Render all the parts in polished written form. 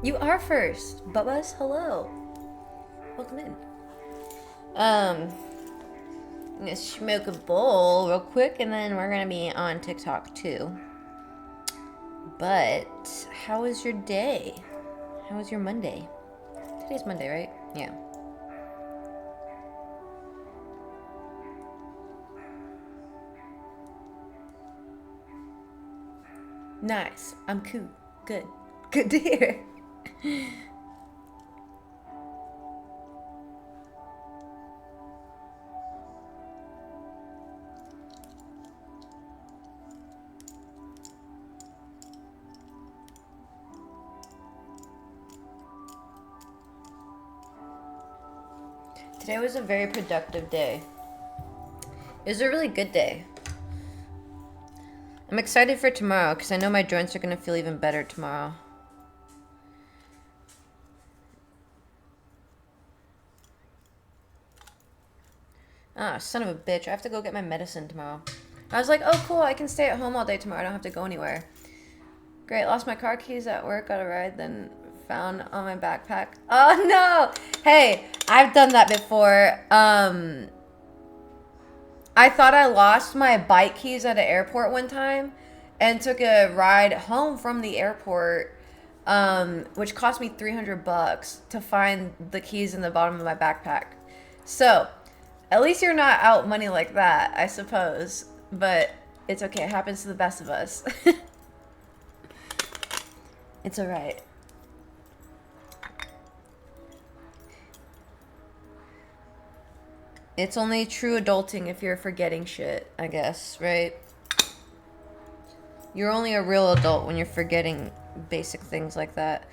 You are first. Bubbas, hello. Welcome in. I'm gonna smoke a bowl real quick and then we're gonna be on TikTok too. But how was your day? How was your Monday? Today's Monday, right? Yeah. Nice. I'm cool. Good. Good to hear. Today was a very productive day. It was a really good day. I'm excited for tomorrow because I know my joints are going to feel even better tomorrow. Ah, son of a bitch. I have to go get my medicine tomorrow. I was like, oh, cool. I can stay at home all day tomorrow. I don't have to go anywhere. Great. Lost my car keys at work. Got a ride. Then found on my backpack. Oh, no. Hey, I've done that before. I thought I lost my bike keys at an airport one time and took a ride home from the airport, which cost me $300 to find the keys in the bottom of my backpack. So, at least you're not out money like that, I suppose. But it's okay. It happens to the best of us. It's alright. It's only true adulting if you're forgetting shit, I guess, right? You're only a real adult when you're forgetting basic things like that.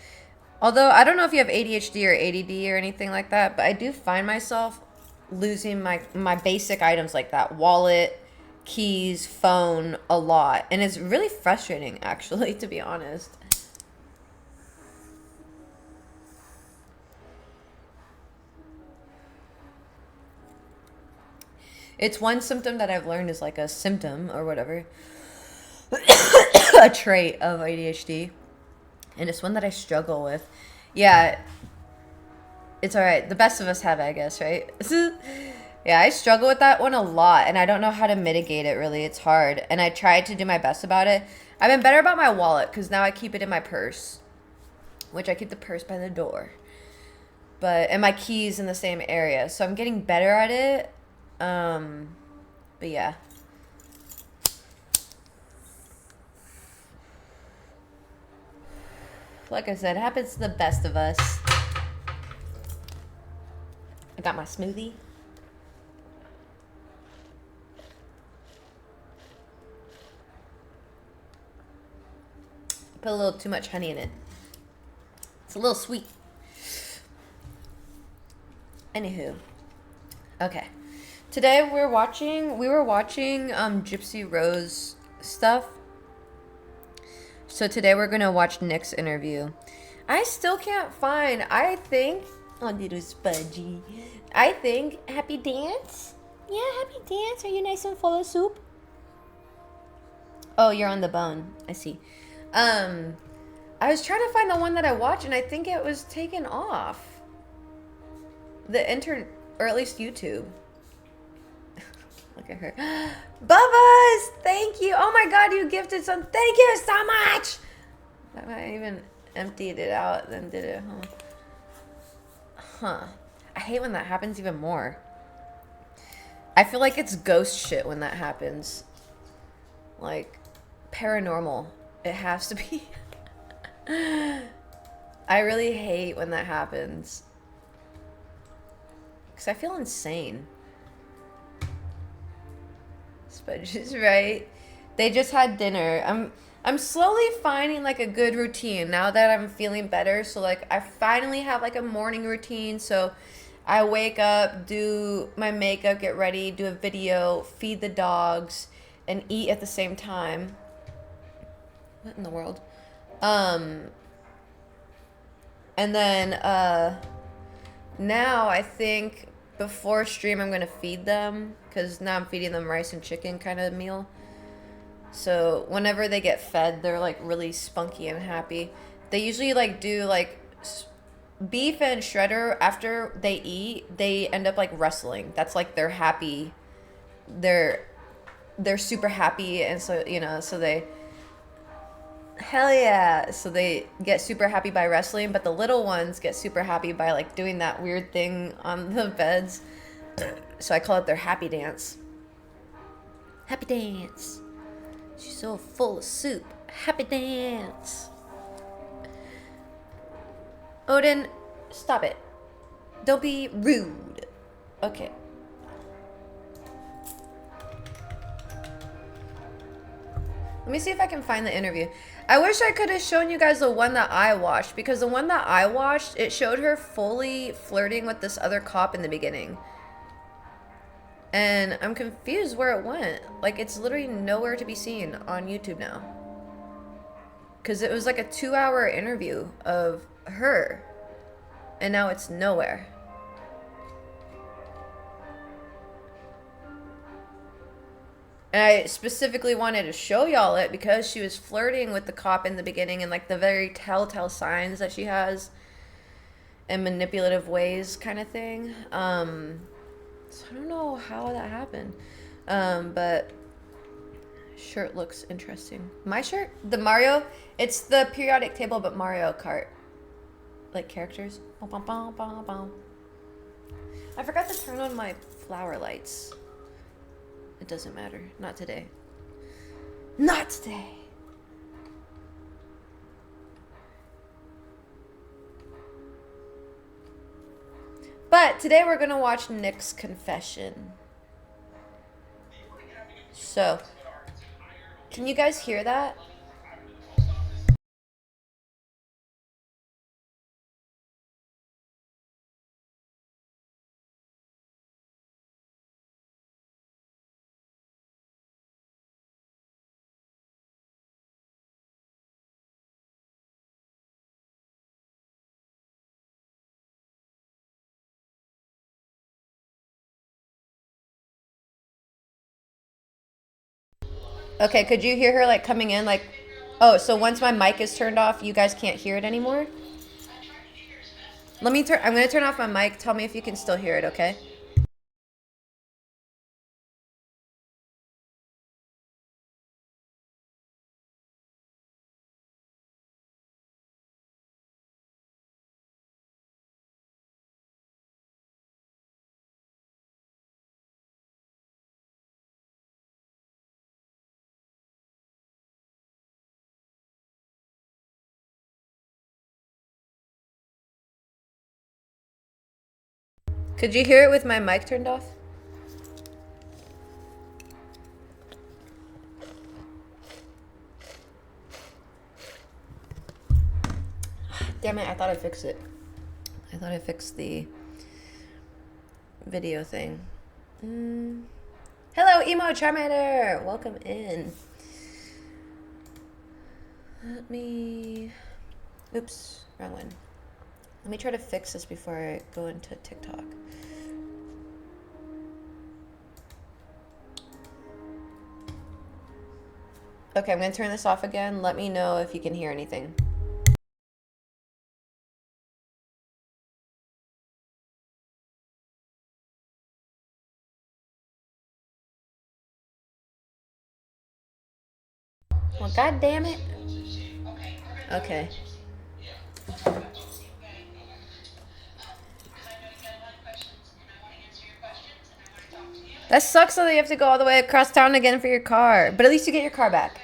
Although, I don't know if you have ADHD or ADD or anything like that, but I do find myself losing my basic items like that. Wallet, keys, phone, a lot. And it's really frustrating, actually, to be honest. It's one symptom that I've learned is like a symptom or whatever. A trait of ADHD. And it's one that I struggle with. Yeah, it's alright. The best of us have it, I guess, right? Yeah, I struggle with that one a lot, and I don't know how to mitigate it, really. It's hard, and I try to do my best about it. I've been better about my wallet, because now I keep it in my purse, which I keep the purse by the door. and my key's in the same area, so I'm getting better at it. But yeah. Like I said, it happens to the best of us. I got my smoothie. Put a little too much honey in it. It's a little sweet. Anywho. Okay. Today we were watching Gypsy Rose stuff. So today we're gonna watch Nick's interview. I still can't find, I think, oh little Spudgy. I think, happy dance? Yeah, happy dance. Are you nice and full of soup? Oh, you're on the bone. I see. I was trying to find the one that I watched, and I think it was taken off. Or at least YouTube. Look at her. Bubba's! Thank you. Oh my god, you gifted some. Thank you so much! I even emptied it out, then did it, huh? I hate when that happens even more. I feel like it's ghost shit when that happens. Like, paranormal. It has to be. I really hate when that happens. Because I feel insane. Spudge is right. They just had dinner. I'm slowly finding like a good routine now that I'm feeling better. So like I finally have like a morning routine. So I wake up, do my makeup, get ready, do a video, feed the dogs, and eat at the same time. What in the world? And then now I think before stream I'm gonna feed them, because now I'm feeding them rice and chicken kind of meal. So whenever they get fed, they're like really spunky and happy. They usually like do like beef and shredder. After they eat, they end up like wrestling. That's like they're happy. They're super happy, and so so they, hell yeah, so they get super happy by wrestling. But the little ones get super happy by like doing that weird thing on the beds. So I call it their happy dance. Happy dance. She's so full of soup. Happy dance. Odin, stop it. Don't be rude. Okay. Let me see if I can find the interview. I wish I could have shown you guys the one that I watched, because the one that I watched, it showed her fully flirting with this other cop in the beginning. And I'm confused where it went. Like, it's literally nowhere to be seen on YouTube now. Because it was like a 2-hour interview of her. And now it's nowhere. And I specifically wanted to show y'all it because she was flirting with the cop in the beginning, and like the very telltale signs that she has and manipulative ways kind of thing. So I don't know how that happened. But shirt looks interesting. My shirt? The Mario? It's the periodic table, but Mario Kart. Like characters. I forgot to turn on my flower lights. It doesn't matter. Not today. Not today. But today we're gonna watch Nick's confession. So, can you guys hear that? Okay, could you hear her like coming in like, oh, so once my mic is turned off, you guys can't hear it anymore? I'm gonna turn off my mic. Tell me if you can still hear it, okay? Could you hear it with my mic turned off? Damn it, I thought I fixed it. I thought I fixed the video thing. Hello, Emo Charmander! Welcome in. Let me... Oops, wrong one. Let me try to fix this before I go into TikTok. Okay, I'm going to turn this off again. Let me know if you can hear anything. Well, god damn it. Okay. That sucks that you have to go all the way across town again for your car. But at least you get your car back.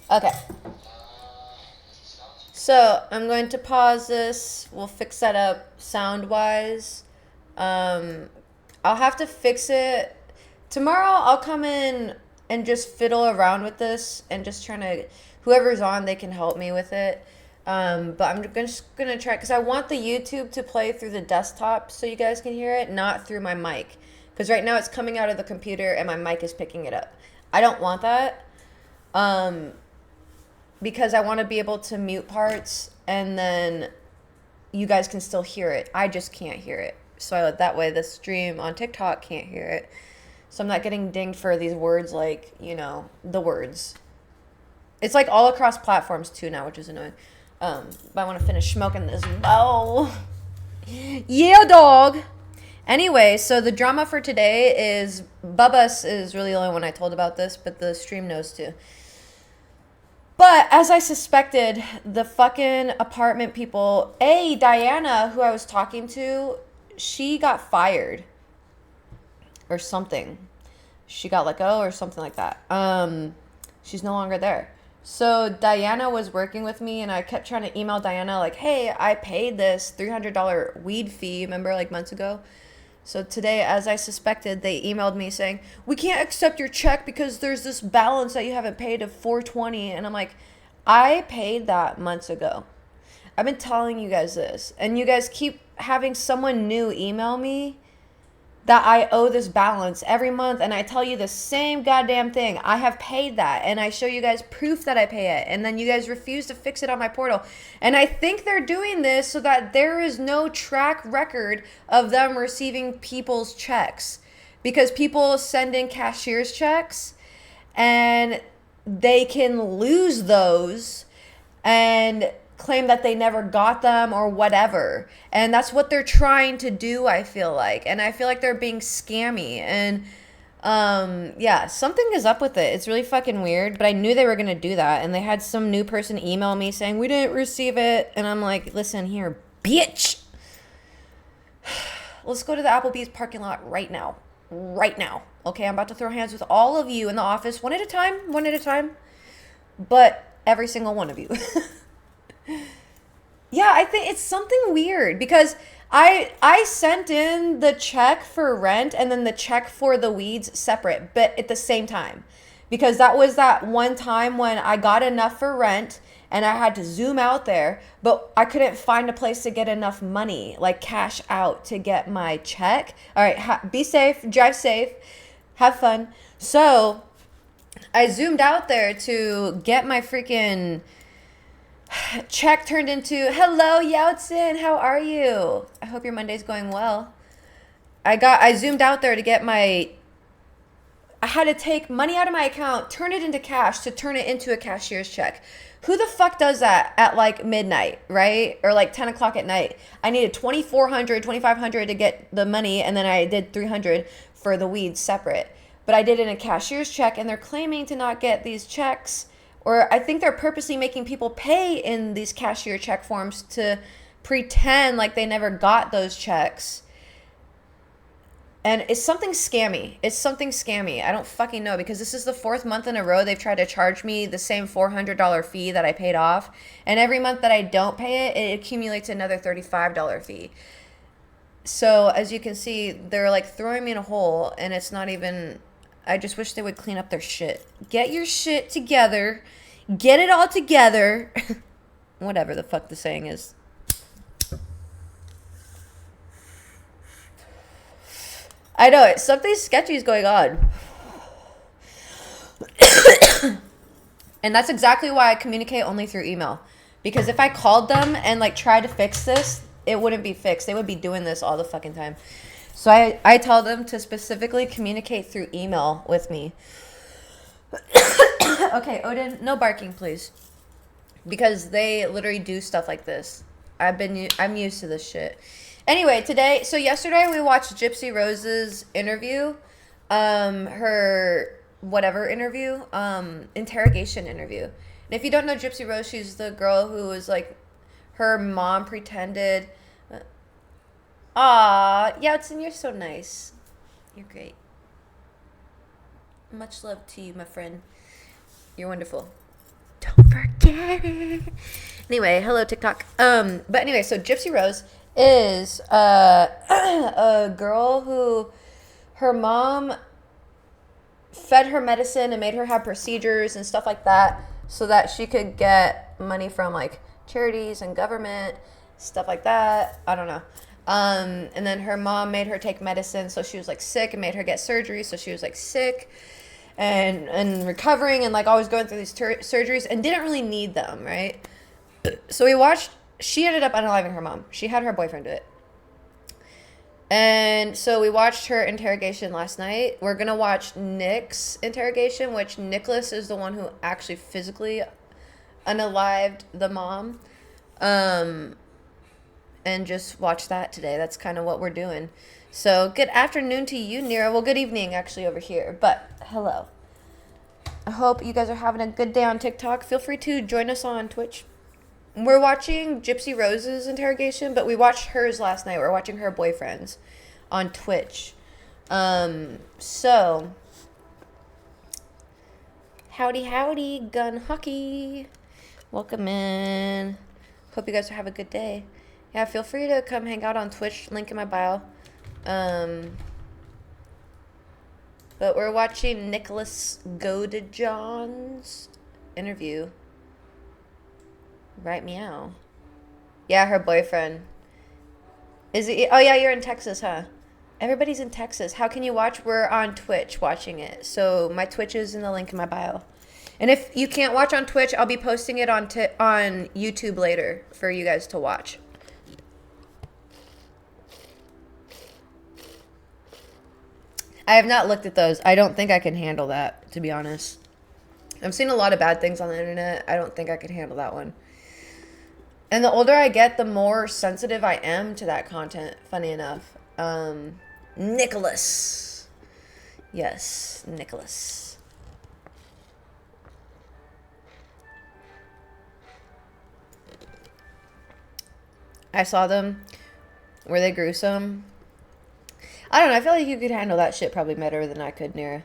Okay. So, I'm going to pause this. We'll fix that up sound-wise. I'll have to fix it. Tomorrow, I'll come in and just fiddle around with this and just trying to... Whoever's on, they can help me with it. But I'm just going to try, because I want the YouTube to play through the desktop so you guys can hear it, not through my mic. Because right now it's coming out of the computer and my mic is picking it up. I don't want that, because I want to be able to mute parts and then you guys can still hear it. I just can't hear it. So that way the stream on TikTok can't hear it. So I'm not getting dinged for these words like, you know, the words. It's like all across platforms too now, which is annoying. But I want to finish smoking this bowl. Yeah, dog. Anyway, so the drama for today is Bubba's is really the only one I told about this, but the stream knows too. But as I suspected, the fucking apartment people, Diana, who I was talking to, she got fired or something. She got let go or something like that. She's no longer there. So Diana was working with me, and I kept trying to email Diana like, hey, I paid this $300 weed fee, remember, like months ago? So today, as I suspected, they emailed me saying, we can't accept your check because there's this balance that you haven't paid of $420. And I'm like, I paid that months ago. I've been telling you guys this, and you guys keep having someone new email me that I owe this balance every month, and I tell you the same goddamn thing. I have paid that, and I show you guys proof that I pay it, and then you guys refuse to fix it on my portal. And I think they're doing this so that there is no track record of them receiving people's checks, because people send in cashier's checks, and they can lose those and claim that they never got them or whatever. And that's what they're trying to do, I feel like. And I feel like they're being scammy. And yeah, something is up with it. It's really fucking weird, but I knew they were going to do that. And they had some new person email me saying, we didn't receive it. And I'm like, listen here, bitch. Let's go to the Applebee's parking lot right now. Right now. Okay, I'm about to throw hands with all of you in the office, one at a time. But every single one of you. Yeah, I think it's something weird, because I sent in the check for rent and then the check for the weeds separate, but at the same time, because that was that one time when I got enough for rent and I had to zoom out there, but I couldn't find a place to get enough money, like cash out, to get my check. All right, be safe, drive safe, have fun. So I zoomed out there to get my freaking check turned into, hello Yautsin, how are you? I hope your Monday's going well. I zoomed out there to get I had to take money out of my account, turn it into cash to turn it into a cashier's check. Who the fuck does that at like midnight, right? Or like 10 o'clock at night? I needed $2,400, $2,500 to get the money, and then I did $300 for the weeds separate. But I did it in a cashier's check, and they're claiming to not get these checks. Or I think they're purposely making people pay in these cashier check forms to pretend like they never got those checks. And it's something scammy. It's something scammy. I don't fucking know, because this is the 4th month in a row they've tried to charge me the same $400 fee that I paid off. And every month that I don't pay it, it accumulates another $35 fee. So as you can see, they're like throwing me in a hole, and it's not even... I just wish they would clean up their shit. Get your shit together. Get it all together. Whatever the fuck the saying is. I know, something sketchy is going on. And that's exactly why I communicate only through email. Because if I called them and like tried to fix this, it wouldn't be fixed. They would be doing this all the fucking time. So I tell them to specifically communicate through email with me. Okay, Odin, no barking, please. Because they literally do stuff like this. I'm used to this shit. Anyway, yesterday we watched Gypsy Rose's interview, her whatever interview, interrogation interview. And if you don't know Gypsy Rose, she's the girl who was like, her mom pretended. Yeltsin, you're so nice. You're great. Much love to you, my friend. You're wonderful. Don't forget it. Anyway, hello TikTok. But anyway, so Gypsy Rose is a girl who her mom fed her medicine and made her have procedures and stuff like that so that she could get money from like charities and government, stuff like that. I don't know. And then her mom made her take medicine, so she was like sick, and made her get surgery, so she was like sick and recovering and like always going through these surgeries and didn't really need them, right? So she ended up unaliving her mom. She had her boyfriend do it. And so we watched her interrogation last night. We're going to watch Nick's interrogation, which Nicholas is the one who actually physically unalived the mom. And just watch that today. That's kind of what we're doing. So good afternoon to you, Nira. Well, good evening actually over here, but hello. I hope you guys are having a good day on TikTok. Feel free to join us on Twitch. We're watching Gypsy Rose's interrogation, but we watched hers last night. We're watching her boyfriend's on Twitch. So, howdy, gun hockey. Welcome in. Hope you guys have a good day. Yeah, feel free to come hang out on Twitch. Link in my bio. But we're watching Nicholas Godejohn's interview. Right, meow. Yeah, her boyfriend. Is it? Oh yeah, you're in Texas, huh? Everybody's in Texas. How can you watch? We're on Twitch watching it. So my Twitch is in the link in my bio. And if you can't watch on Twitch, I'll be posting it on YouTube later for you guys to watch. I have not looked at those. I don't think I can handle that, to be honest. I've seen a lot of bad things on the internet. I don't think I could handle that one. And the older I get, the more sensitive I am to that content, funny enough. Nicholas. Yes, Nicholas. I saw them. Were they gruesome? I don't know. I feel like you could handle that shit probably better than I could, Nira.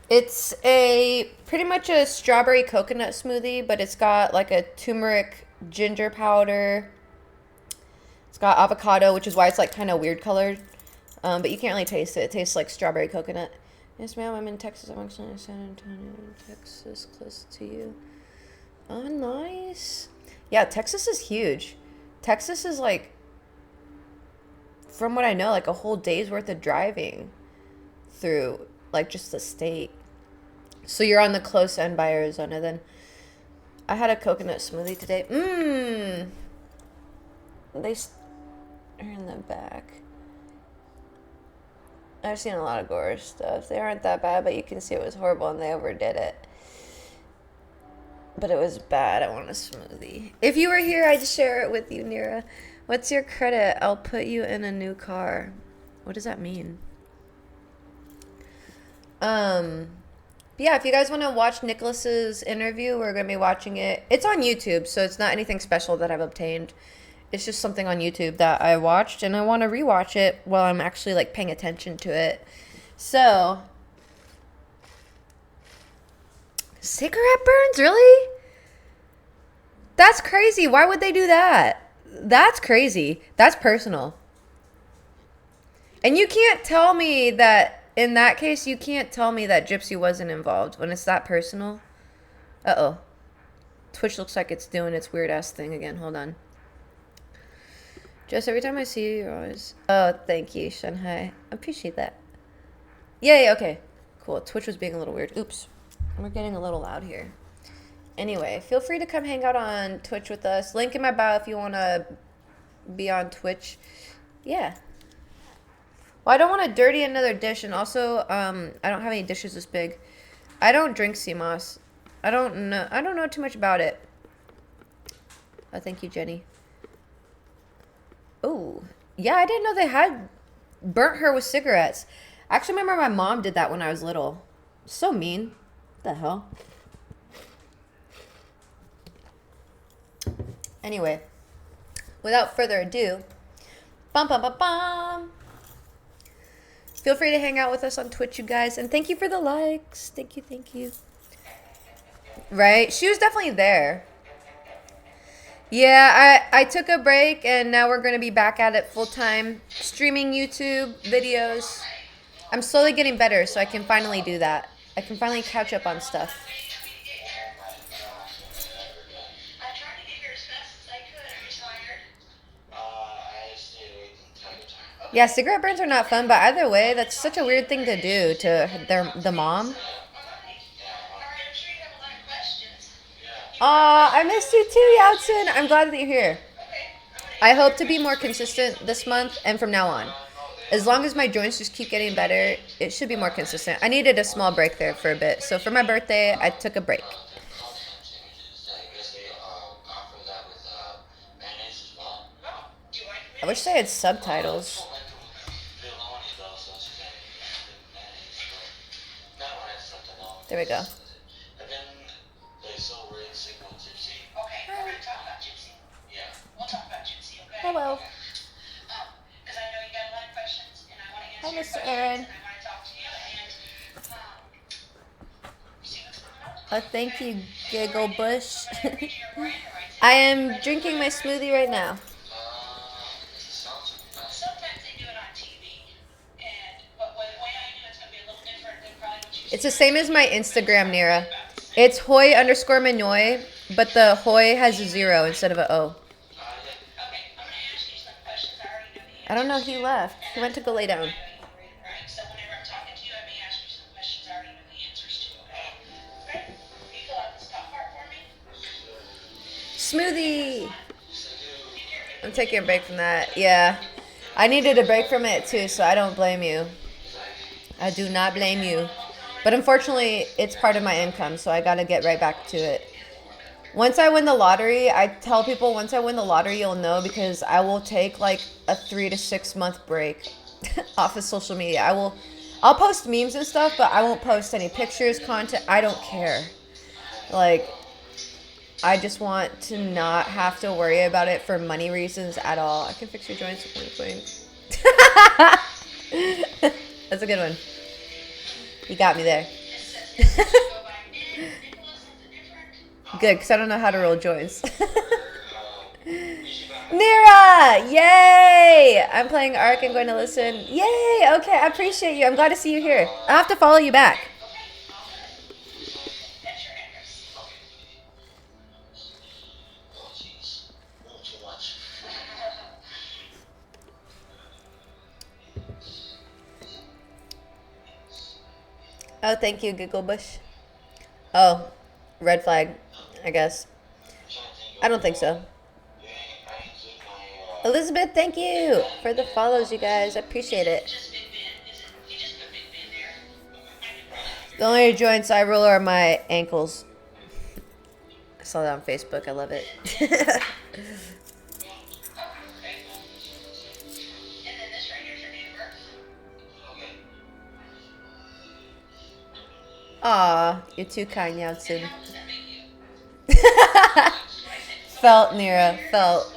It's pretty much a strawberry coconut smoothie, but it's got like a turmeric ginger powder. It's got avocado, which is why it's like kind of weird colored. But you can't really taste it. It tastes like strawberry coconut. Yes, ma'am. I'm in Texas. I'm actually in San Antonio, Texas, close to you. Oh, nice. Yeah, Texas is huge. Texas is like, from what I know, like a whole day's worth of driving through like just the state. So you're on the close end by Arizona then. I had a coconut smoothie today. They are in the back. I've seen a lot of gore stuff. They aren't that bad, but you can see it was horrible and they overdid it. But it was bad. I want a smoothie. If you were here, I'd share it with you, Nira. What's your credit? I'll put you in a new car. What does that mean? Yeah, if you guys want to watch Nicholas's interview, we're going to be watching it. It's on YouTube, so it's not anything special that I've obtained. It's just something on YouTube that I watched, and I want to rewatch it while I'm actually like paying attention to it. So, cigarette burns, really? That's crazy. Why would they do that? That's crazy. That's personal. And you can't tell me that, in that case, you can't tell me that Gypsy wasn't involved when it's that personal. Uh-oh. Twitch looks like it's doing its weird-ass thing again. Hold on. Just every time I see you, you're always... Oh, thank you, Shanghai. I appreciate that. Yeah, okay. Cool. Twitch was being a little weird. Oops. We're getting a little loud here. Anyway, feel free to come hang out on Twitch with us. Link in my bio if you want to be on Twitch. Yeah. Well, I don't want to dirty another dish, and also, I don't have any dishes this big. I don't drink sea moss. I don't know too much about it. Oh, thank you, Jenny. Oh, yeah, I didn't know they had burnt her with cigarettes. I actually remember my mom did that when I was little. So mean. What the hell? Anyway, without further ado, feel free to hang out with us on Twitch, you guys. And thank you for the likes. Thank you, thank you. Right? She was definitely there. Yeah, I took a break, and now we're going to be back at it full-time. Streaming YouTube videos. I'm slowly getting better, so I can finally do that. I can finally catch up on stuff. Yeah, cigarette burns are not fun, but either way, that's such a weird thing to do to the mom. I missed you too, Yao-Tsun. I'm glad that you're here. I hope to be more consistent this month and from now on. As long as my joints just keep getting better, it should be more consistent. I needed a small break there for a bit. So for my birthday, I took a break. I wish they had subtitles. There we go. Hello. Hi, Mr. Aaron. Oh, thank you, Giggle Bush. I am drinking my smoothie right now. It's the same as my Instagram, Nira. It's Hoy_Manoy, but the Hoy has a 0 instead of an O. I don't know, he left. He went to go lay down. Smoothie! I'm taking a break from that. Yeah. I needed a break from it too, so I don't blame you. I do not blame you. But unfortunately, it's part of my income, so I gotta get right back to it. Once I win the lottery, I tell people once I win the lottery, you'll know, because I will take like a 3 to 6 month break off of social media. I'll post memes and stuff, but I won't post any pictures, content. I don't care. Like, I just want to not have to worry about it for money reasons at all. I can fix your joints with one point. That's a good one. You got me there. Good, because I don't know how to roll joints. Nira! Yay! I'm playing Ark and going to listen. Yay! Okay, I appreciate you. I'm glad to see you here. I'll have to follow you back. Oh, thank you, Giggle Bush. Oh, red flag, I guess. I don't think so. Elizabeth, thank you for the follows, you guys. I appreciate it. The only joints I roll are my ankles. I saw that on Facebook. I love it. Aw, you're too kind, Yao-Tsun. Felt, Nira, felt.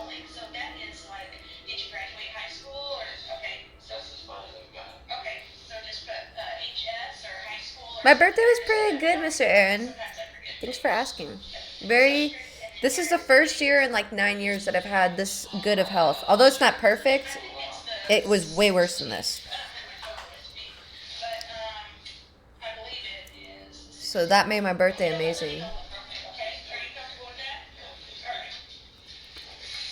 My birthday was pretty good, Mr. Aaron. Thanks for asking. Very. This is the first year in like 9 years that I've had this good of health. Although it's not perfect, it was way worse than this. So that made my birthday amazing.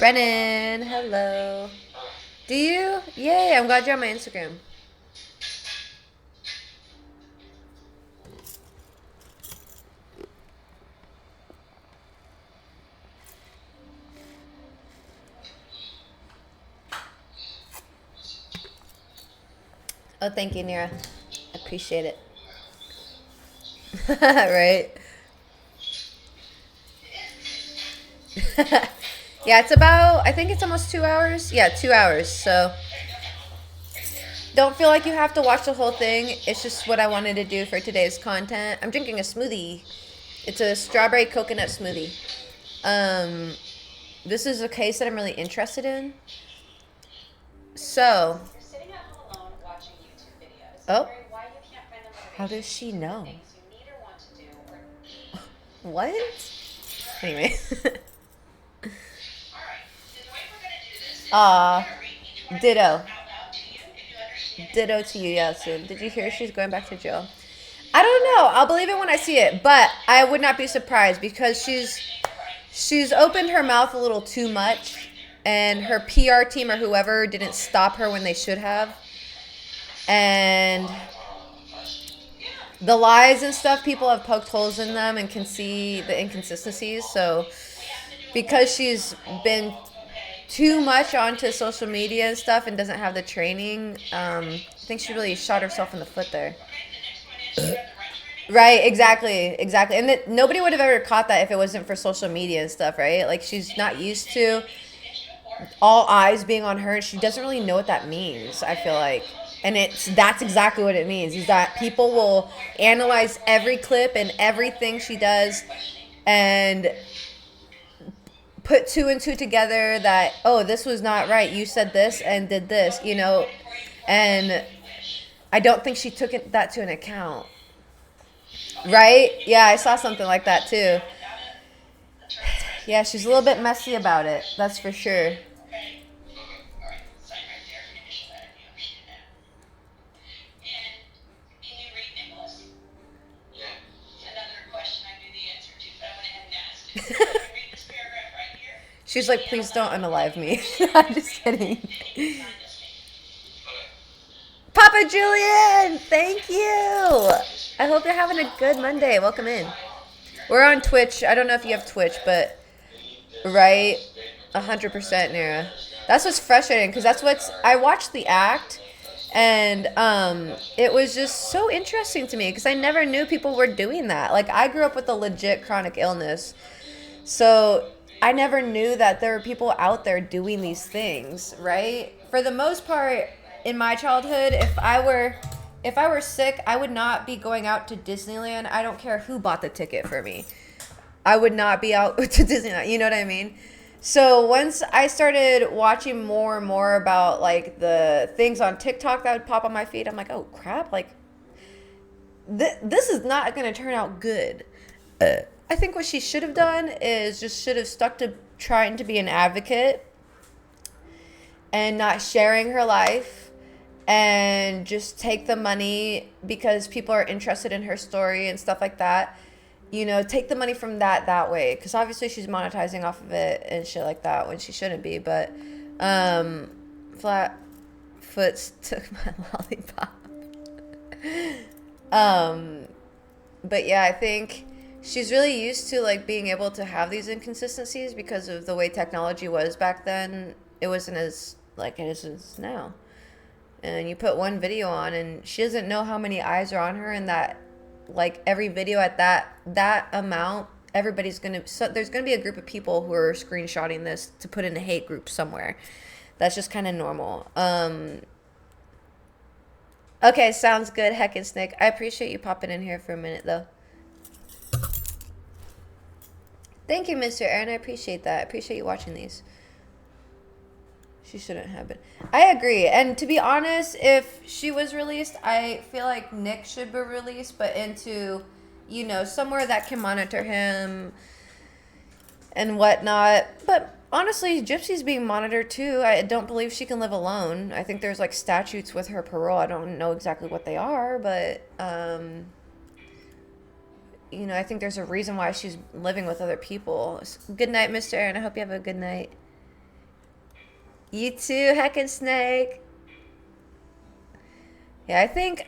Brennan, hello. Do you? Yay, I'm glad you're on my Instagram. Oh, thank you, Nira. I appreciate it. Right? Yeah, it's about, I think it's almost 2 hours. Yeah, 2 hours. So don't feel like you have to watch the whole thing. It's just what I wanted to do for today's content. I'm drinking a smoothie. It's a strawberry coconut smoothie. This is a case that I'm really interested in. So. Oh. How does she know? What? Anyway. Ditto. Ditto to you, Yasin. Did you hear she's going back to jail? I don't know. I'll believe it when I see it, but I would not be surprised because she's opened her mouth a little too much, and her PR team or whoever didn't stop her when they should have. And the lies and stuff, people have poked holes in them and can see the inconsistencies. So because she's been too much onto social media and stuff and doesn't have the training, I think she really shot herself in the foot there. Right, exactly. And nobody would have ever caught that if it wasn't for social media and stuff, right? Like, she's not used to all eyes being on her. She doesn't really know what that means, I feel like. And that's exactly what it means, is that people will analyze every clip and everything she does and put two and two together that, oh, this was not right. You said this and did this, and I don't think she took that to an account. Right? Yeah, I saw something like that too. Yeah, she's a little bit messy about it. That's for sure. She's like, please don't unalive me. I'm just kidding. Papa Julian, thank you. I hope you're having a good Monday. Welcome in. We're on Twitch. I don't know if you have Twitch, but right, 100%, Nara. That's what's frustrating because I watched the act, and it was just so interesting to me because I never knew people were doing that. Like, I grew up with a legit chronic illness, so I never knew that there were people out there doing these things, right? For the most part, in my childhood, if I were sick, I would not be going out to Disneyland. I don't care who bought the ticket for me. I would not be out to Disneyland. You know what I mean? So once I started watching more and more about like the things on TikTok that would pop on my feed, I'm like, oh crap, like this is not going to turn out good. I think what she should have done is just should have stuck to trying to be an advocate and not sharing her life, and just take the money because people are interested in her story and stuff like that. Take the money from that way. Because obviously she's monetizing off of it and shit like that when she shouldn't be. But Flatfoots took my lollipop. But yeah, I think she's really used to like being able to have these inconsistencies because of the way technology was back then. It wasn't as like it is now. And you put one video on and she doesn't know how many eyes are on her, and that like every video at that amount, there's gonna be a group of people who are screenshotting this to put in a hate group somewhere. That's just kind of normal. Okay, sounds good, Heckin' Snake. I appreciate you popping in here for a minute though. Thank you, Mr. Aaron. I appreciate that. I appreciate you watching these. She shouldn't have been. I agree. And to be honest, if she was released, I feel like Nick should be released, but into, somewhere that can monitor him and whatnot. But honestly, Gypsy's being monitored too. I don't believe she can live alone. I think there's like statutes with her parole. I don't know exactly what they are, but I think there's a reason why she's living with other people. Good night, Mr. Aaron. I hope you have a good night. You too, Heckin' Snake. Yeah, I think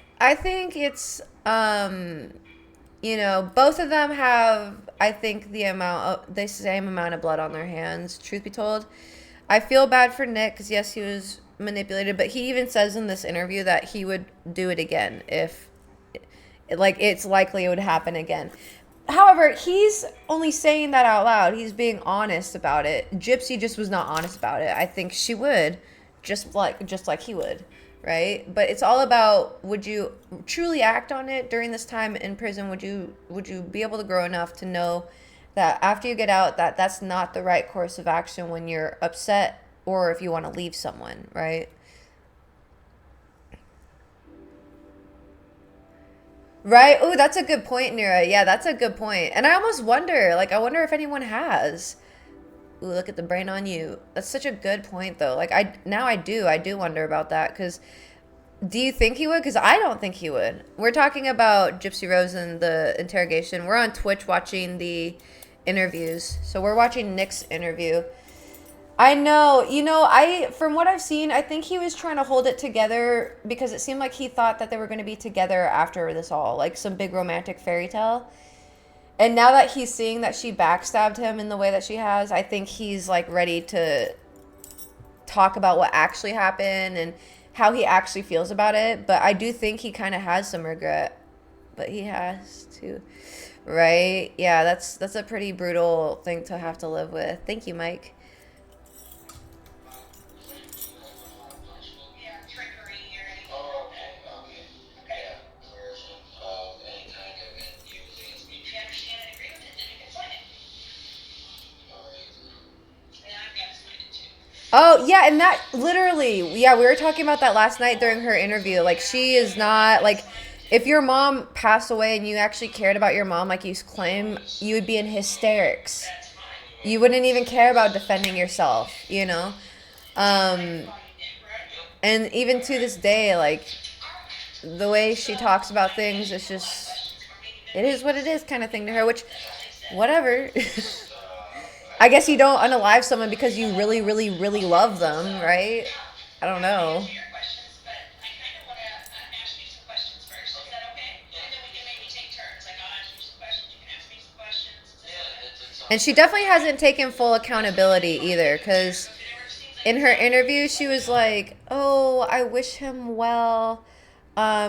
it's both of them have, I think, the same amount of blood on their hands, truth be told. I feel bad for Nick because yes, he was manipulated, but he even says in this interview that he would do it again if it's likely it would happen again. However, he's only saying that out loud. He's being honest about it. Gypsy just was not honest about it. I think she would, just like he would, right? But it's all about, would you truly act on it during this time in prison? Would you be able to grow enough to know that after you get out that that's not the right course of action when you're upset or if you want to leave someone, right? Right? Oh, that's a good point, Nira. Yeah, that's a good point. And I almost wonder, I wonder if anyone has. Ooh, look at the brain on you. That's such a good point, though. I do wonder about that. Because do you think he would? Because I don't think he would. We're talking about Gypsy Rose and the interrogation. We're on Twitch watching the interviews. So we're watching Nick's interview. I know, from what I've seen, I think he was trying to hold it together because it seemed like he thought that they were going to be together after this all, like some big romantic fairy tale. And now that he's seeing that she backstabbed him in the way that she has, I think he's like ready to talk about what actually happened and how he actually feels about it. But I do think he kind of has some regret, but he has to, right? Yeah, that's a pretty brutal thing to have to live with. Thank you, Mike. Oh, yeah, and that literally, yeah, we were talking about that last night during her interview. Like, she is not, like, if your mom passed away and you actually cared about your mom like you claim, you would be in hysterics. You wouldn't even care about defending yourself, Um, and even to this day, like, the way she talks about things, it's just, it is what it is kind of thing to her, which, whatever. I guess you don't unalive someone because you really, really, really love them, right? I don't know. And she definitely hasn't taken full accountability either, because in her interview, she was like, oh, I wish him well.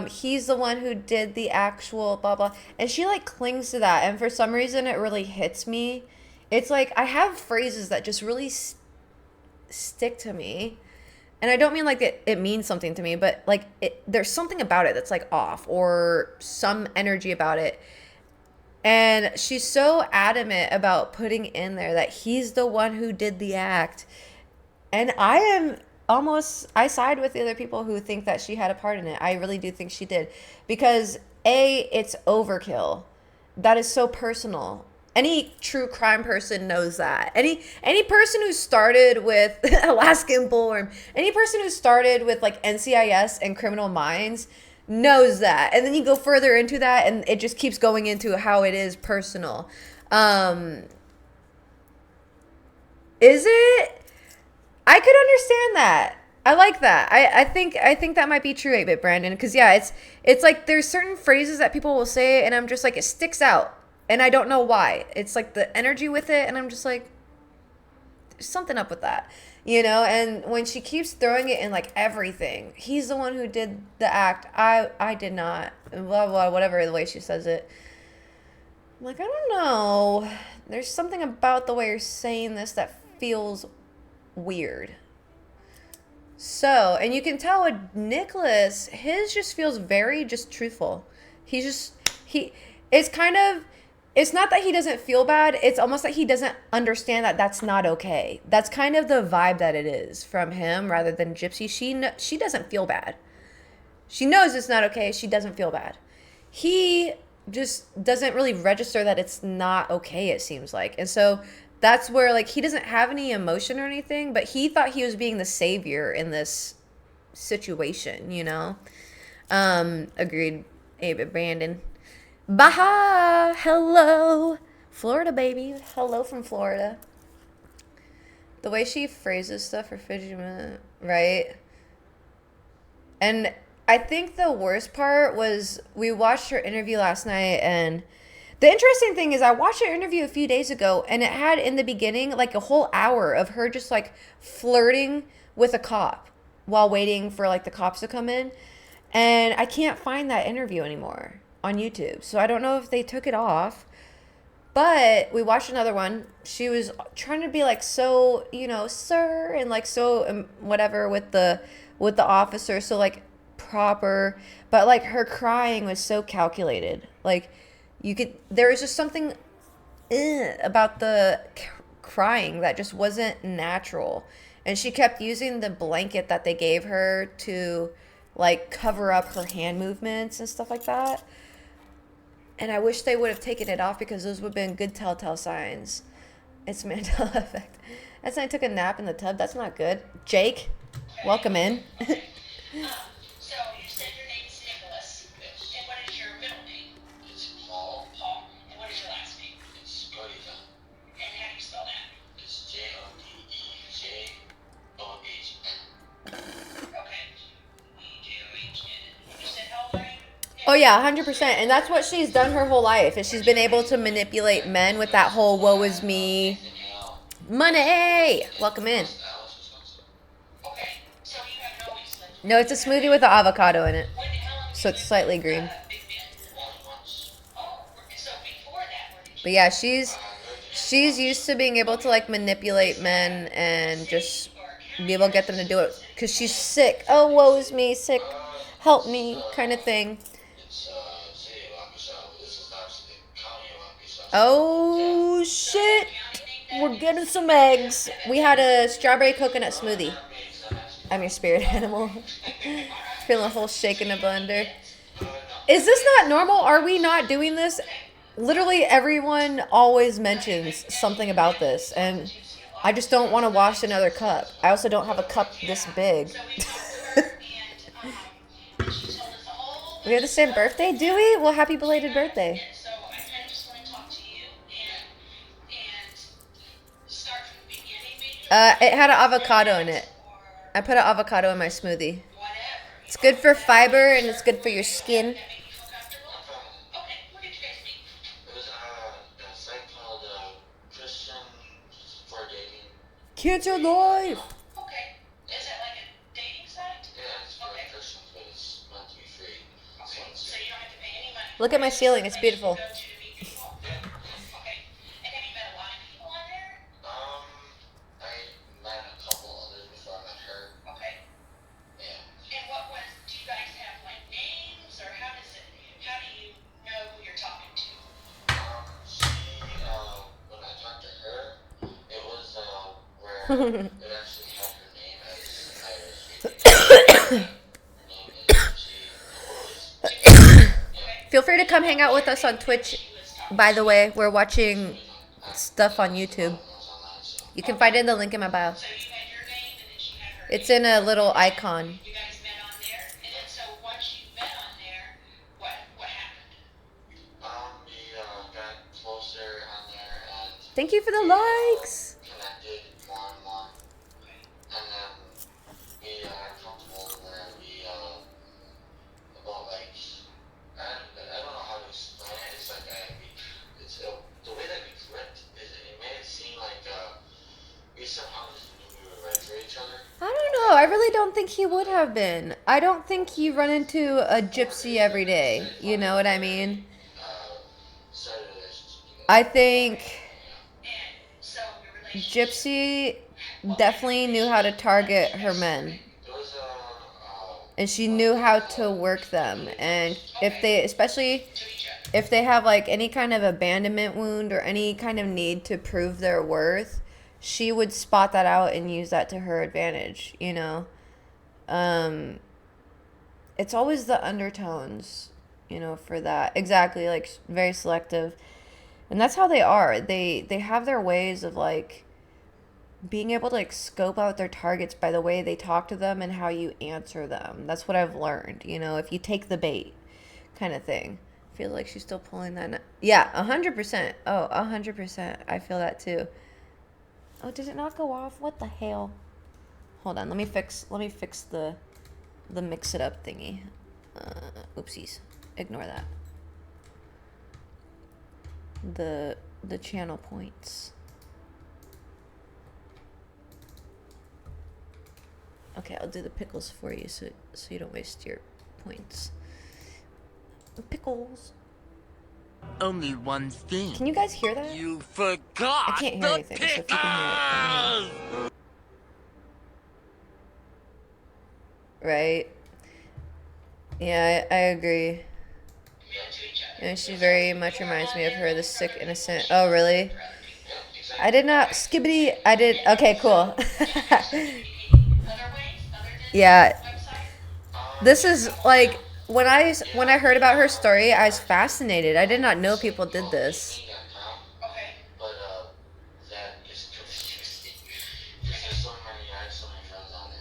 He's the one who did the actual blah, blah. And she, like, clings to that. And for some reason, it really hits me. It's like, I have phrases that just really stick to me. And I don't mean like it means something to me, but like there's something about it that's like off or some energy about it. And she's so adamant about putting in there that he's the one who did the act. And I side with the other people who think that she had a part in it. I really do think she did. Because it's overkill. That is so personal. Any true crime person knows that. Any person who started with Alaskan Bullworm, any person who started with like NCIS and Criminal Minds knows that. And then you go further into that and it just keeps going into how it is personal. Is it? I could understand that. I like that. I think that might be true, 8-Bit Brandon. Because yeah, it's like there's certain phrases that people will say and I'm just like, it sticks out. And I don't know why. It's like the energy with it. And I'm just like, there's something up with that. And when she keeps throwing it in like everything, he's the one who did the act. I did not. Blah, blah, whatever the way she says it. I'm like, I don't know. There's something about the way you're saying this that feels weird. So, and you can tell with Nicholas, his just feels very just truthful. It's kind of, it's not that he doesn't feel bad. It's almost that he doesn't understand that that's not okay. That's kind of the vibe that it is from him rather than Gypsy. She doesn't feel bad. She knows it's not okay. She doesn't feel bad. He just doesn't really register that it's not okay, it seems like. And so that's where, like, he doesn't have any emotion or anything, but he thought he was being the savior in this situation, you know? Agreed. Hey, Brandon. Baha! Hello! Florida, baby. Hello from Florida. The way she phrases stuff for Fidget, right? And I think the worst part was we watched her interview last night, and the interesting thing is I watched her interview a few days ago, and it had in the beginning like a whole hour of her just like flirting with a cop while waiting for like the cops to come in. And I can't find that interview anymore on YouTube. So I don't know if they took it off. But we watched another one. She was trying to be like so, you know, sir, and like so whatever with the officer, so like proper, but like her crying was so calculated. Like there was just something about the crying that just wasn't natural. And she kept using the blanket that they gave her to like cover up her hand movements and stuff like that. And I wish they would have taken it off because those would have been good telltale signs. It's Mandela effect. That's when I took a nap in the tub. That's not good. Jake, welcome in. So you said your name's Nicholas. Yes. And what is your middle name? It's Paul. Paul. And what is your last name? It's Godita. And how do you spell that? It's Jodeejh. Okay. You said how old are you? Oh yeah, 100%. And that's what she's done her whole life. Is she's been able to manipulate men with that whole "woe is me" money. Welcome in. Okay. So you have always lived. No, it's a smoothie with the avocado in it, How long have so you it's lived slightly with, green. Big Ben? Oh, so before that, where did you? But yeah, she's used to being able to like manipulate men and just be able to get them to do it because she's sick. Oh, woe is me, sick. Help me, kind of thing. It's city of Waukesha. This is actually the county of Waukesha. Oh shit! We're getting some eggs. We had a strawberry coconut smoothie. I'm your spirit animal. Feeling a whole shake in a blender. Is this not normal? Are we not doing this? Literally everyone always mentions something about this, and I just don't want to wash another cup. I also don't have a cup this big. We have the same birthday, do we? Well, happy belated birthday. So I kind of just want to talk to you and start from the beginning, maybe. It had an avocado in it. I put an avocado in my smoothie. Whatever. It's good for fiber and it's good for your skin. That make you feel comfortable? Okay. What did you guys meet? It was a site called Christian for Dating. Cancer life. Okay. Is it like a dating site? Yeah, it's for Okay. Christians, but it's meant to be free. Okay. So you don't have to pay any money. Look at my ceiling. It's beautiful. Go to meet people. Okay. And have you met a lot of people on there? I met a couple others before I met her. Okay. Yeah. And do you guys have like names, or how do you know who you're talking to? When I talked to her, it was where it actually had her name as her name is Feel free to come hang out with us on Twitch. By the way, we're watching stuff on YouTube. You can find it in the link in my bio. So you had your name, and then she had her It's name. in a little icon. You guys met on there, and then so once you met on there, what happened? We got closer on there and Thank you for the likes. connected more and more. And then we are comfortable where we about like I don't know how to explain it. It's like the way that we clicked is it made it seem like we somehow just knew we were right for each other. I don't know. I really don't think he would have been. I don't think you run into a gypsy every day. You know what I mean? Started a relationship. I think And so your relationship. Gypsy definitely knew how to target her men. It was and she knew how to work them. And if they, especially if they have like any kind of abandonment wound or any kind of need to prove their worth, she would spot that out and use that to her advantage, you know. It's always the undertones, you know, for that. Exactly, like very selective. And that's how they are. They have their ways of like being able to like scope out their targets by the way they talk to them and how you answer them. That's what I've learned, you know, if you take the bait kind of thing. I feel like she's still pulling that. Yeah, 100%. Oh, 100%. I feel that too. Oh, did it not go off? What the hell? Hold on. Let me fix the mix it up thingy. Oopsies. Ignore that. The channel points. Okay, I'll do the pickles for you so you don't waste your points. Pickles. Only one thing. Can you guys hear that? You forgot. I can't hear anything, so if you can hear it, let me know. Right? Yeah, I agree. And she very much reminds me of her, the sick innocent. Oh, really? I did not skibbity. I did. Okay, cool. Yeah. This is like when I heard about her story, I was fascinated. I did not know people did this. But that is confusing. There's so many, I have so many friends on there.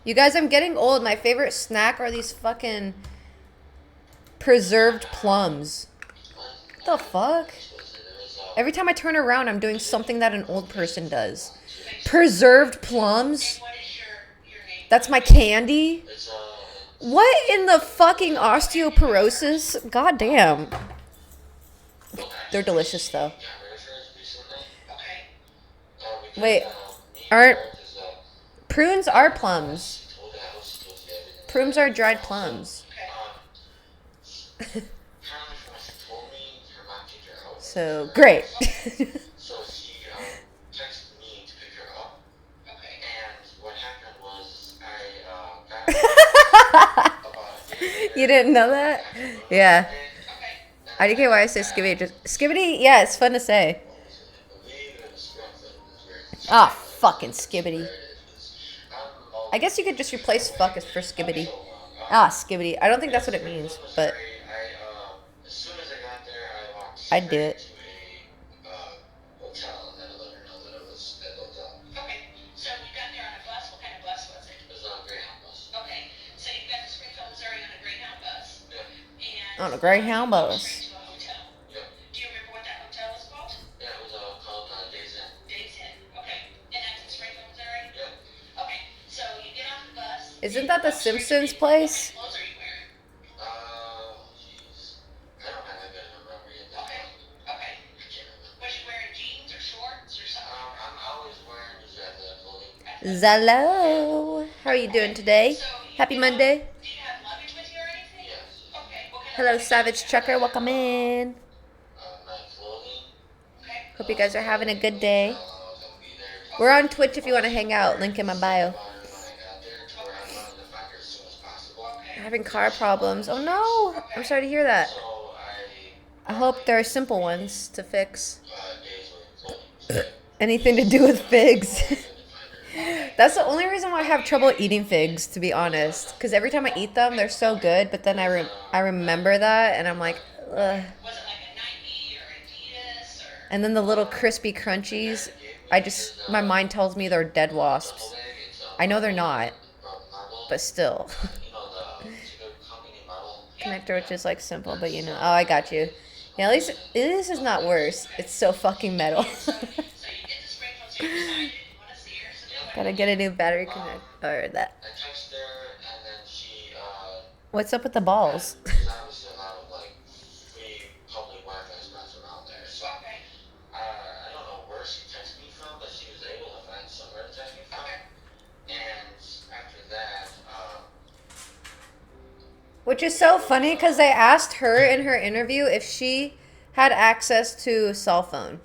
You guys, I'm getting old. My favorite snack are these fucking preserved plums. What the fuck? Every time I turn around, I'm doing something that an old person does. Preserved plums? That's my candy? What in the fucking osteoporosis? God damn. They're delicious, though. Wait, aren't... Prunes are plums. Prunes are dried plums. So, great. So she texted me to pick her up. And what happened was I got about You didn't know that? Yeah. IDK, why I say skibbity? Skibbity? Yeah, it's fun to say. Ah, fucking skibbity. I guess you could just replace fuck for skibbity. Ah, skibbity. I don't think that's what it means, but as soon as I got there, I walked I'd do it. to a hotel and I let her know that it was at the hotel. Okay, so you got there on a bus. What kind of bus was it? It was on a Greyhound bus. Okay, so you got to Springfield, Missouri on a Greyhound bus. Yeah. And On a Greyhound bus. straight to a hotel. Yep. Do you remember what that hotel was called? Yeah, it was called Days Inn. Days Inn. Okay, and that's in Springfield, Missouri. Yeah. Okay, so you get off the bus. Isn't that the Simpsons place? What clothes are you wearing? Jeez. I don't have that good of a memory at that Okay. point. Okay. I can't remember. Was you wearing jeans or shorts or something? I'm always wearing just athletic clothing. Zalo. How are you doing today? Happy Monday. Do you have luggage with you or anything? Yes. Okay. What kind of Hello, luggage Savage do you have? Trucker. Welcome in. My clothing. Okay. Hope you guys are having a good day. I was gonna be there. We're on Twitch if you want to hang out. Link in my bio. When I got there to where I wanted to find her as soon as possible. Having car problems. Oh no! I'm sorry to hear that. So I hope there are simple ones to fix. days with clothing. Anything to do with figs. That's the only reason why I have trouble eating figs, to be honest. Because every time I eat them, they're so good, but then I remember that, and I'm like, ugh. Was it like a Nike or Adidas or? And then the little crispy crunchies, my mind tells me they're dead wasps. I know they're not, but still. You know, the company model. Connector, which is like simple, but you know. Oh, I got you. Yeah, at least this is not worse. It's so fucking metal. So you get to Springfield, so you decided you want to see her. So do it. Gotta get a new battery connect or that. I texted her and then she, What's up with the balls? there's obviously a lot of like free public Wi-Fi spots around there. So Okay. I don't know where she texted me from, but she was able to find somewhere to text me from. Okay. And after that, Which is so funny because they asked her in her interview if she had access to a cell phone.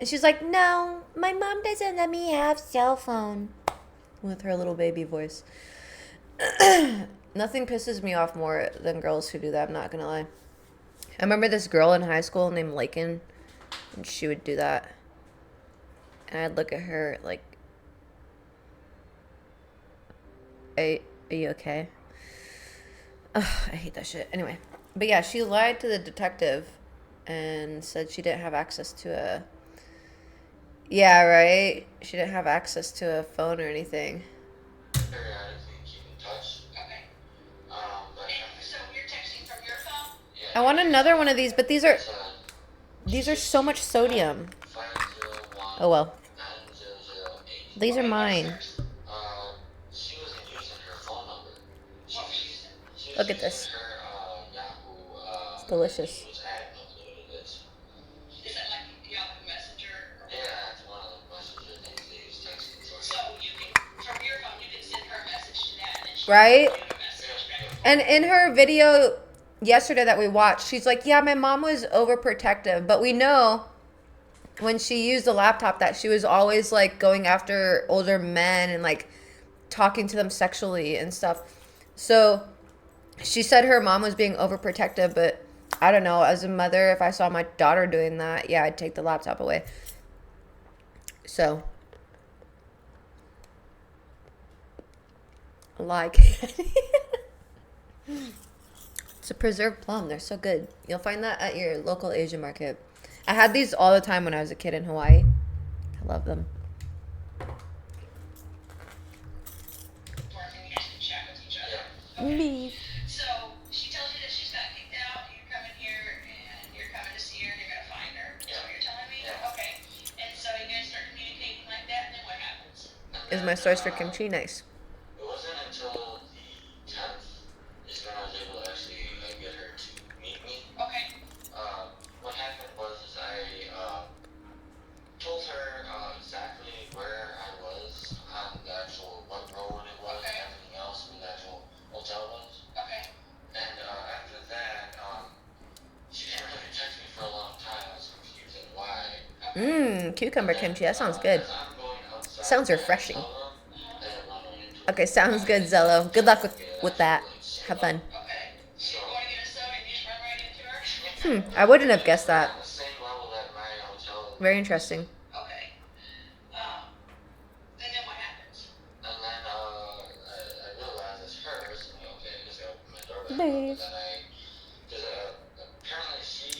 And she's like, no, my mom doesn't let me have cell phone. With her little baby voice. Nothing pisses me off more than girls who do that, I'm not gonna lie. I remember this girl in high school named Lakin, and she would do that. And I'd look at her like, are you okay? Ugh, I hate that shit. Anyway. But yeah, she lied to the detective and said she didn't have access to a... Yeah, right? She didn't have access to a phone or anything. Periodically keep in touch. Okay. But And so you're texting from your phone? yeah, I want another one of these, but these are it's so much sodium. 501 Oh well. 9008. These are Okay, what's mine. yours? She wasn't using her phone number. What was she using? She was Look at using this. her Yahoo. It's delicious. She was adding uploaded it. Is that like Yahoo Messenger? Or Yeah, it's one of the messenger things they use texting for. so you can, from your phone, you can send her a message to that, and then she Right? can send you a message back. And in her video yesterday that we watched, she's like, yeah, my mom was overprotective. But we know when she used the laptop that she was always like going after older men and like talking to them sexually and stuff. So she said her mom was being overprotective, but I don't know. As a mother, if I saw my daughter doing that, yeah, I'd take the laptop away. So, like, it's a preserved plum. They're so good. You'll find that at your local Asian market. I had these all the time when I was a kid in Hawaii. I love them. And you guys can chat with each other. Me. So she tells you that she's got kicked out. You're coming here and you're coming to see her and you're gonna find her. Is that what you're telling me? Yeah. Okay. And so you guys start communicating like that, and then what happens? Is my source for kimchi nice? It wasn't until the 10th is when I was able to actually get her to meet me. Okay. What happened was is I told her exactly where I was on the actual what road it was, Okay. and everything else, where the actual hotel was. Okay. And after that, she didn't really text me for a long time. I was confused at why. Mmm, cucumber kimchi. That sounds good. As I'm going outside Sounds my refreshing. hotel room, I ended up running into her. Okay, sounds good, Zello. Good luck with that. Have fun. Okay. So you want to get a soda and you just run right into her? I wouldn't have guessed that. On the same level that my hotel. Very interesting. Okay. And then what happens? And then I realized it's her, so okay, I guess I opened my door back Babe. up, but then because apparently she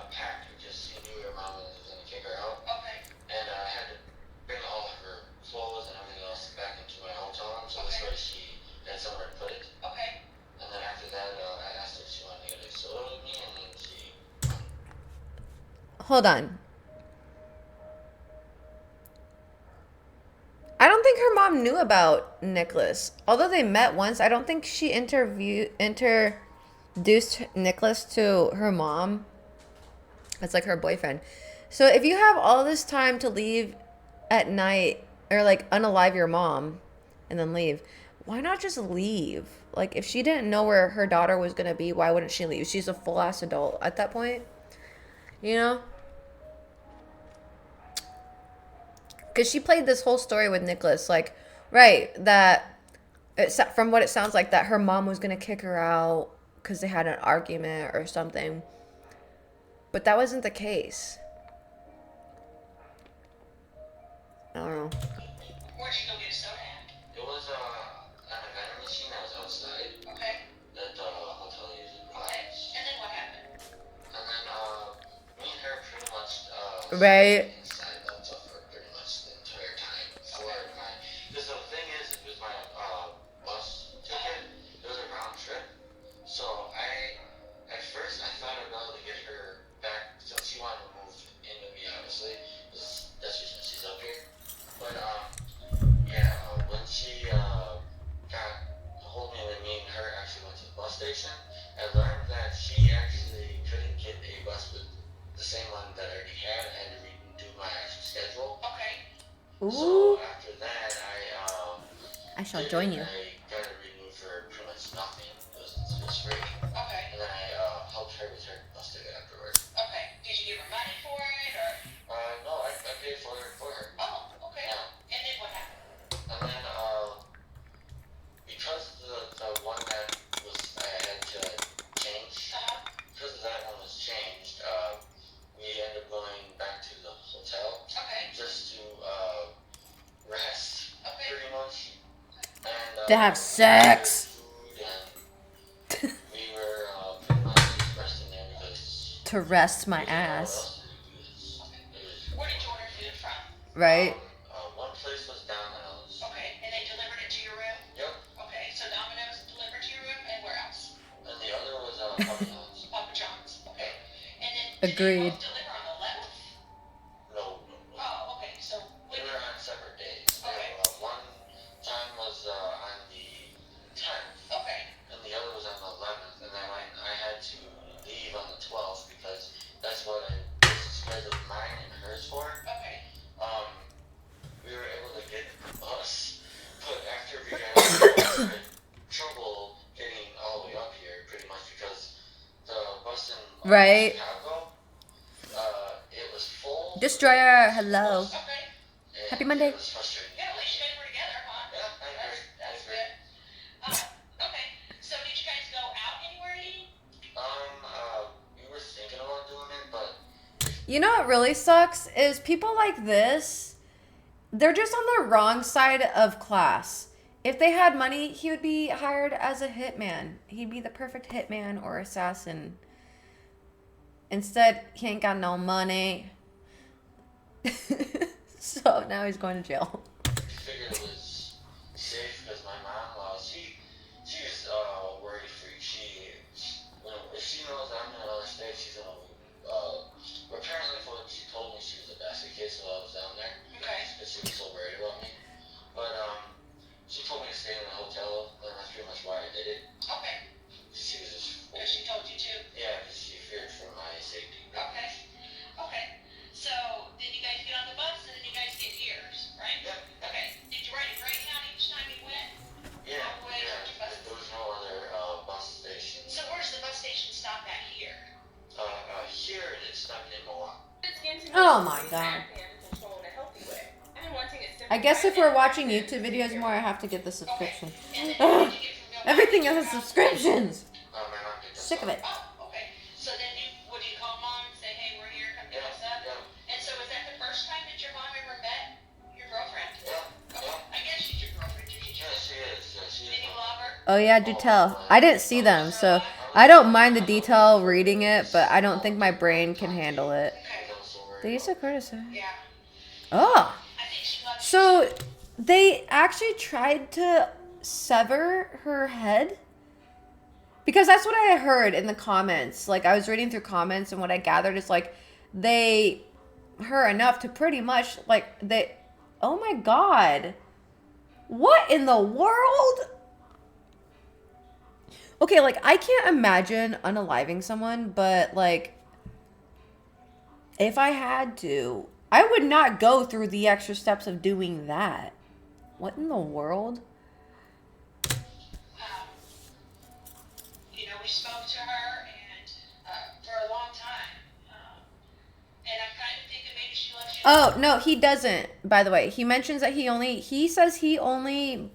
packed because she knew her mom was going to kick her out, Okay. and I had to bring all of her clothes and everything else back into my hotel room, so this way she had somewhere to put it. Okay. And then after that, I asked her if she wanted to get a soda with me, and then she. Hold on. I don't think her mom knew about Nicholas. Although they met once, I don't think she introduced Nicholas to her mom. That's like her boyfriend. So if you have all this time to leave at night or like unalive your mom and then leave, why not just leave? Like if she didn't know where her daughter was going to be, why wouldn't she leave? She's a full ass adult at that point. You know? Because she played this whole story with Nicholas, like, right, that, from what it sounds like, that her mom was going to kick her out because they had an argument or something. But that wasn't the case. I don't know. Where'd you go get a soda at? It was an vending machine that was outside Okay. that the hotel usually Okay. provides. And then what happened? And then me and her pretty much Right. inside that stuff for pretty much the entire time before my. Because the thing is, it was my bus ticket. It was a round trip. So at first I thought I'd be able to get her back since she wanted to move in with me, obviously. 'Cause that's just when she's up here. But yeah, when she got hold me and me and her actually went to the bus station, I learned that she actually couldn't get a bus with the same one that I already had. I had to redo my actual schedule. Okay. Ooh. So after that, I shall join you. I got it renewed for pretty much nothing. It was free. Okay. And then I helped her with her bus ticket afterwards. Okay. Did you give her money for it or? No, I To have sex. Food, and we were pretty much just resting there because To rest my we didn't know what ass. else to do. Where did you order food from? Right? One place was Domino's. Okay, and they delivered it to your room? Yep. Okay, so Domino's delivered to your room, and where else? And the other was Papa John's. Papa John's. Okay. And then Agreed. did they both deliver on the 11th? No. Oh, okay. So They when were on separate days. Okay. One time was on the 10th, Okay. and the other was on the 11th. And then I had to leave on the 12th because that's what I scheduled mine and hers for. Okay. We were able to get the bus, but after we had trouble getting all the way up here, pretty much because the bus in Right. Chicago, it was full. Destroyer, hello. Okay. and Happy Monday. It was frustrating. Yeah, at least you guys were together, huh? Yeah, I agree. That's good. Okay. So did you guys go out anywhere to eat? We were thinking about doing it, but You know what really sucks is people like this, they're just on the wrong side of class. If they had money, he would be hired as a hitman. He'd be the perfect hitman or assassin. Instead, he ain't got no money. So now he's going to jail. figured it was safe because my mom, she's worry free. If she knows I'm in another state, she's gonna. Apparently, for what she told me, she was a basket case while I was down there. Okay. Because she was so worried about me. But she told me to stay in the hotel, and that's pretty much why I did it. Okay. She was just. Because she told you to? Yeah, because she feared for my safety. Okay. Okay. So then you guys get on the bus and then you guys get yours, right? Yeah. Okay. Did you write a Greyhound each time you went? Yeah. All the way Yeah. to the bus? There was no other bus station. So where's the bus station stop at here? Here it's not in Milwaukee. Oh my god. I guess if we're watching YouTube videos more, I have to get the subscription. And then Ugh. did you get from Everything else has subscriptions. My mom picked us Sick of up. it. Oh, okay. So then would you call mom and say, hey, we're here, come pick Yeah. us up? Yeah. And so was that the first time that your mom ever met your girlfriend? Yeah. Okay. I guess she's your girlfriend. Did you Yeah, she is. Yeah, she is. Did you love her? Oh yeah, do tell. I didn't see them, so I don't mind the detail reading it, but I don't think my brain can handle it. Okay. They used to courtesy. Yeah. Oh. I think she loved you. So they actually tried to sever her head? Because that's what I heard in the comments. Like, I was reading through comments, and what I gathered is, like, they her enough to pretty much, like, they... Oh, my God. What in the world? Okay, like, I can't imagine unaliving someone, but, like, if I had to, I would not go through the extra steps of doing that. What in the world? We spoke to her and for a long time. And I'm kind of thinking maybe she loves you. Oh, no, he doesn't, by the way. He mentions that he says he only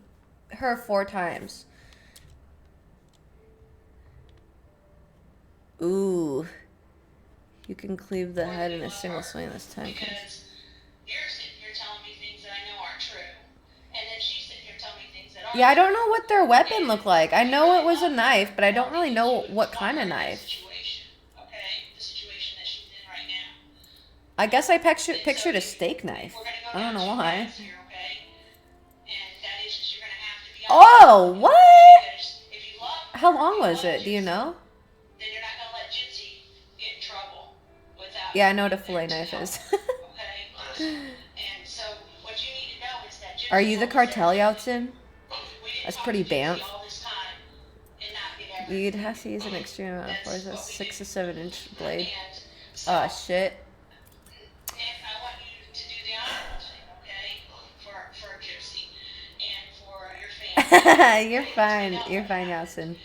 her 4 times. Ooh. You can cleave the head in a single swing this time. Because you're sitting here telling me things that I know aren't true. And then she's sitting here telling me things that are Yeah, I don't know what their weapon looked like. I know it was a knife, but I don't really know what kind of knife. Situation, okay? The situation that she's in right now. I guess I pictured a steak knife. We're gonna go I don't know down why. two paths here, okay? And that is just you're gonna have to be Oh, honest. what? Because if you love her, How long if you was love it? Do you Gypsy, know? then you're not gonna let Gypsy get in trouble without Yeah, I know what a being fillet there knife to is. help, okay? And so what you need to know is that Gypsy Are you the will be there. cartel, Yeltsin? We didn't That's talk pretty to Gypsy bamp. all this time and not get everything. You'd have to use an extreme amount of force. That's A what we 6 do. to 7 inch blade. And so, Oh, shit. and I want you to do the honorable thing, okay? For Gypsy and for your family. You're fine. You're fine, Yeltsin. And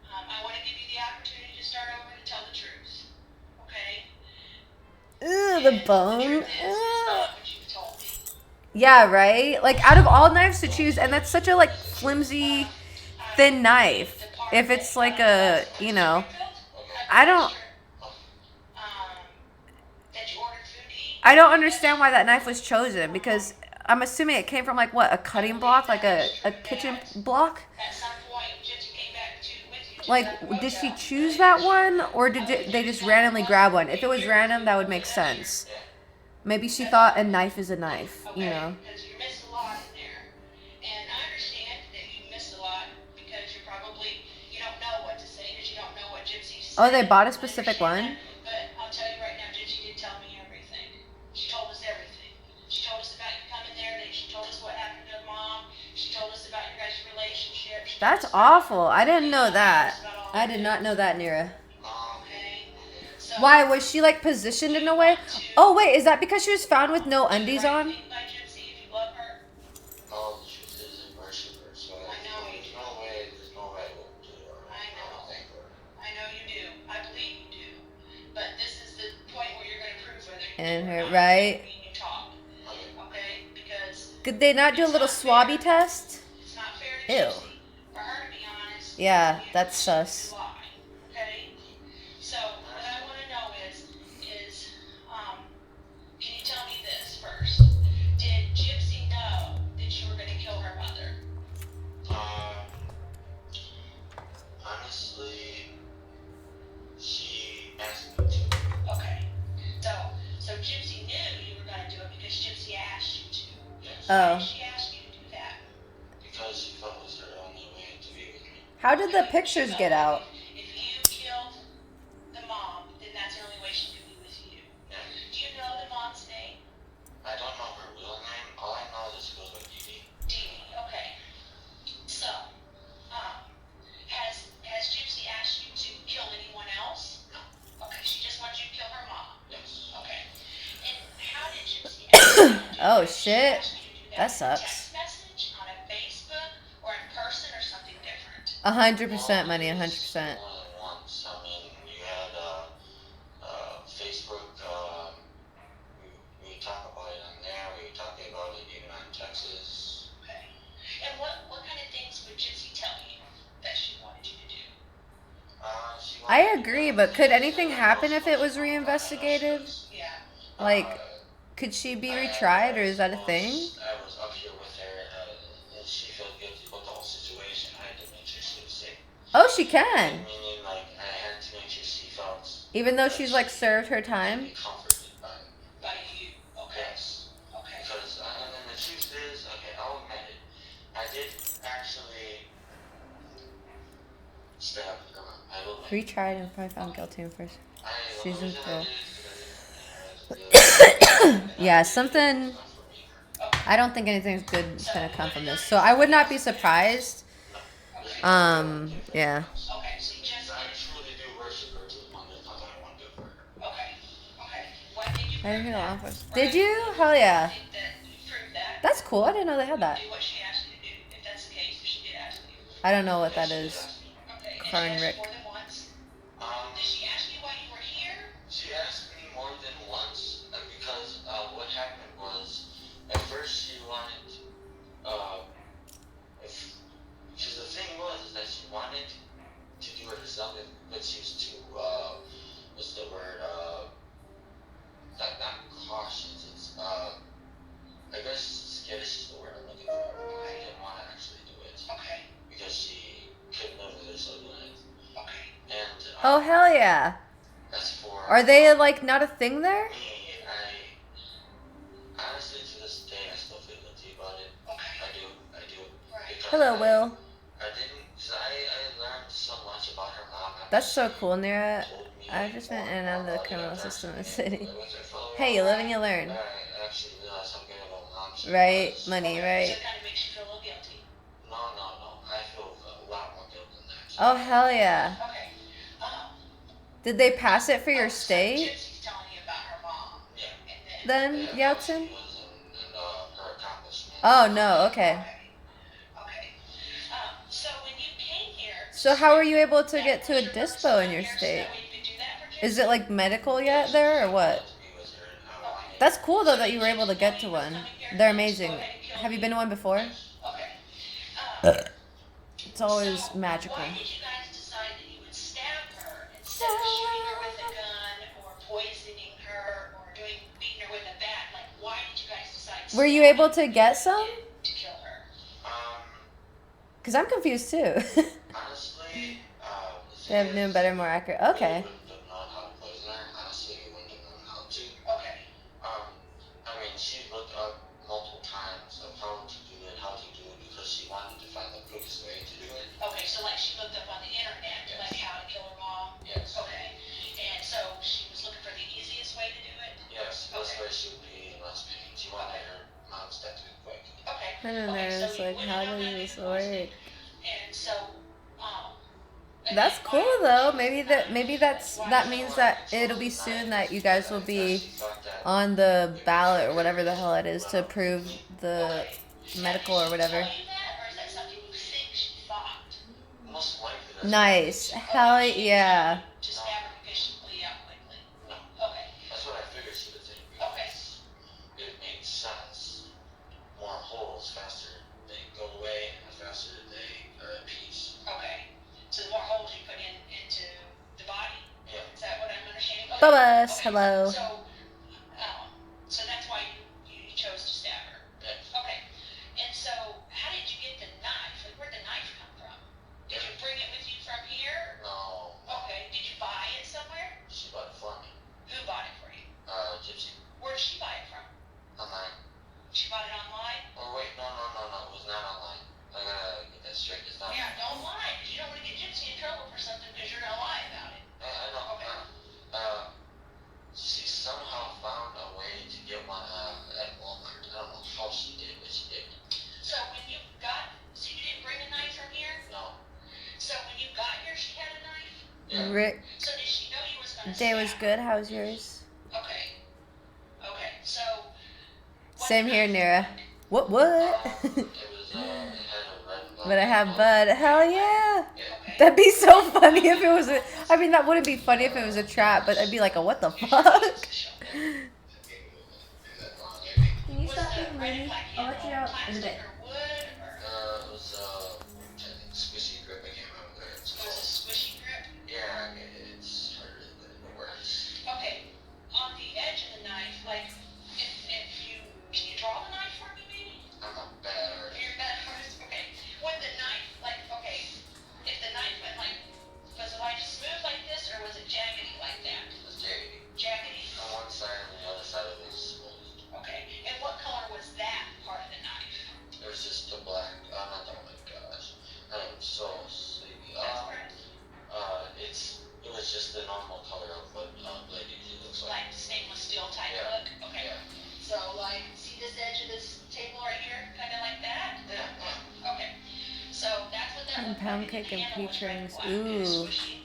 I want to give you the opportunity to start over and tell the truth, okay? Ooh, the And bone. The truth is Ugh. not what you told me. Yeah, right? Like, out of all knives to choose, and that's such a, like, flimsy, thin knife. If it's like a, you know, I don't That you ordered food to eat. I don't understand why that knife was chosen, because I'm assuming it came from like what, a cutting block, like a kitchen block. At some point, Gypsy came back with you to Like, that did she motel. choose that one, or did they just randomly grab one? If it was random, that would make sense. Maybe she thought a knife is a knife, you know. Because you missed a lot in there. And I understand that you missed a lot because you don't know what to say because you don't know what Gypsy said. Oh, they bought a specific one? But I'll tell you right now, Gypsy did tell me everything. She told us everything. She told us about you coming there. She told us what happened to Mom. She told us about your guys' relationship. That's awful. I didn't know that. I did not know that, Nira. Okay. So, Why, was she like positioned in a way? Oh wait, is that because she was found with no undies on? by Gypsy, if you love her, All the truth is in worship her, so I know you there's no way I would do her. I know. don't think her. I know you do. I believe you do. But this is the point where you're going to prove whether you And do or her, not right? when you talk. Okay? Because Could they not do a little swabby test? it's not fair to Ew. Gypsy for her to be honest. Yeah, and that's you to sus. lie. Okay? So what I want to know is, can you tell me this first? Did Gypsy know that you were going to kill her mother? Honestly, she asked me to. Okay. So Gypsy knew you were going to do it because Gypsy asked you to. Yes. Why Oh. did she ask you to do that? Because she felt it was her only way to be with me. How did the pictures get out? If you killed the mom, then that's the only way she could be with you. Yeah. Do you know the mom's name? I don't know her real name. All I know is she goes by Dee. Dee. Okay. So, has Gypsy asked you to kill anyone else? No. Okay, she just wants you to kill her mom. Yes. Okay. And how did Gypsy ask you to do Oh, that? Did she shit. ask you to do That in a sucks. text message, on a Facebook, or in person, or something different? 100% money, 100%. More than once. I mean, you had Facebook. We talk about it on there. We talk about it even on Texas. Okay. And what kind of things would Gypsy tell you that she wanted you to do? I agree, but could anything happen if it was reinvestigated? Yeah. Like, could she be retried, or is that a thing? I was up here with her, and she felt guilty about the whole situation. I had to make sure she was safe. Oh, she can. Meaning, like, I had to make sure she felt Even though she's like served her to time. be comforted By you. Okay. Yes. Okay. Because, and then the truth is, okay, I'll admit it. I did actually stab her. I will admit it. Retried and probably found guilty in first. I Season the reason I 4. did it is because I didn't have to Yeah, something. I don't think anything's good is gonna come from this, so I would not be surprised. Yeah. Okay, so you just I truly do worship her to the point that I want to do for her. okay. Okay. When did you I didn't prove hear the law that? enforcement. Did you? Hell yeah. Think that you proved that? That's cool. I didn't know they had that. Do what she asked you to do. If that's the case, if she did ask you. I don't know what that is. Okay. And Crying she asked Rick. you more than once. Um, Did she ask you why you were here? She asked me more than once because what happened was at first she wanted because the thing was is that she wanted to do it herself, but she was too what's the word not cautious. It's I guess skittish is the word I'm looking for. I didn't want to actually do it Okay. because she couldn't live with herself doing it, Okay. and Oh hell yeah. that's for Are they like not a thing there? me. I honestly to this day I still feel guilty about it. Okay. I do. Right. Because Hello, Will. I didn't. Cause I learned so much about her mom. after That's so she cool, Nira. told me I just went in and out of the criminal system in the city. I was her fellow Hey, you live and you learn. I actually realized how good of a mom she Right, was. money, So right. it kind of makes you feel a little guilty. No. I feel a lot more guilt than that. Oh hell yeah. Okay. Did they pass it for your So state? Gypsy's telling you about her mom. Yeah. And then. Then, Yeah, how Yeltsin? she was and her accomplishments. Oh no, okay. Okay. So when you came here. So how were you able to get to a dispo in your state? Is it like medical yet there or what? That's cool though that you were able to get to one. They're amazing. Have you been to one before? Okay. It's always magical. Why did you guys decide that you would stab her instead of shooting her with a gun or poisoning her or beating her with a bat? Like, why did you guys decide Were you able to get some? to kill her. Because I'm confused too. Honestly, They have new and better, more accurate. Okay. wouldn't have known how to poison her. Honestly, we wouldn't have known how to. Okay. I mean, she looked up multiple times of how to do it, because she wanted to find the quickest way to do it. Okay, so like she looked up on the internet, Yes. like how to kill her mom? Yes. Okay. And so she was looking for the easiest way to do it? Yes, this Okay. way she would be in less pain. She wanted her mom's death to be quick. Okay. I don't know. Okay, so It's you like, wouldn't how know does how to this do poisoning. work? And so, That's again, cool why- though. That means that it'll be soon that you guys will be on the ballot or whatever the hell it is to approve the medical or whatever. Did she tell you that, or is that something you think she thought? Most likely that's Nice. Hell yeah. To stab her because she bleed out quickly. No. Okay. That's what I figured she would think. Okay. It makes sense. More holes, faster they go away, and the faster they are at peace. Okay. So the more holes you put into the body? Yeah. Is that what I'm understanding? Okay. Bubba, Okay. hello. So that's why you chose to stab her. Yes. Okay. And so how did you get the knife? Like where'd the knife come from? Did you bring it with you from here? No. Okay. Did you buy it somewhere? She bought it for me. Who bought it for you? Gypsy. Where did she buy it from? Online. She bought it online? Oh wait, no. It was not online. I gotta get that straight. It's not. Yeah, don't lie, because you don't want to get Gypsy in trouble for something because you're gonna lie about it. Yeah, I know. Okay. She somehow found a way to get one at Walmart. I don't know how she did, but she did. So you didn't bring a knife from here? No. So when you got here, she had a knife? Yeah. Rick, So did she know you was gonna day was stab good. How's yours? her? Okay. Okay, so. what Same here, knife- Nira. What? It was, it had a red and black. But I have Bud. Hell yeah. Yeah. Okay. That'd be so funny if it was a. I mean, that wouldn't be funny if it was a trap, but I'd be like, a what the fuck? Can you Was stop the being red and lady? black I'll let you handle out in a plastic bit. or wood, or It was, I think squishy grip. I can't remember what it's was it called. squishy grip? Yeah, it's harder than it works. Okay, on the edge of the knife, like, can you draw the knife for me, maybe? I'm a bad artist. You're bad artist, okay. When the knife, like, okay, if the knife went like, was it like smooth like this, or was it jaggedy like that? It was dirty. Jaggedy? On one side and the other side of it was exposed. Okay, and what color was that part of the knife? It was just a black. Not oh my gosh. I am so sleepy. That's correct. It was just the normal color of what blade usually looks like. Like stainless steel type Yeah. look? Okay. Yeah. So like, see this edge of this table right here? Kinda like that? Yeah. Okay. So that's what that And looked pound like. cake and handle was peach red rings. black and Ooh. squishy.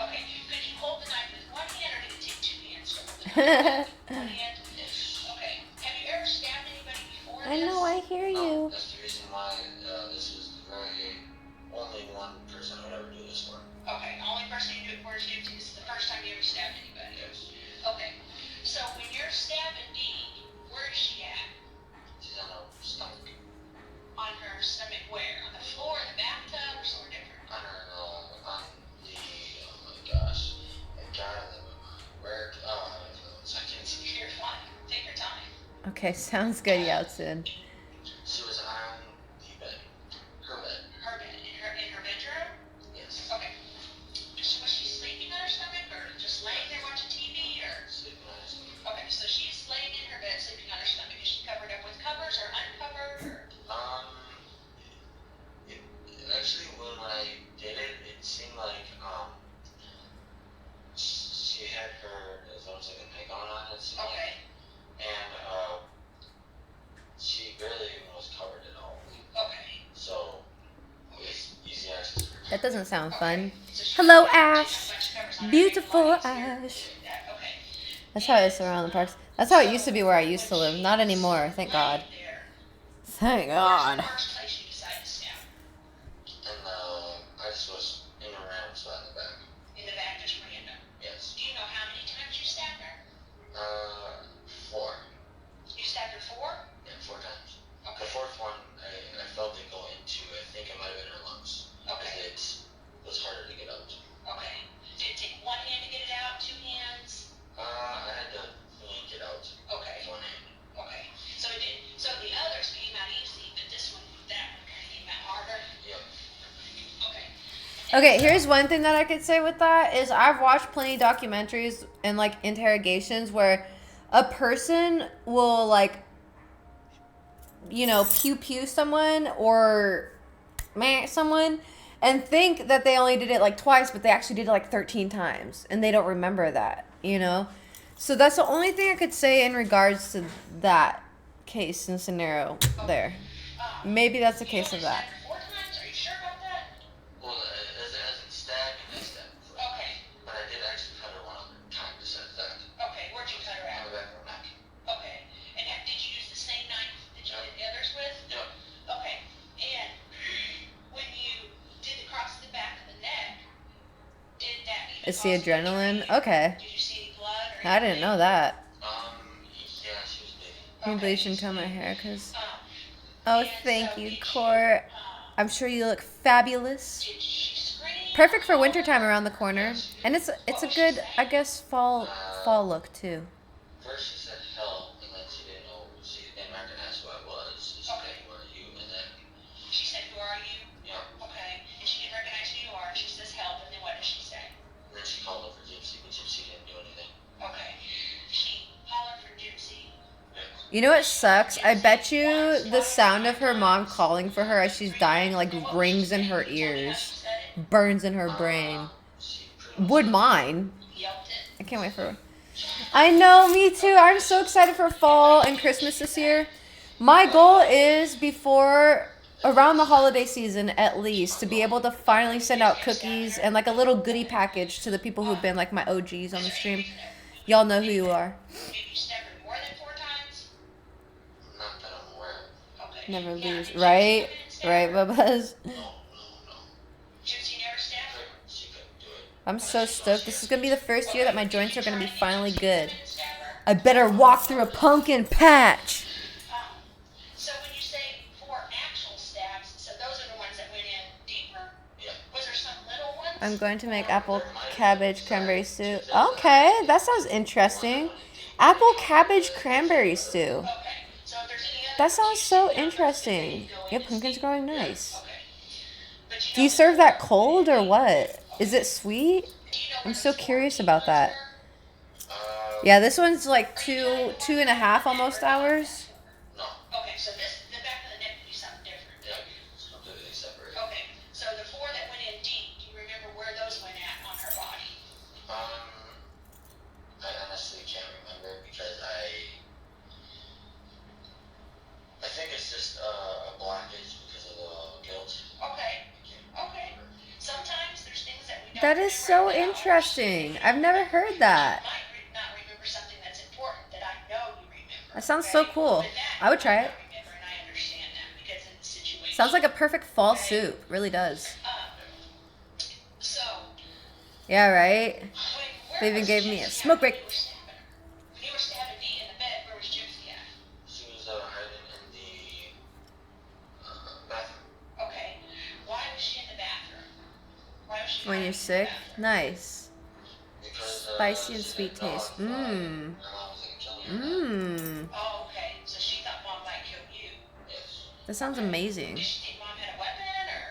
Okay, could you hold the knife with one hand, or did it take two hands to hold the knife? One hand? Yes. Okay. Have you ever stabbed anybody before I this? know, I hear No, you. that's the reason why this was the very only one person I would ever do this for. Okay, the only person you do it for is Gypsy. This is the first time you ever stabbed anybody. Yes. Okay. So when you're stabbing Dee, where is she at? She's on her stomach. On her stomach where? On the floor, in the bathtub, or somewhere different? On her, on the, oh my gosh. I got them. Where, I can't see. You're fine. Take your time. Okay, sounds good, Yao-Tsun. She was on the bed. Her bed. Her bed, in her bedroom? Yes. Okay. Was she sleeping on her stomach, or just laying there watching TV, or? Sleeping on her stomach. Okay, so she's laying in her bed, sleeping on her stomach. Is she covered up with covers, or uncovered, or? Actually, when I did it, it seemed like, she had her, as almost like a nightgown on it, seemed like. Okay. And, she barely even was covered at all. Okay. So, it was easy access for her. That doesn't sound fun. So she- Hello, she had a Ash. bunch of covers on her Beautiful legs here. Ash. Yeah, okay. That's how it is around the parks. That's how it used to be where I used to live. Not anymore, thank God. Laying there, Thank where's God. the first place you decided to stab? And, I just was in a random spot in the back. In the back, just random. Yes. Do you know how many times you stabbed her? 4. You stabbed her 4? Yeah, 4 times. The Okay. 4th one, I felt it go into, I think it might have been her lungs. Okay. It was harder to get out. Okay. Did it take one hand to get it out, 2 hands? I had to yank it out Okay. with one hand. Okay. So it did. came out easy, but that one kind of came out harder. Yep. Okay. Okay, here's one thing that I could say with that is I've watched plenty of documentaries and like interrogations where a person will like, you know, pew pew someone or meh someone and think that they only did it like twice, but they actually did it like 13 times and they don't remember that, you know? So that's the only thing I could say in regards to that case and scenario there. Maybe that's the case of that. 4 times? Are you sure about that? Well, as in stab, and then stab. Okay. But I did actually cut her one other time besides that. Okay, where'd you cut her On at? the back of her neck. Okay. And did you use the same knife that you did the others with? Yep. Okay. And when you did the cross the back of the neck, did that even It's the cause any adrenaline. bleeding? Okay. Did you see any blood or I didn't know that. Yeah, she was bleeding. Can you believe she didn't tell my hair? Cause Um, oh, and thank so you, did Court. I'm sure you look fabulous. Did she scream? Perfect for wintertime around the corner, and it's a good, I guess, fall look too. First she said help, and then she didn't know, she didn't recognize who I was. She said, Okay. who are you? And then, She said, who are you? yeah, Okay. And she didn't recognize who you are. She says help, and then what does she say? and then she called over Gypsy, but Gypsy didn't do anything. Okay. She hollered for Gypsy. Yeah. You know what sucks? I bet you the sound of her mom calling for her as she's dying like rings in her ears, burns in her brain. She pretty much Would mine. Yelped it. I can't wait for. I know, me too. I'm so excited for fall and Christmas this year. My goal is before around the holiday season at least to be able to finally send out cookies and like a little goodie package to the people who've been like my OGs on the stream. Y'all know who you are. Did you stab her more than 4 times? not that I'm aware of. Okay. Never Yeah, lose, did you right? stab her? Right, Bubba's. No. Gypsy never stabbed her? She couldn't do it. I'm so stoked. This is gonna be the first year that my joints are gonna be finally good. Didn't stab her? I better walk through a pumpkin patch. So when you say 4 actual stabs, so those are the ones that went in deeper? Yeah. Was there some little ones? I'm going to make apple cabbage cranberry stew. Okay, that sounds interesting. Apple cabbage cranberry stew. Okay. So if there's any other That sounds so numbers, interesting. they go Your in pumpkin's deep. growing nice. Okay. But Do you serve that cold or what? Is it sweet? do you know I'm where so the curious small about that. ones Yeah, this one's like two and a half almost hours. No. were? Okay, so the back of the neck would be something different. Yeah. It's completely separate. Okay, so the 4 that went in deep, do you remember where those went at on her body? I honestly can't remember because I think it's just a blockage because of the guilt. Okay, okay. Sometimes there's things that we don't That is so remember that interesting. I've never heard that. You might not remember something that's important that I know you remember. That sounds so okay? cool. But that I would try it. I remember, and I understand that because of the situation. Sounds like a perfect fall soup. Really does. So, Yeah, right? where They even was gave me a Gypsy smoke at break. when you were stabbing me in the bed, where was Gypsy at? She was hiding in the bathroom. Okay. Why was she in the bathroom? Why was she When hiding you're in the sick? bathroom? Nice. Because Spicy and she sweet didn't know taste. if, her mom Mmm. was gonna kill me or not. Mmm. Oh, okay. So she thought Mom might kill you. Yes. That sounds amazing. Did she think Mom had a weapon, or?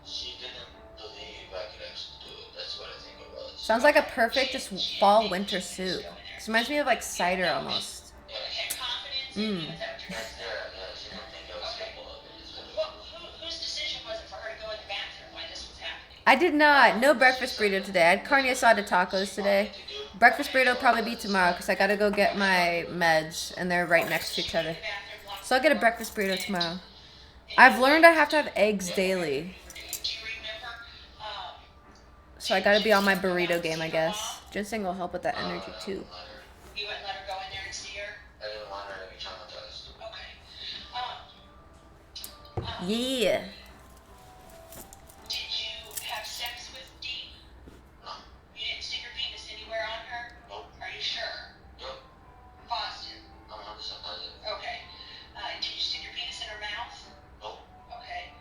She didn't believe I could actually do it. That's what I think it was. Sounds like a perfect just fall winter soup. This reminds me of like cider almost. Yeah. Had confidence in you? Mm. Is that what you're That's saying? there. Yeah. She didn't think I was capable of it. Is what it Well, was. whose decision was it for her to go in the bathroom when this was happening? I did not. No breakfast burrito today. I had carne asada tacos today. Breakfast burrito will probably be tomorrow because I gotta go get my meds and they're right next to each other. The bathroom locked. So I'll get a breakfast burrito tomorrow. I've learned I have to have eggs daily. Do you remember? So I gotta be on my burrito game, I guess. Ginseng will help with that energy too. You wouldn't let her go in there and see her? I didn't want her to be traumatized. Okay. Yeah. Did you have sex with Dee? No. You didn't stick your penis anywhere on her? Nope. Are you sure? Yep. Positive. I'm 100% positive. Okay. Did you stick your penis in her mouth? Nope. Okay.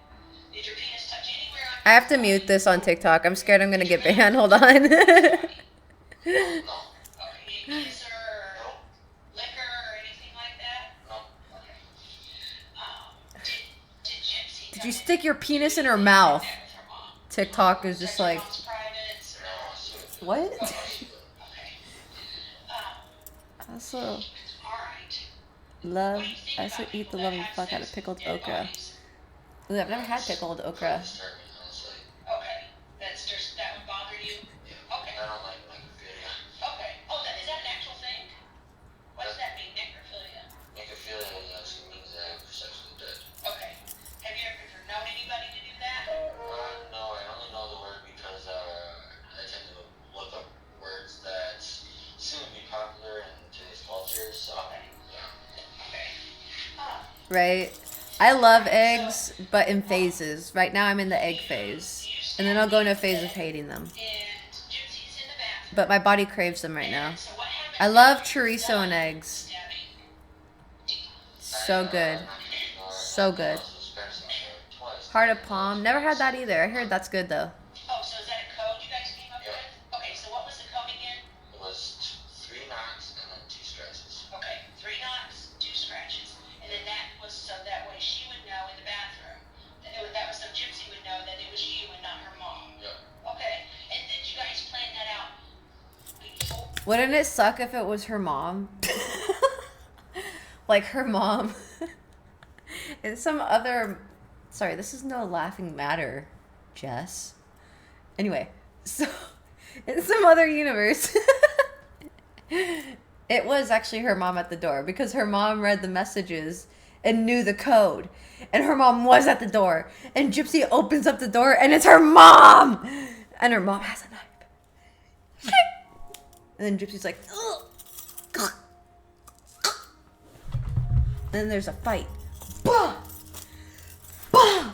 Did your penis touch anywhere on I have to mute this on TikTok. I'm scared I'm gonna get banned. Hold on. No. Okay. You didn't kiss her or Nope. lick her or anything like that? No. Okay. Did you stick your penis in her mouth? TikTok is just like, what? Also, love. I also eat the loving fuck out of pickled okra. Ooh, I've never had pickled okra. Okay, that would bother you? Okay. I don't like necrophilia. Okay. Oh, is that an actual thing? What does that mean, necrophilia? Necrophilia actually means that I'm sexually dead. Okay. Have you ever known anybody to do that? No, I only know the word because I tend to look up words that seem to be popular in today's culture, so yeah. Okay. Right? I love eggs, but in phases. Right now I'm in the egg phase. And then I'll go into a phase of hating them. And Gypsy's in the bathroom. But my body craves them right now. So what happens? I love chorizo and eggs. Stabbing. So good. So good. Heart of palm. Never had that either. I heard that's good though. Oh, so is that a code you guys came up with? Okay, so what was the code again? It was 3 knocks and then 2 scratches. Okay, 3 knocks, 2 scratches. And then that was so that way she would know in the bathroom. That was so Gypsy would know that it was you and not her mom. Yeah. Okay, and did you guys plan that out before? Wouldn't it suck if it was her mom? Like her mom. And some other... Sorry, this is no laughing matter, Jess. Anyway, so in some other universe, it was actually her mom at the door because her mom read the messages and knew the code. And her mom was at the door. And Gypsy opens up the door and it's her mom! And her mom has a knife. And then Gypsy's like, ugh. And then there's a fight. Bah! Bah!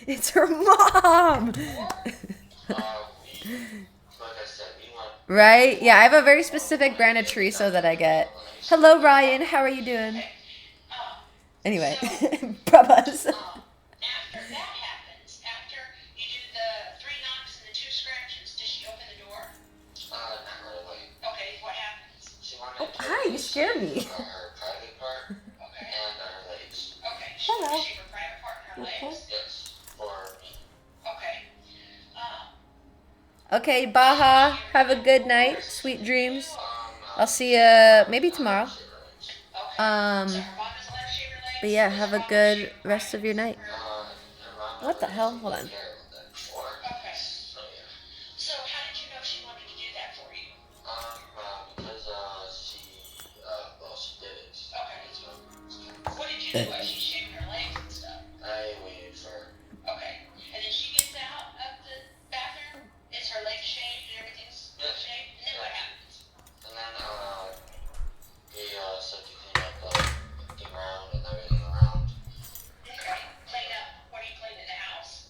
It's her mom! Like I said, we want Right? Yeah, I have a very specific brand of chorizo that I get. Hello, Ryan. How are you doing? Anyway, Brabas. After that happens, after you do the 3 knocks and the 2 scratches, does she open the door? not really. Okay, what happens? She wanted Oh, to hi, you scared me. her private part Okay. and her legs. Okay. Hello. She her private part in her Okay. legs. Yes, for me. Okay. Okay, Baja. Have a good night. Sweet dreams. I'll see you maybe tomorrow. Okay. Um, So her mom doesn't let her shave her legs? but yeah, Does have her a mom good shave her rest of your night. What the hell? Hold on. Okay. So how did you know she wanted to do that for you? Because she did it. Okay. What did you do while she's shaving her legs and stuff? I waited for her. Okay. And then she gets out of the bathroom. Is her legs shaved and everything's Yeah. shaved? And then what happens? And then, we, said to clean up, the ground and everything around. Okay. Clean up. What do you clean in the house?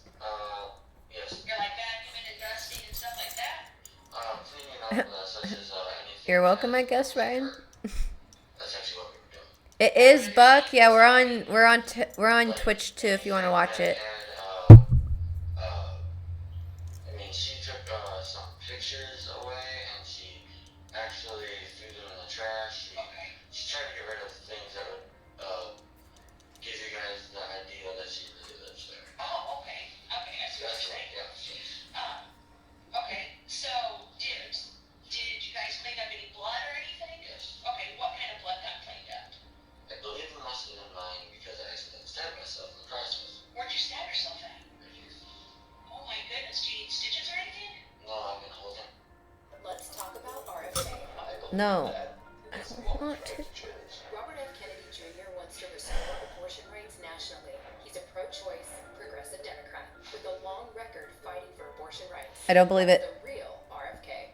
Yes. You're like vacuuming and dusting and stuff like that? Cleaning up, such as, anything. You're welcome, I guess, Ryan. That's actually what we were doing. It is Buck. Yeah, we're on Twitch too if you want to watch it. And, I mean, she took, some pictures away and she actually threw them in the trash. Okay. She tried to get rid of things that would, give you guys the idea that she really lives there. Oh, okay. Okay, I see what That's you're right, saying. yeah. Okay, so did you guys clean up any blood or anything? Yes. Okay, what kind of blood got cleaned up? I believe it must have been mine because I accidentally stabbed myself in the process. Where'd you stab yourself at? Oh my goodness, do you need stitches or anything? No, I've been holding. Let's talk about RFK. No. I don't want to. Robert F. Kennedy Jr. wants to restore abortion rights nationally. He's a pro-choice, progressive Democrat with a long record fighting for abortion rights. I don't believe it. The real RFK.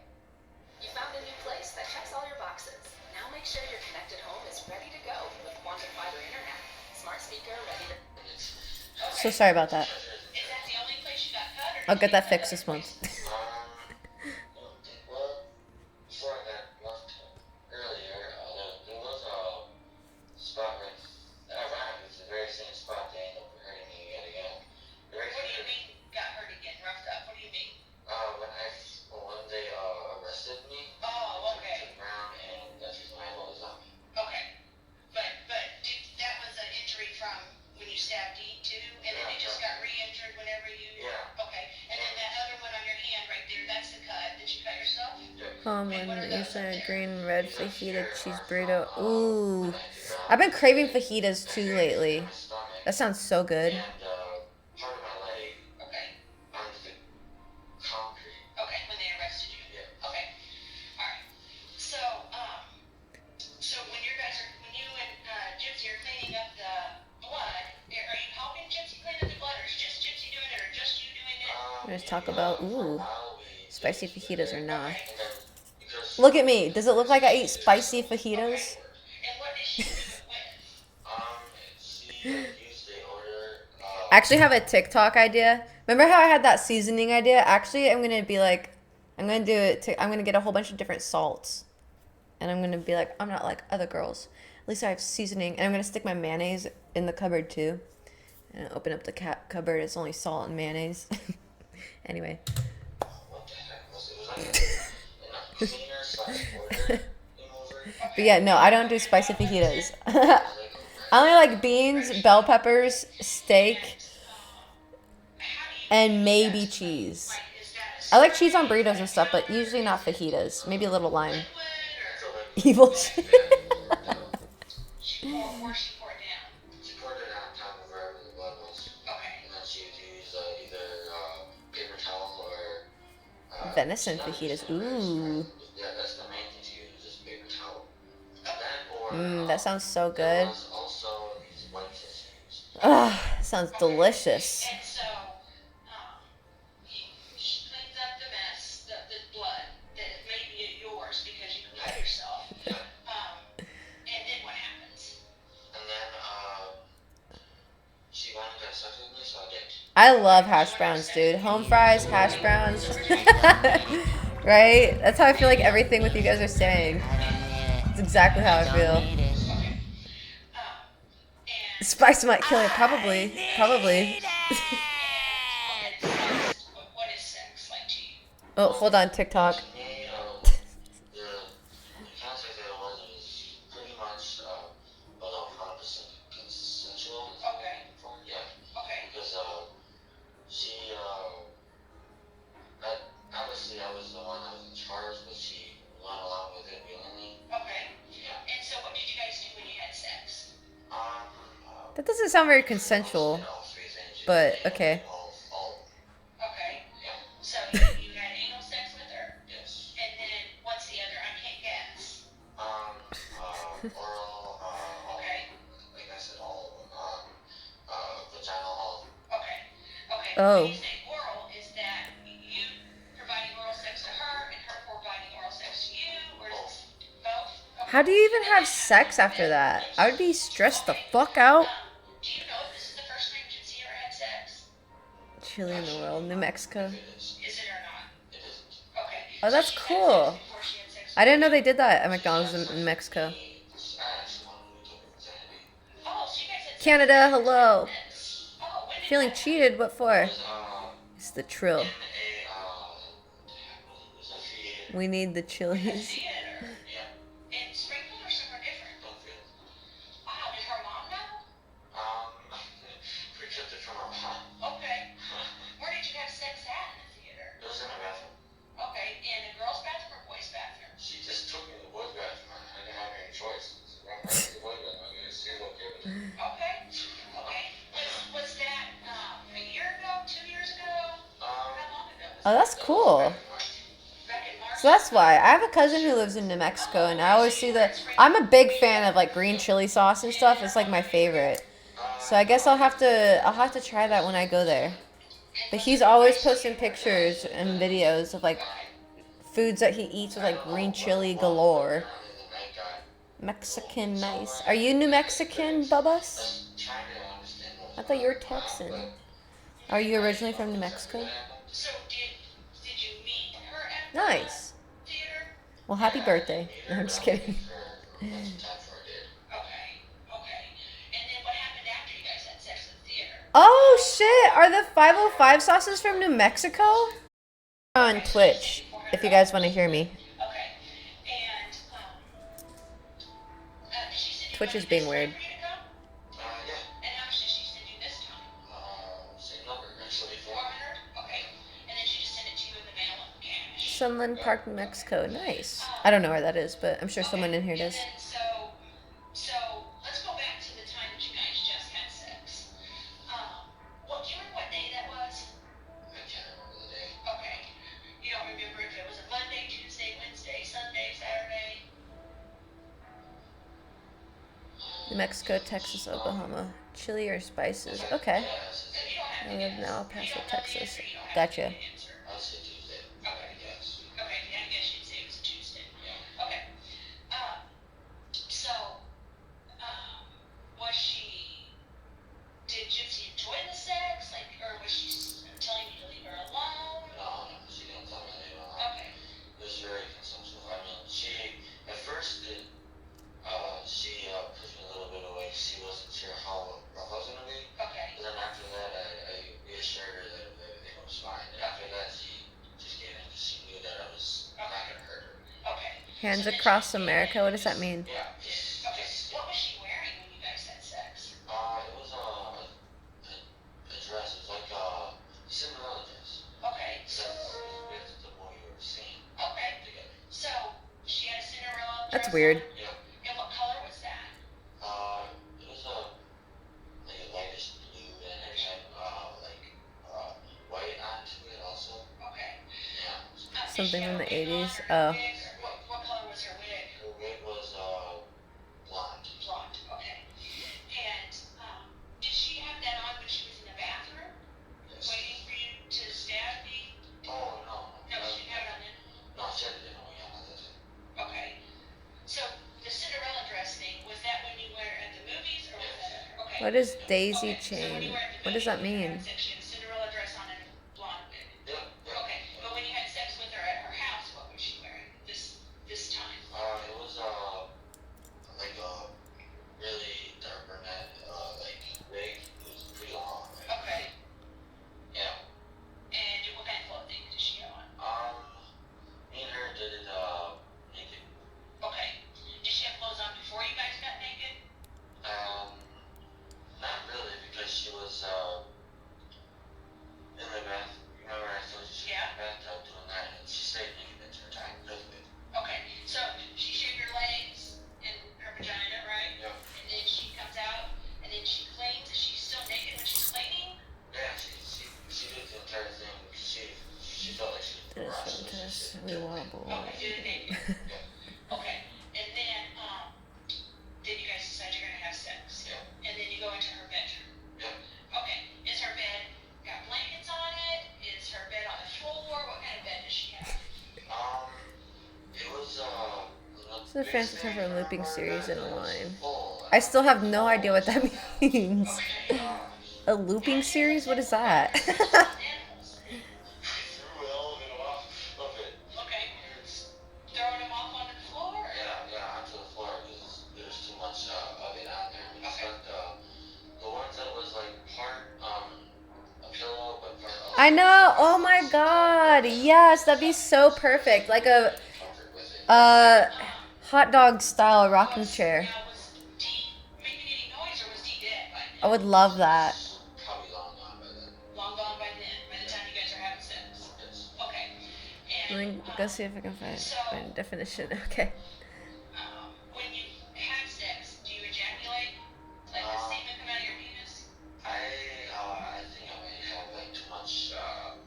You found a new place that checks all your boxes. Now make sure your connected home is ready to go with quantum fiber internet. Smart speaker ready to... So sorry about that. Is that the only place you got cut or I'll get that fixed this month. Well, before I got left earlier, there was a spot right, ironically, it's the very same spot they ended up hurting me yet again. Right What do you here. mean got hurt again, roughed up? What do you mean? When they arrested me, Oh, to okay. the ground, and that's his mind was on me. Okay. But that was an injury from When you said green, red fajita cheese burrito. Ooh. I've been craving fajitas too lately. That sounds so good. And part of my leg Okay. under the concrete. Okay. When they arrested you. Yeah. Okay. All right. So, so when you and Gypsy are cleaning up the blood, are you helping Gypsy clean up the blood, or is just Gypsy doing it, or just you doing it? Let's talk about, ooh, spicy fajitas or not. And then because Look at me. Does it look like I eat spicy fajitas? And what did she do it with? she usually order I actually have a TikTok idea. Remember how I had that seasoning idea? Actually, I'm gonna be like, I'm gonna do it. I'm gonna get a whole bunch of different salts, and I'm gonna be like, I'm not like other girls. At least I have seasoning, and I'm gonna stick my mayonnaise in the cupboard too. And open up the cupboard. It's only salt and mayonnaise. Anyway. what the heck was it? It was like a cleaner slash order remover. But yeah, no, I don't do spicy fajitas. I only like beans, bell peppers, steak, and maybe cheese. I like cheese on burritos and stuff, but usually not fajitas. Maybe a little lime. Evil shit. She poured it down. She poured it on top of wherever the blood was. Okay. And then she would use either paper towel or Venison fajitas. Ooh. yeah, that's the main thing she uses is paper towel. Then or That sounds so there good. was also these white tissues. Ugh, sounds delicious. And so, she cleans up the mess, the blood that may be yours because you cut yourself. And then what happens? And then she wanted to have sex with me, so I did. I love hash browns, dude. Home fries, hash browns. Right? That's how I feel like everything with you guys are saying. It's exactly how I feel. And Spice might kill her. Probably. Probably. what is sex like to you? Oh, hold on, TikTok. To me, the concept that it was pretty much below 100% consensual. Okay. Yeah, Okay. because she obviously I was the one that was in charge, but she went along with it willingly. Okay. Yeah. And so what did you guys do when you had sex? That doesn't sound very consensual. All three things. But, okay. All, Okay. yeah. So you had anal sex with her? Yes. And then what's the other? I can't guess. Oral, Okay. like I said, all, vaginal, all. Okay. Okay. Oh. When you say oral, is that you providing oral sex to her and her providing oral sex to you, or is it both? Okay. How do you even have sex after that? I would be stressed the fuck out. Do you know if this is the first time Gypsy ever had sex? Chile in the world, New Mexico. Is it or not? It isn't. Okay. Oh, that's So she had cool. sex before she had sex I didn't know they did that at McDonald's in Mexico. I actually wanted to take virginity. Oh, so you guys had sex Canada, hello. this. Oh, when did Feeling that cheated? What for? It was, It's the trill. in it was a theater. We need the happen? chilies. Theater. Yeah, In Springfield or somewhere different? Bloomfield. Wow, did her mom know? We kept it from our mom. Okay. Where did you have sex at in the theater? It was in the bathroom. Okay, in a girl's bathroom or boys' bathroom? She just took me to the boys' bathroom. I didn't have any choice. So I'm like, the boys' bathroom. I'm gonna see what it was. Okay. Okay. Was that a year ago, 2 years ago? How long ago was Oh, that's cool. back in March? So that's why I have a cousin who lives in New Mexico, and I always see the. I'm a big fan of like green chili sauce and stuff. It's like my favorite. So I guess I'll have to try that when I go there. But he's always posting pictures and videos of like foods that he eats with like green chili galore. The night guy Mexican nice. Are you New Mexican, Bubbas? was trying to understand what I thought you were Texan. Are you originally from New Mexico? So did you meet her at Nice. the theater? Well, happy birthday. No, I'm just kidding. for lots of time for a did. Okay. Okay. And then what happened after you guys had sex at the theater? Oh shit! Are the 505 sauces from New Mexico? On Twitch, if you guys want to hear me. Okay. And did she send you Twitch money is being this weird. time for you to come? Yeah. And how much did she send you this time? Same number, actually. 400? Okay. And then she just sent it to you in the mail in cash. So Sunland Park, New Mexico. Nice. I don't know where that is, but I'm sure someone in here does. And then, so let's go back to the time that you guys just had sex. Do you remember what day that was? I can't remember the day. Okay. You don't remember if it was a Monday, Tuesday, Wednesday, Sunday, Saturday? New Mexico, Texas, Oklahoma. Chili or spices. Okay. So you don't have I to live guess. now, El If Paso, you don't know the Texas. answer, you don't have Gotcha. to answer. I'll say Tuesday. Okay. Yes. Okay, yeah, I guess you'd say it was a Tuesday. Yeah. Okay. So, was she, did Gypsy enjoy the sex? Like, or was she telling you to leave her alone? No, she didn't tell me anything. Okay. It was very consensual. I mean, she at first did. She pushed me a little bit away. She wasn't sure how rough I was gonna be. Okay. But then after that, I reassured her that everything was fine. And after that, she just gave in because she knew that I was not gonna hurt her. Okay. Hands So then across she- America. What does that mean? Yeah. Okay. What was she wearing when you guys had sex? It was a dress. It was like a Cinderella dress. Okay. So, With the boy you were seeing okay. together. So, she had a Cinderella That's dress weird. on? Yeah. And what color was that? It was like a lightish blue and it had white onto it also. Okay. Yeah. Did Something she from have the a wig 80s. on or Oh. her wig? What color was her wig? Her wig was blonde. Blonde. Okay. And did she have that on when she was in the bathroom, Yes. waiting for you to stab me? Oh no. No, she didn't have it on then. No, she had it in. Oh yeah, that's it. Okay. So the Cinderella dress thing, was that when you were at the movies or was that at her? Okay. What is daisy Okay, so when you chain? were at the What does that movies, you mean? had sex, she had a Cinderella dress on and a blonde wig. Yeah. Yeah. Okay. But when you had sex with her at her house, what was she wearing this time? It was like a really dark brunette like wig. It was pretty long. Right? Okay. Yeah. And what kind of clothing did she have on? Me and her did it naked. Okay. Did she have clothes on before you guys got naked? Not really because she was in the bath. Remember I told you she was in the bathtub doing that, and she stayed naked the entire time because of it. Okay. So she shaved her legs and her vagina, right? Yeah. And then she comes out and then she cleans. Is she still naked when she's cleaning? Yeah, she did the entire thing. She felt like she was This processed. one test. We wobble. Okay, did it naked. Okay. And then you guys decide you're gonna have sex. Yeah. And then you go into her bedroom. Yeah. Okay. Is her bed got blankets on it? Is her bed on the floor? What kind of bed does she have? It was This is a fancy term for a looping series in a line. full. I still have no idea what that means. Okay. A looping series? What is that? Animals. Threw all of it off of it. Okay. Throwing them off onto the floor? Yeah, onto the floor because there's too much of it on there. We Okay. stuck the ones that was like part a pillow but part also I know. Oh my god. Yes, that'd be so perfect. Like a comfort with it. hot dog style rocking chair. Now, was D making any noise or was D dead by I then? would love that. Probably long gone by then. Long gone by then, by the time you guys are having sex. Yes. Okay. Let And me go see if I can find a definition. Okay. when you have sex, do you ejaculate? Like the semen come out of your penis? I think I may have like too much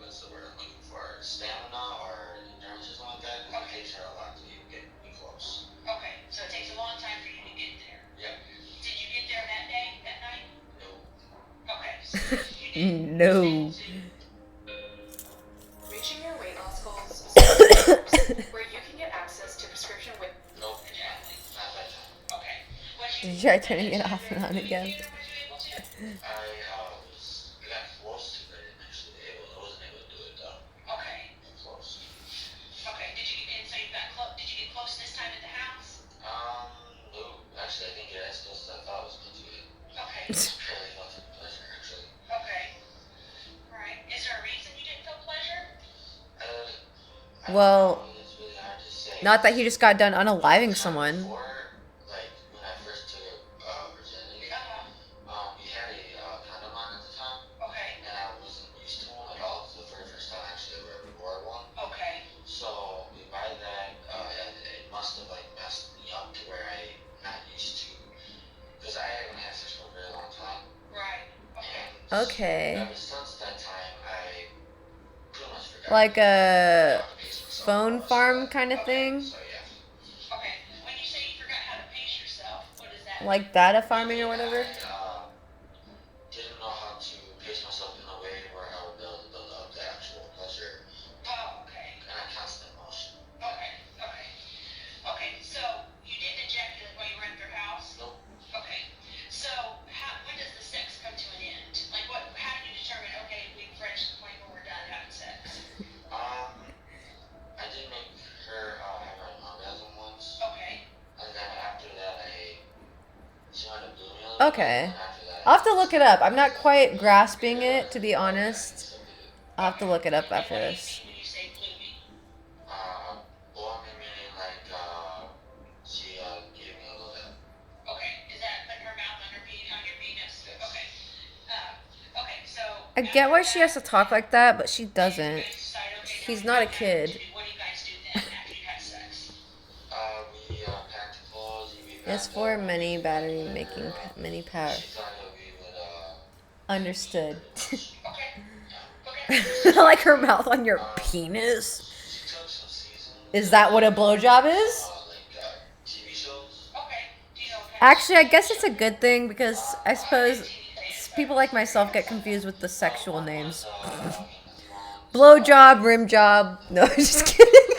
what's the word I'm looking for? Stamina or endurance or something like that. 'Cause it takes her a lot to even get me close. Okay, so it takes a long time for you to get there. Yeah. Did you get there that day, that night? No. Okay, so you did. No. Reaching your weight loss goals, where you can get access to prescription with Nope. Exactly. Not that time. Okay. Was Did you try turning it off and on again? Was you able to? I got close to it, and actually I wasn't able to do it though. Okay. Close. Okay. Did you and so you got close? Did you get close this time at the house? No. Actually, I think it as close as I thought it was going to get. Okay. Barely felt any pleasure, actually. Okay. Right. Is there a reason you didn't feel pleasure? I don't Well, know, it's really hard to say. not that he just got done unaliving someone. Before, like when I first took virginity, we had a condom on at the time, Okay. and I wasn't used to one at all. It was the very first time actually I ever wore one. Okay. So Okay. Ever since that time, I pretty much forgot. Like a how to pace myself phone and all that farm stuff. kind of thing? So yeah. Okay. When you say you forgot how to pace yourself, what does that mean? Like data farming or whatever? I didn't know how to pace myself in a way where I would build up the actual pleasure Oh, okay. and a constant motion. Okay. Okay. Okay. So you didn't ejaculate while you were at their house? Nope. Okay. So when does the sex come to an end? Like what? How do you determine? Okay, we've reached the point where we're done having sex. I did make her have an orgasm once, Okay. and then after that, she wound up doing it. Okay. And after that, I'll have to look it up. I'm not quite grasping it, to be honest. I'll have to look it up after What do you this. mean when you say blooming? Blooming meaning like she gave me a little bit. Okay. Is that like her mouth on your penis? Okay. Okay. So. I get why she has to talk like that, but she You doesn't. guys decide, okay, She's now not a we got kid. to do- What do you guys do then after you had sex? We packed clothes. We Yes, packed for up, many battery and, making many power. She thought that we would Understood. Okay. Okay. Like her mouth on your penis. she took some seasons. Is that what a blowjob is? TV shows. Okay. Do you know what kind of- Actually, I guess it's a good thing because I suppose people like myself get confused with the sexual names. Blowjob, rim job. No, I'm just kidding.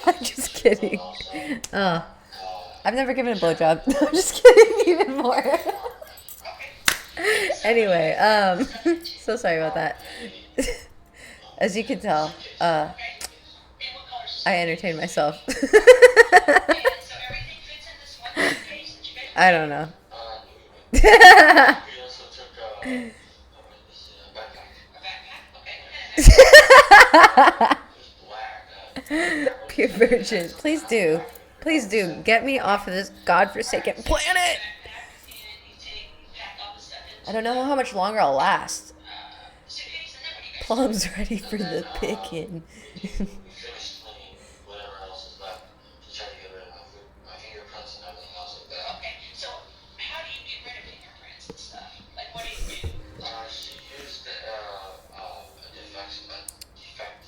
I'm just kidding. I've never given a blowjob. No, I'm just kidding even more. Anyway, so sorry about that. As you can tell, And what colors is I entertain myself. it? And so everything fits in this one little case that you guys I don't know. We also took a backpack. a backpack. Okay. It was black. Pure virgin. Please do. Please do. Get me off of this godforsaken planet. And you pack all the stuff in I don't know how much longer I'll last. suitcase, and then what do you guys do? Plum's ready for the picking. We finished cleaning whatever else is left to try to get rid of my fingerprints and everything else like that. Okay. So how do you get rid of fingerprints and stuff? Like what do you do? She used a defect.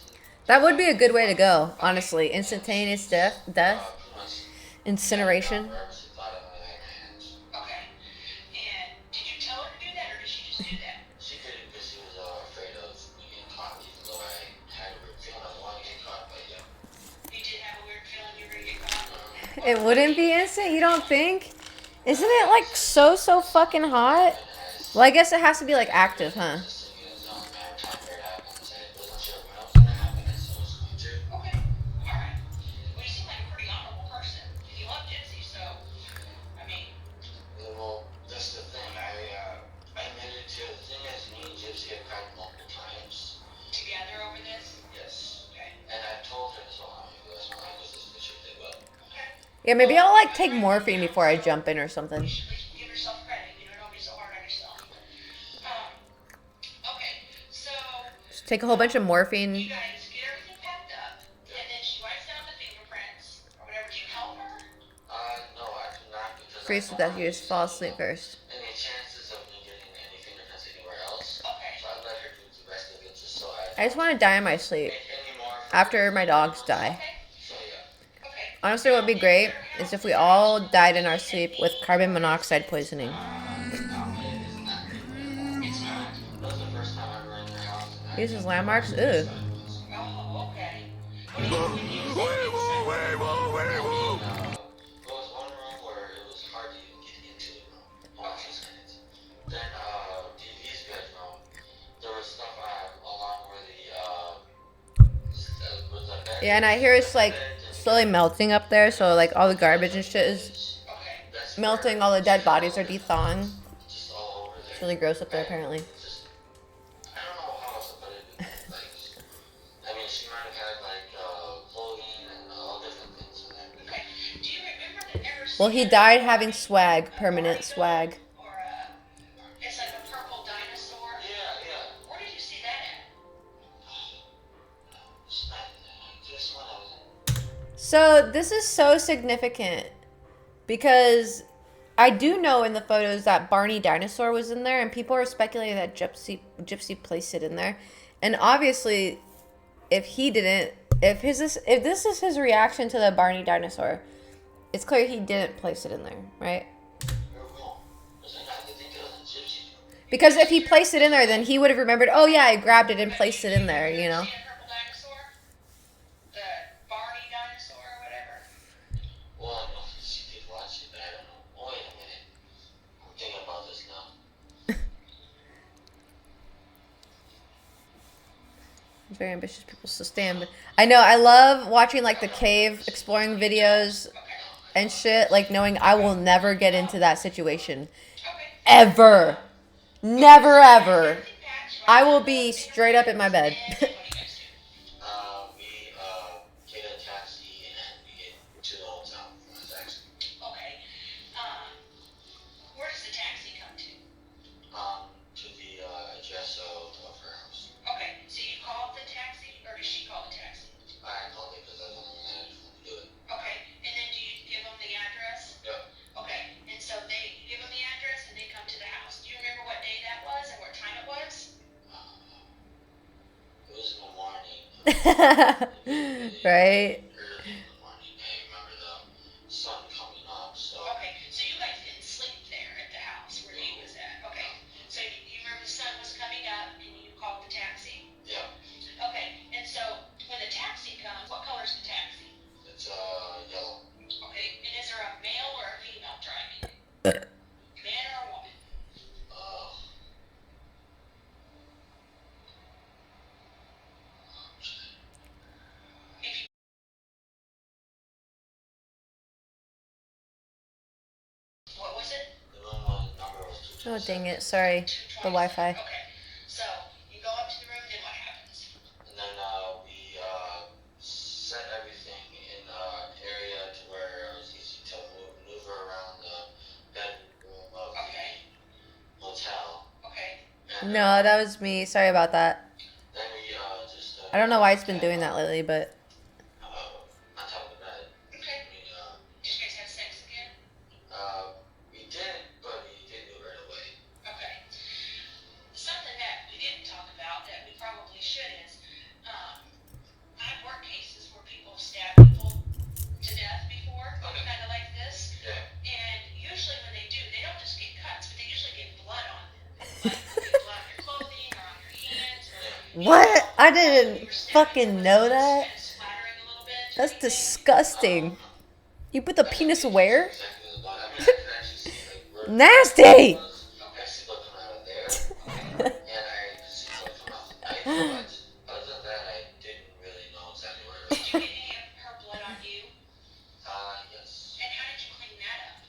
That would be a good way to go, honestly. Instantaneous death, Pretty much incineration. wherever she thought I might have my hands. Okay. And did you tell her to do that, or did she just do that? She did it because she was afraid of me getting caught, even though I had a weird feeling I wanted to get caught, but yeah. You did have a weird feeling you were gonna get caught. It wouldn't be instant, you don't think? Isn't it like so fucking hot? Well, I guess it has to be like active, huh? Just thinking it's only a matter of time for it to happen. I wasn't sure when it was going to happen, and so it was going to. Okay. All right. Well, you seem like a pretty honorable person. You love Gypsy, so I mean, Well, that's the thing. I admitted to the thing is, me and Gypsy have cried multiple times. together over this. Yes. Okay. And I told her this whole time. That's why I was just the truth they will. Okay. Yeah, maybe I'll like take morphine before I jump in or something. You should at least give yourself credit. You know, don't be so hard on yourself. Okay. So Just take a whole bunch of you morphine. guys get everything packed up, and then she writes down the fingerprints or whatever. Do you help her? No, I do not because Freeze to death, you just fall asleep first. any chances of me getting any fingerprints anywhere else. Okay. So I let her do the rest of it just so I just want to die in my sleep make any more. after my dogs die. Okay. So yeah. Okay. Honestly, what would be great is if we all died in our sleep with carbon monoxide poisoning. It's not. That was the first time I ever in their house. And I Uses landmarks? Ew. Oh, okay. There was one room where it was hard to even get into the room. Then DV's bedroom, there was stuff along where the bed. Yeah, and I hear it's like slowly melting up there, so like all the garbage and shit is Okay. That's melting, all the dead bodies are thawing. just all over there. It's really gross up there, apparently. Just, I don't know how else to put it. Like, I mean, she might have had like clothing and all different things in there. Okay. Do you remember the ever? Well, he died having swag, permanent swag. Or it's like a purple dinosaur. Yeah. Where did you see that at? This one I was in. So this is so significant because I do know in the photos that Barney Dinosaur was in there, and people are speculating that Gypsy placed it in there. And obviously, if he didn't, if this is his reaction to the Barney Dinosaur, it's clear he didn't place it in there, right? Because if he placed it in there, then he would have remembered, oh yeah, I grabbed it and placed it in there, you know? See a purple dinosaur? The Barney dinosaur or whatever? Well, I know she did watch it, but I don't know. Oh, wait a minute. I'm thinking about this now. Very ambitious people still stand. But I know, I love watching like the cave exploring videos and shit, like knowing I will never get into that situation. Okay. Ever. Never ever. I will be straight up in my bed. What do you guys do? We get a taxi and we get to the hotel from the taxi. Okay. Where does the taxi come to? To the address of her house. Okay. So you called the taxi, or does she call the taxi? I called it because I don't know how to do it. Okay. And then do you give them the address? Yep. Okay. And so you give them the address and they come to the house. Do you remember what day that was and what time it was? It was in the morning. Right? Early in the morning. I remember the sun coming up, so. Okay. So you guys didn't sleep there at the house where he was at. Okay. So you remember the sun was coming up and you called the taxi? Yeah. Okay. And so when the taxi comes, what color is the taxi? It's yellow. Okay. And is there a male or a female driving? Man or a woman? Uh, If you what was it? the number was Oh, dang it. Sorry. The Wi-Fi. Okay. So you go up to the room, then what happens? And then we set everything in an area to where it was easy to maneuver around the bedroom of Okay. the hotel. Okay. And, No, that was me. Sorry about that. Then we just. I don't know why it's been doing that lately, but On top of the bed. Okay. We Did you guys have sex again? we didn't, but we did do it right away. Okay. Something that we didn't talk about that we probably should is, I've worked cases where people stab people to death before, Okay. kind of like this. Yeah. And usually when they do, they don't just get cuts, but they usually get blood on them. Like, blood on your clothing or on your hands. Or, what? I you didn't were stabbing fucking someone know else, that. kind of splattering a little bit. That's disgusting. You put the penis where? Exactly the body. I mean, I could actually see like where Nasty! it was. I see blood coming out of there. And I could see blood coming out of the knife. But other than that, I didn't really know exactly where it Did was. you get any of her blood on you? Yes. And how did you clean that up?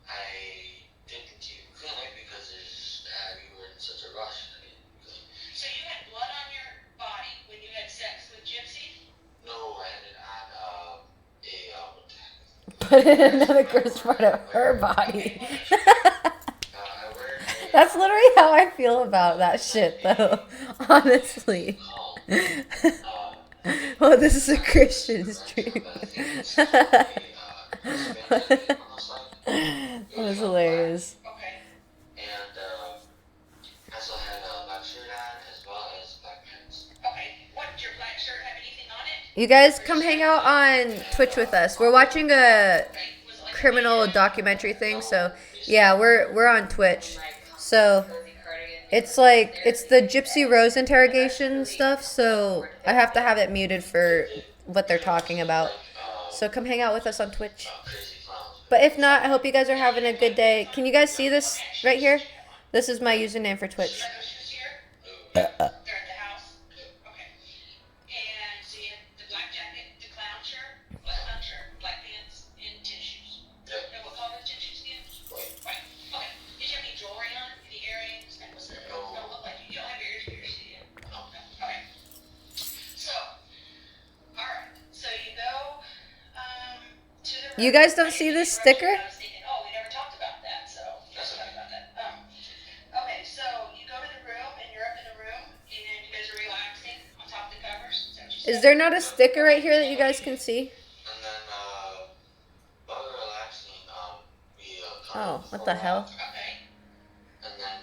I didn't even clean it because we were in such a rush. I didn't clean. So you had blood on your body when you had sex with Gypsy? No, I had it on Put it in another gross part of her body. I wear a That's literally how I feel about that shit, though. Honestly. call. Well, this is a Christian stream. That was hilarious. Okay. And I also had a black shirt on as well as black pants. Okay. What did your black shirt have anything on it? You guys come hang out on Twitch with us. We're watching a Right? Was it like criminal documentary thing, so yeah, we're on Twitch. So it's like it's the Gypsy Rose interrogation stuff, so I have to have it muted for what they're talking about. So come hang out with us on Twitch. Crazy clowns. But if not, I hope you guys are having a good day. Can you guys see this right here? This is my username for Twitch. Are those shoes here? They're at the house? Okay. And so you had the black jacket, the clown shirt, black pants, and tennis shoes. Yeah. And what color were the tennis shoes again? White. White. Okay. Did you have any jewelry on? Any earrings? And was it? No. Don't look like you don't have your ears pierced, do you? No. Okay. So, all right. So you go to the. You guys don't see this sticker? I was thinking, oh, we never talked about that. So let's talk about that. Okay. So you go to the room and you're up in the room and you guys are relaxing on top of the covers. Is that what you Is said? there not a sticker right here that you guys can see? And then while we were relaxing, we come Oh, what the hell? Okay. And then,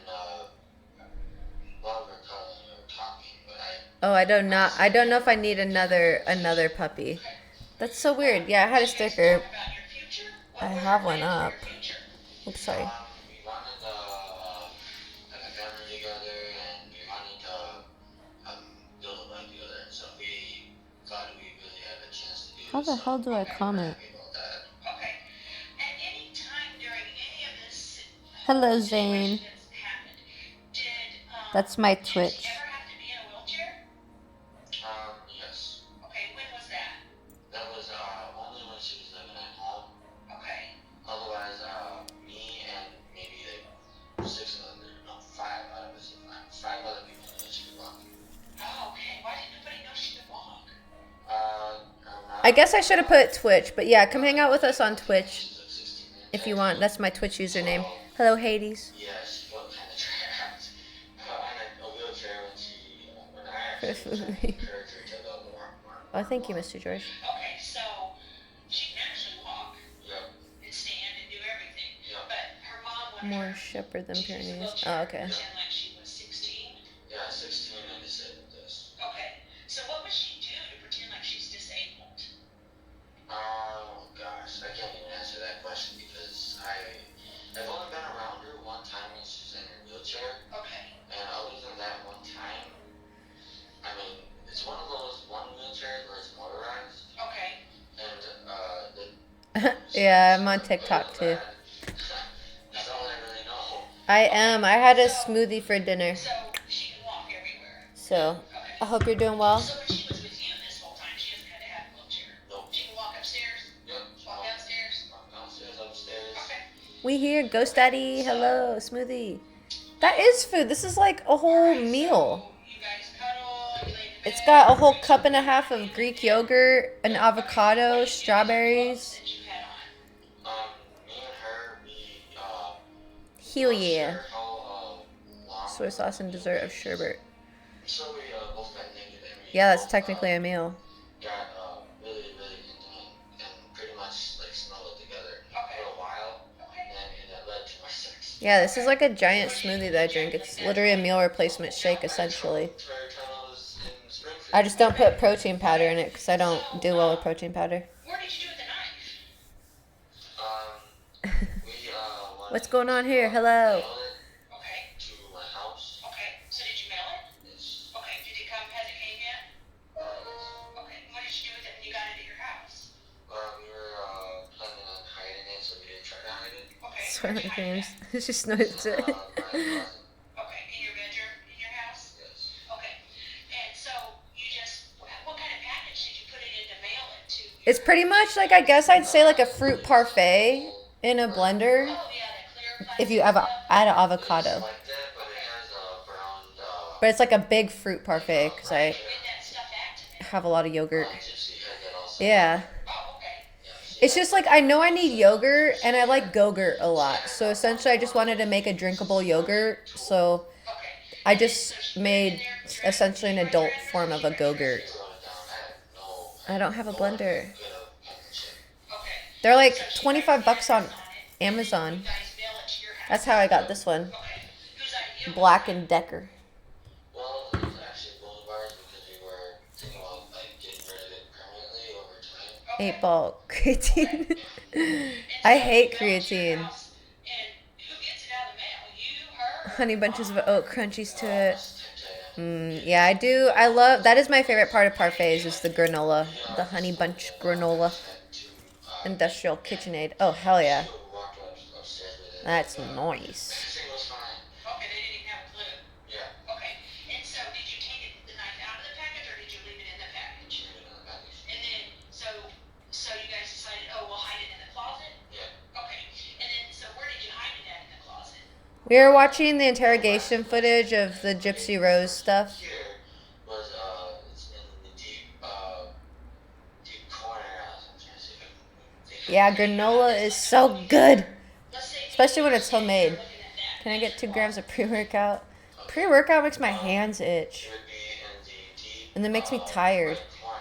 while we were cuddling, we were talking, but Oh, I don't know if I need another puppy. That's so weird. Yeah, I had a Did you guys sticker. talk about your future? What I were have your one plans for up. your future? Oops, sorry. we wanted, have a family together, and we wanted to, build a life together, and so we thought we really had a chance to do How the so. hell do I We're comment? happy about that. Okay. At any time during any of this Hello, situation Zane. that's happened, did That's my Gypsy Twitch. ever have to be in a wheelchair? Yes. Okay, when was that? That was, only when she was living at home. Okay. Otherwise, me and maybe like five out of us, five other people knew she could walk. Oh, okay. Why didn't nobody know she could walk? I guess I should have put Twitch, but yeah, come hang out with us on Twitch She's like 16 minutes if you old. want. That's my Twitch username. Hello, Hades. Yeah, she felt kind of trapped in a wheelchair when I actually was trying to encourage her to go more. Oh, thank you, Mr. George. Okay, so she can actually walk Yep. and stand and do everything. Yep. But her mom wanted More her shepherd than to use the Pyrenees. wheelchair Oh, okay. and pretend like she was 16. Yeah, 16 and disabled this. Okay, so what would she do to pretend like she's disabled? Oh gosh, I can't even answer that question because I've only been around her one time when she was in her wheelchair, Okay. and other than that one time, I mean, it's one of those wheelchairs where it's motorized, Okay. and Yeah, I'm on TikTok too. That's all I really know. I am. I had a smoothie for dinner. So she can walk everywhere. So, Okay. I hope you're doing well. So when she was with you this whole time, she doesn't have to have a wheelchair. Nope. She can walk upstairs, Yep. walk downstairs. Walk downstairs, upstairs. Okay. We here, Ghost Daddy. Hello, smoothie. That is food. This is like a whole meal. So you guys cuddle, you lay in the It's bed, got a whole cup and a half of Greek yogurt, an avocado, strawberries. that you had on. Me and her, we Hell not yeah. sure how long. Soy sauce and dessert of sherbet. So we both got naked and we Yeah, that's both, technically a meal. got really intimate and pretty much like snuggled together Okay. for a while, Okay. and it led to my sex. Yeah, this is like a giant smoothie that I drink. It's literally a meal replacement shake, essentially. Turtles in Springfield. I just don't put protein powder in it because I don't do well with protein powder. Where did you do with the knife? We wanted What's going on here? to Hello. mail it Okay. to my house. Okay. So did you mail it? It's Okay. Did it come? Has it came yet? Okay. What did you do with it when you got it at your house? we were planning on hiding it, so we didn't try to hide it. Okay. Swear Where'd you my hide games. it? She snorts it. My closet. Okay. In your bedroom? In your house? Yes. Okay. And so you just, what kind of package did you put it in to mail it to? It's pretty much like, I guess I'd say like a fruit parfait in a blender. Oh, yeah, that clear If you plastic have stuff. add an It's avocado. like that, but it has a brown. But it's like a big fruit parfait because I When that stuff activated. have a lot of yogurt. Gypsy had that also. Yeah. Oh, okay. Yeah, she It's had just like I know I need yogurt and I like Go-Gurt a lot. So essentially I just wanted to make a drinkable yogurt. So Okay. I just made essentially an adult form of a Go-Gurt. she wrote it down. I had no. I don't have a blender. Good of penmanship. Okay. They're like So she 25 bucks on writes Amazon. You guys mail it to your house. That's how I got this one. Okay. Whose idea? Black and Decker. Well, it was actually Boulevard because we were thinking about like getting rid of it permanently over time. Okay. 8-ball creatine. And I so hate you mail it to your creatine. house, and who gets it out of the mail? You, her, or Honey bunches of oat crunchies to it. It's tempting. Yeah, I do. I love, that is my favorite part of parfaits is the granola. The honey bunch granola. Had to, Industrial KitchenAid. Oh, hell yeah. she walked upstairs with it. That's nice. Everything was fine. Okay, they didn't even have a clue. Yeah. Okay. And so did you take the knife out of the package or did you leave it in the package? Leave it in the package. And then so you guys decided, oh, we'll hide it in the closet? Yeah. Okay. And then so where did you hide it at in the closet? We were watching the interrogation footage of the Gypsy Rose stuff. Here was it's in the deep corner. I'm trying to see if I can. Yeah, granola is so good. Let's say Especially when it's homemade. looking at that. Can I get 2 grams of pre-workout? Pre-workout makes my hands itch. It would be in the deep. And it makes me tired. right corner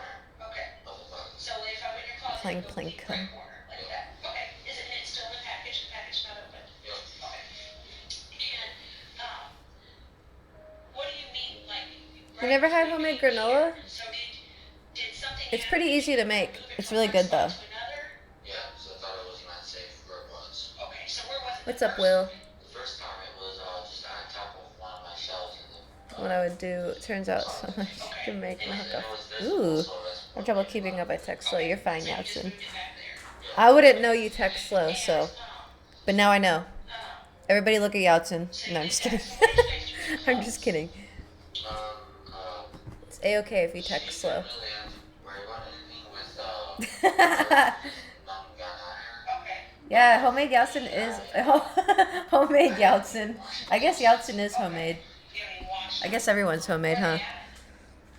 Okay. of the closet. So if I'm in your closet, Playing it'll be Plinko. right corner, like that. Okay. Is it and it's still in the package? The package not open. You never had homemade granola? So did something It's happen? pretty easy to make. It's really good though. To another? Yeah, so I thought it was not safe where it was. Okay, so where was it? What's up, Will? The first time it was just on top of one of my shelves in the What I would do, turns out so much to make my and hookup. it was visible, Ooh, so that's I have trouble keeping up. I text slow. You're fine, Yatson. Moved it back there. I wouldn't know you text slow, so. Um, But now I know. um, Everybody look at Yatson. so No, you I'm just did kidding. that. So what did you guys do with your I'm just kidding. It's a-okay if you text slow. really have to worry about anything with mom got on her. Okay. Yeah, homemade Yatson is homemade Yatson. I guess Yatson is homemade. You know, you wash I guess everyone's homemade, huh?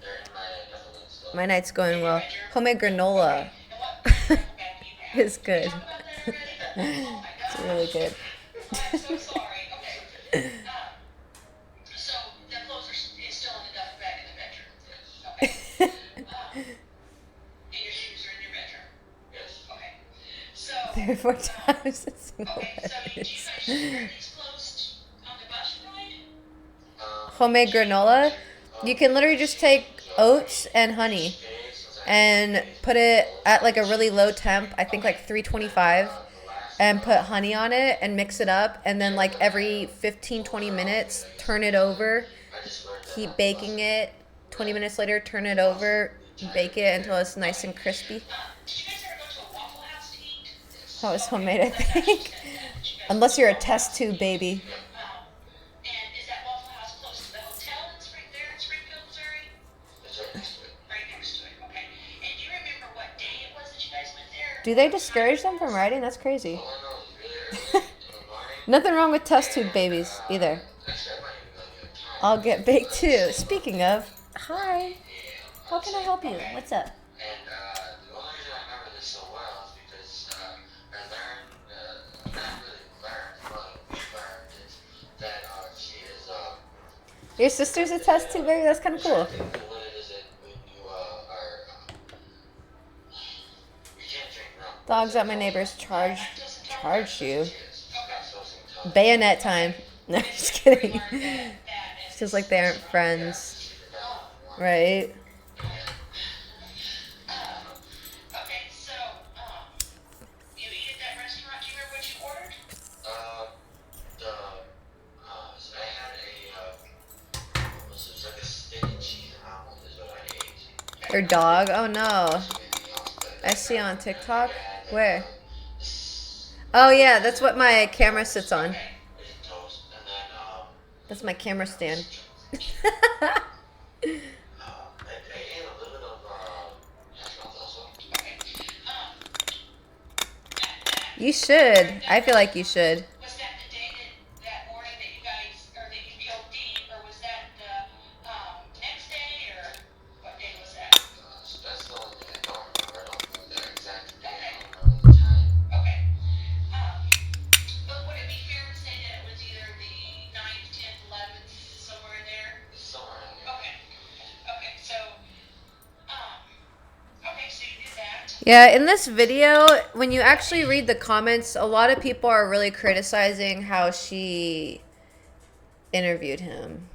They're in my definitely still. My night's going well. Homemade granola and what kind of bag do you have? is good. Talk about that already? Oh my It's God. really good. I'm so sorry. Okay. So the clothes is still in the duffel bag in the bedroom. Okay. And your shoes are in your bedroom. Yes. Okay. So 3 or 4 times a single okay. So do you edit. guys wear these clothes on the bus ride? Homemade granola. You can literally just take oats and honey and put it at like a really low temp, I think like 325, and put honey on it and mix it up, and then like every 15-20 minutes turn it over, keep baking it. 20 minutes later turn it over, bake it until it's nice and crispy. Did you guys ever go to a Waffle House to eat? That was homemade, I think. Unless you're a test tube baby. And is that Waffle House close to the hotel that's right there in Springfield, Missouri? It's right next to it. Right next to it. Okay. And do you remember what day it was that you guys went there? Do they discourage them from riding? That's crazy. All I know is really early in the morning. Nothing wrong with test tube babies either. Actually, I might even go get time. I'll get baked too. Speaking of, hi. How can I help you? What's up? And the only reason I remember this so well is because I learned, not really learned, but we learned is that she is, Your sister's a test tube baby? That's kind of cool. I think that what it is that when you are, you can't drink rum. Dogs at my neighbor's charged you. Yes. That's so sometimes. Bayonet time. No, just kidding. It's just like they aren't friends, right? Okay, so you eat at that restaurant. Do you remember what you ordered? So I had what was it? It was like a steak and cheese omelet is what I ate. Their dog? Oh no. Anything else, but I see on TikTok. I had, Where? Oh yeah, that's what my camera sits on. I did toast, and then That's my camera stand. I ate a little bit of hash browns also. Okay. You should. I feel like you should. Was that the day that morning that you guys, or that you killed Dean, or was that the next day, or what day was that? So that's the only thing I don't remember. I don't remember the exact day. I don't remember the time. Okay. But would it be fair to say that it was either the 9th, 10th, 11th, somewhere in there? Somewhere in there. Okay. Okay, so, okay, so you did that. Yeah, in this video, when you actually read the comments, a lot of people are really criticizing how she interviewed him.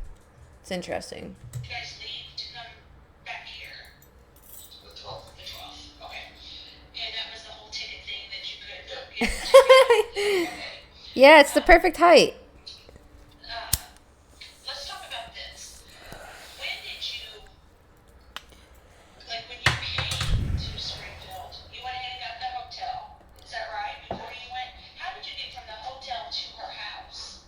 It's interesting. You guys leave to come back here, The 12th. the 12th, okay. And that was the whole ticket thing that you could get the ticket. Okay. Yeah, it's the perfect height. Let's talk about this. When did you, like when you came to Springfield, you went ahead and got the hotel, is that right? Before you went, how did you get from the hotel to her house?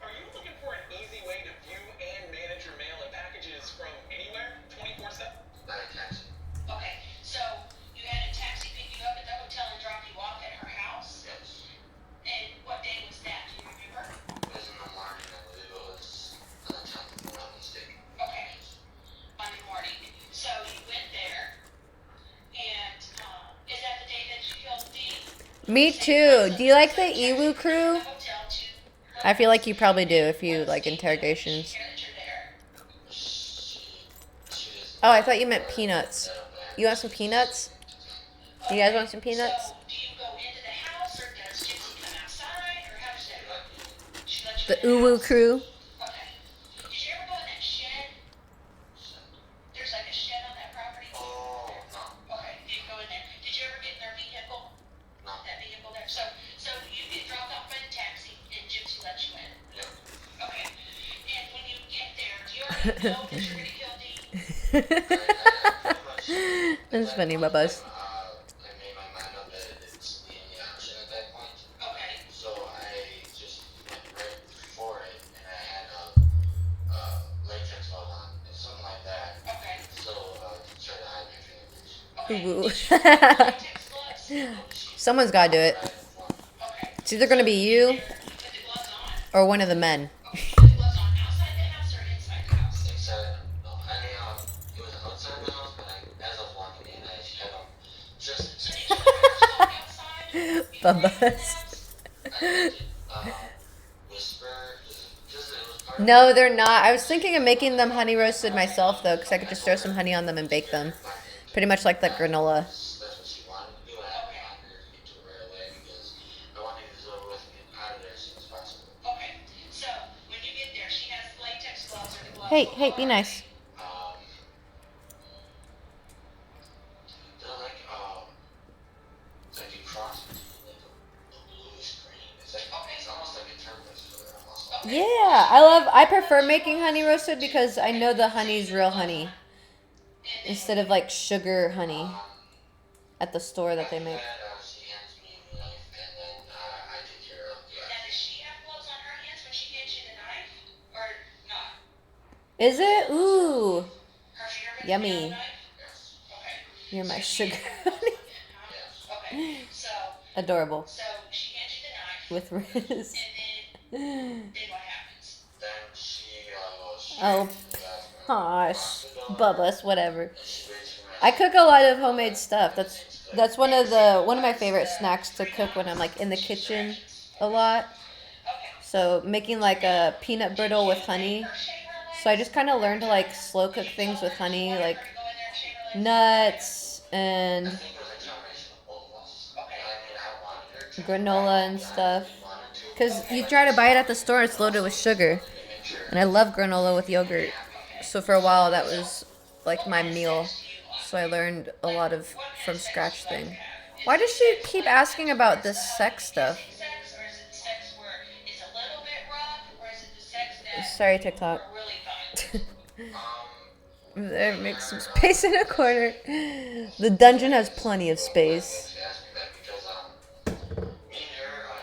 Are you looking for an easy way to view and manage your mail and packages from anywhere, 24/7? By a taxi. Okay, so you had a taxi pick you up at the hotel and drop you off at her house? Yes. And what day was that? Do you remember? It was in the morning. I believe it was on the 10th, if I'm not mistaken. Okay, Monday morning. So you went there, and is that the day that you killed Dean? Me too. Do you like the Iwu crew? The hotel to her I feel like you probably do if you like interrogations. character there. She just Oh, I thought you meant peanuts. You want some peanuts? You guys want some peanuts? So do you go into the house, or does Gypsy come outside, or how does that work? She lets you The in Uwu house? crew. Okay. Did you ever go in that shed? No, because you're gonna kill Dee. That's funny, Bubba's. I made my mind up that it's the only option at that point. Okay. So I just went right for it, and I had latex glove on, something like that. Okay. So to try to hide my fingernails. Okay. Ooh. Did you wear latex gloves? Someone's got to do it. Okay. It's either going to be you With the gloves on? or one of the men. Okay. With the gloves on outside the house or inside the house? Inside, no, it was outside the house, but as I was walking in, I had them just. So did you wear your stuff outside before you left the Bubba's. house? I did whisper, just it was part of No, they're not. I was thinking of making them honey roasted myself, though, because I could just throw some honey on them and bake them. Pretty much like the granola. That's what she wanted to do. I had to find her to get to her right away because I wanted to get over with and get out of there as soon as possible. Okay. So when you get there, she has latex gloves or the gloves. Hey, hey, be nice. They're like it's like a cross between like a bluish green. It's almost like a turquoise color almost. Yeah, I prefer making honey roasted because I know the honey's real honey instead of like sugar honey at the store that they make. She hands me the knife and then I take care of the Now, does she have gloves on her hands when she hands you the knife, or not? Is it? Ooh, Her fingerprints Yummy. on the knife? Yes. Okay. you're my sugar Huh? honey. Yes. Okay. So Adorable. she hands you the knife, With Riz. and then what happens? Then she goes Oh, straight to the bathroom. gosh, Bubba's, whatever. She waits for my I cook a lot of homemade stuff. That's one of my favorite snacks to cook when I'm like in the kitchen a lot. Okay. So making like a peanut brittle with honey. So I just kind of learned to like slow cook things with honey, like Go in there and shave her legs. nuts and I think it was a combination of both of us. Okay. I mean, I wanted her to. granola and stuff. Wanted to. Because you try to buy it at the store, it's loaded with sugar. And I love granola with yogurt. So for a while that was like my meal. So I learned a lot of from scratch thing. Why does she keep asking about this sex stuff? Sex, or is it sex where it's a little bit rough, or is it the sex that Sorry, TikTok. are really violent? There, make some space in a corner. The dungeon has plenty of space. She asked me that because me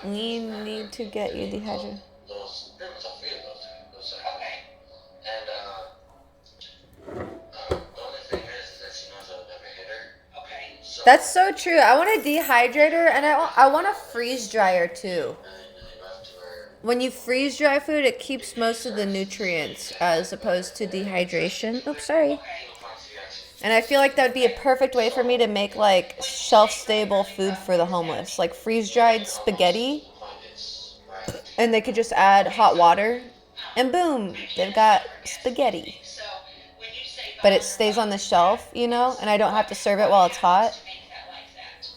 and her. We need to get you dehydrated. Those pretty much all three of those Okay. and the only thing is that she knows I would never hit her. Okay. So That's so true. I want a dehydrator and I want a freeze dryer too. really rough to her. When you freeze dry food, it keeps most of the nutrients as opposed to dehydration. Oops, sorry. And I feel like that would be a perfect way for me to make like shelf-stable food for the homeless, like freeze-dried spaghetti. And they could just add hot water, and boom, they've got spaghetti. So when you say But it stays on the shelf, you know, and I don't have to serve it while it's hot. make that like that.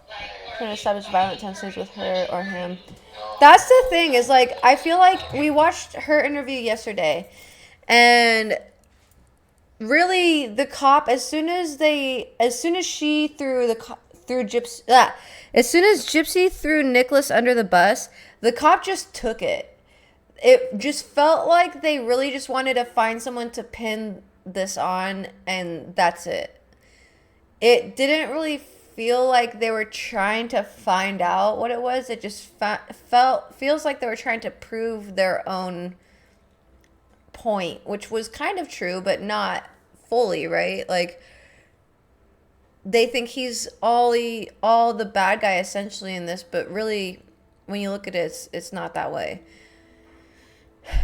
Like, Trying to establish violent tensions with her or him. That's the thing, is like, I feel like we watched her interview yesterday, and really the cop, as soon as she threw as soon as Gypsy threw Nicholas under the bus, the cop just took it. It just felt like they really just wanted to find someone to pin this on, and that's it. It didn't really feel like they were trying to find out what it was. It just feels like they were trying to prove their own point, which was kind of true, but not fully, right? Like, they think he's all the bad guy essentially in this, but really, when you look at it, it's not that way.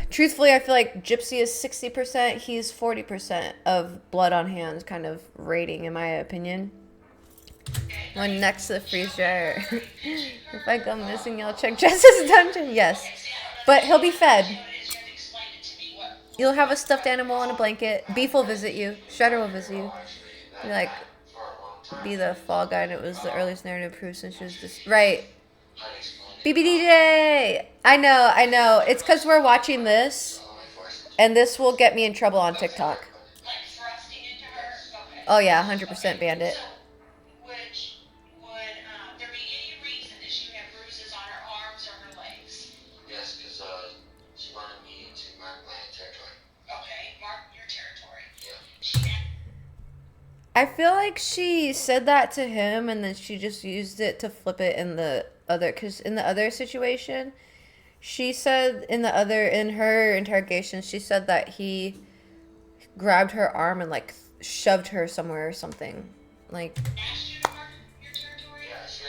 Truthfully, I feel like Gypsy is 60%, he's 40% of blood on hands kind of rating, in my opinion. One next to the freeze dryer. If I go missing, y'all check Jess's dungeon. Yes. But he'll be fed. You'll have a stuffed animal on a blanket. Beef will visit you. Shredder will visit you. Be the fall guy, and it was the earliest narrative proof since she was just... Right. BBDJ! I know. It's because we're watching this, and this will get me in trouble on TikTok. like thrusting into her? Okay. Oh yeah, 100% bandit. Would there be any reason that she would have bruises on her arms or her legs? Yes, because she wanted me to mark my territory. Okay. I feel like she said that to him and then she just used it to flip it in the other, because in the other situation, she said in her interrogation, she said that he grabbed her arm and like shoved her somewhere or something. Like, Asked you to mark your territory? Yeah, she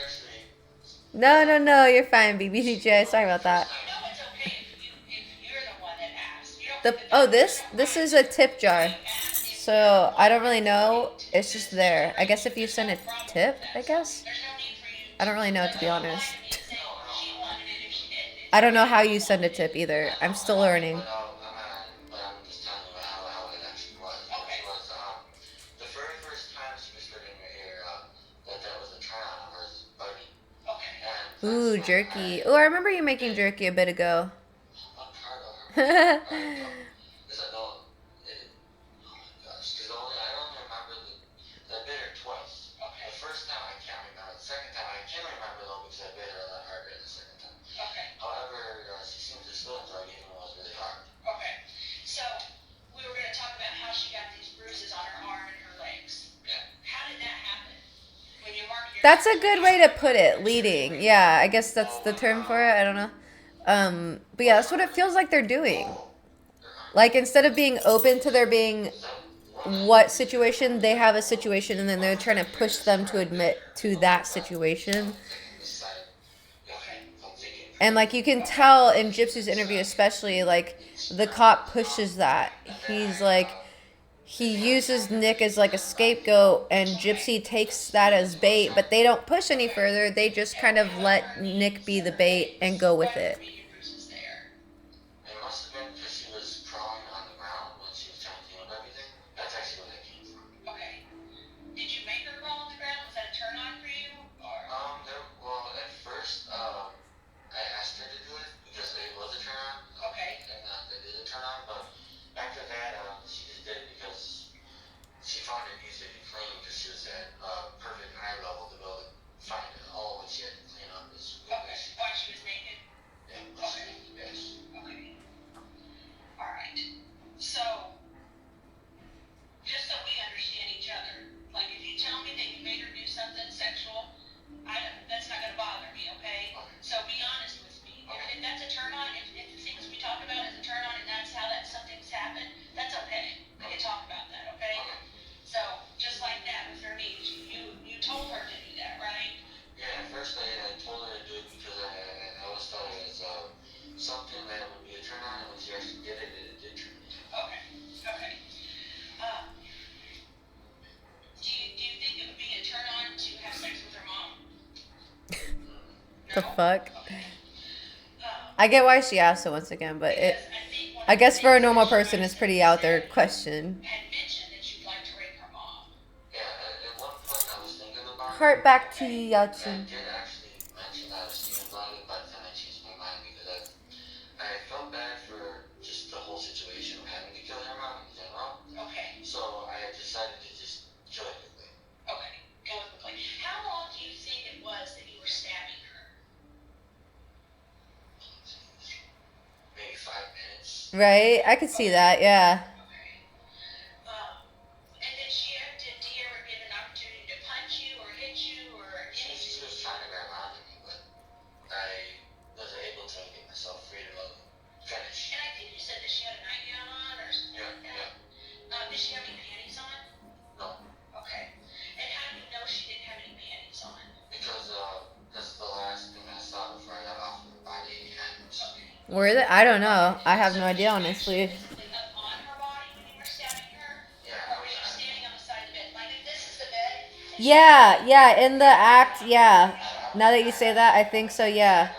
actually. no, you're fine, BBCJ. Sorry about that. You know it's okay if you're the one that asked. You don't The think that oh, that's this is a tip jar. So I don't really know. It's just there. I guess if you send a tip, I guess. There's no need for you I don't really know, to be honest. to say she wanted it if she didn't. I don't know how you send a tip either. I'm still learning. But I'm just telling you how it actually was. Okay. It was the very first time she whispered in your ear that was a turn on was buddy. Okay. And Ooh, jerky. Oh, I remember you making jerky a bit ago. I'm part of her. Is that no? Oh my gosh. Because I only remember the bit her twice. Okay. The first time I can't remember. The second time I can remember though because I bit her a lot harder the second time. Okay. However, she seemed to still enjoy it even though it was really hard. Okay. So we were going to talk about how she got these bruises on her arm and her legs. Yeah. How did that happen? When you mark your That's a good way to put it. Leading. Yeah, I guess that's the term for it. I don't know. But yeah, that's what it feels like they're doing. Like, instead of being open to there being what situation, they have a situation and then they're trying to push them to admit to that situation. And like you can tell in Gypsy's interview especially, like the cop pushes that. He's like, he uses Nick as like a scapegoat and Gypsy takes that as bait, but they don't push any further. They just kind of let Nick be the bait and go with it. bruises there. It must have been because she was crawling on the ground when she was trying to clean up everything. That's actually where that came from. Okay. Did you make her crawl on the ground? Was that a turn on for you? Or Well, at first, I asked her to do it because it was a turn on. okay. And it is a turn on, but after that, she just did it because she found it easier to clean because she was at perfect eye level to be able to find all what she had to clean up. Okay. Why she was naked? Yeah. Okay. Yes. Okay. All right. So, just so we understand each other, like if you tell me that you made her do something sexual, that's not gonna bother me, okay? So be honest with me. If that's a turn on, if the things we talk about is a turn on and that's how something's happened, that's okay. We can talk about that, okay? So, just like that with her knees, you told her to do that, right? Yeah, at first I told her to do it because I always thought it was something that would be a turn on, and when she actually did it, it did turn me on. Okay. Okay. Do you think it would be a turn on to have sex with her mom? The fuck? Okay. I get why she asked it once again, but it, I guess for a normal person, it's pretty out there question. Had mentioned that you'd like to rape her mom. Yeah, at one point I was thinking about it. Heart back to you, I Yachin. did actually mention that I was thinking about it, but then I changed my mind because I felt bad for just the whole situation of having to kill her mom in general. Okay. So I decided to just kill it quickly. Okay. Go with the play. How long do you think it was that you were stabbing her? Maybe 5 minutes. Right? I could see that, yeah. Okay. And did you ever get an opportunity to punch you or hit you or She anything? was trying to grab onto me, but I was able to get myself free to finish. And I think you said that she had a nightgown on or something Yeah, like that. Did she have any panties on? No, Okay. And how do you know she didn't have any panties on? because that's the last thing I saw before I got off of her body, and Were they? I don't know. I have no idea, honestly. Physically up on her body when you were stabbing her? yeah, Or was she standing on the side of the bed? Like if this is the bed? Yeah, in the act, yeah. Now that you say that, I think so, yeah.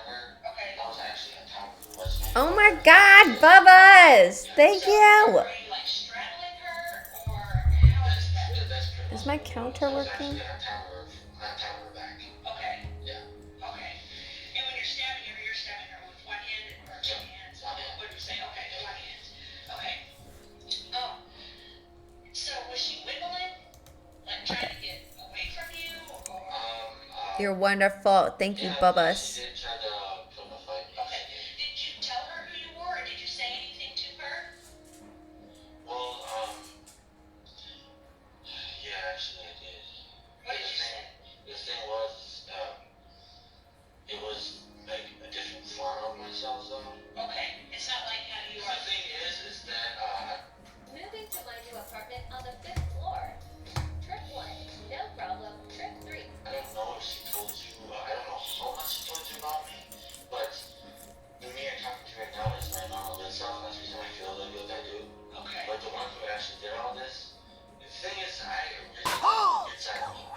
Okay. that was actually on top of the west. Oh my god, Bubba's! Thank you! Were you like straddling her or how was that? That's pretty Is my counter It was working? actually on top of her back. Okay. Yeah. Okay. And when you're stabbing her with one hand or two hands? One hand. What did you say? Okay, one hand. Okay. So was she wiggling? Like trying to get away from you or? You're wonderful. Thank you, Yeah, Bubba's. she did try to put up a fight. Okay. Did you tell her who you were or did you say anything to her? Well, yeah, actually,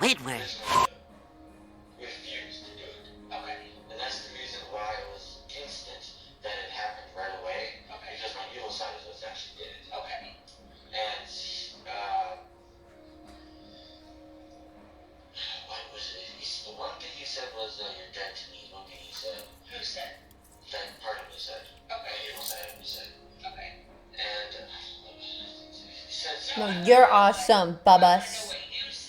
Squidward. refused to do it. Okay. And that's the reason why it was instant that it happened right away. Okay. Because my evil side is what actually did it. Okay. And what was it? The one thing he said was, "You're dead to me." One thing he said. Who said? That part of me said. Okay. My evil side of me said. Okay. And he said No, something. you're awesome, I know Babas. what you said.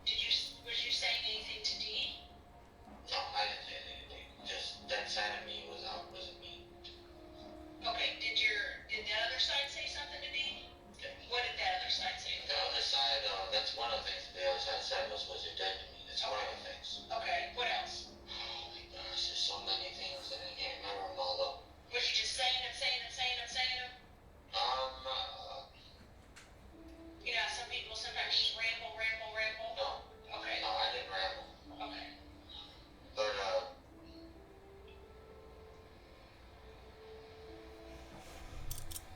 Was you saying anything to Dee? No, I didn't say anything. Just that side of me wasn't me. Okay. Did that other side say something to Dee? What did that other side say? The other side, that's one of the things the other side said was you're dead to me. That's one of the things. Okay. What else? Oh my gosh, there's so many things that I can't remember them all though. Was you just saying them? You know, some people sometimes just ramble. No, Okay. no, I didn't ramble. Okay. But,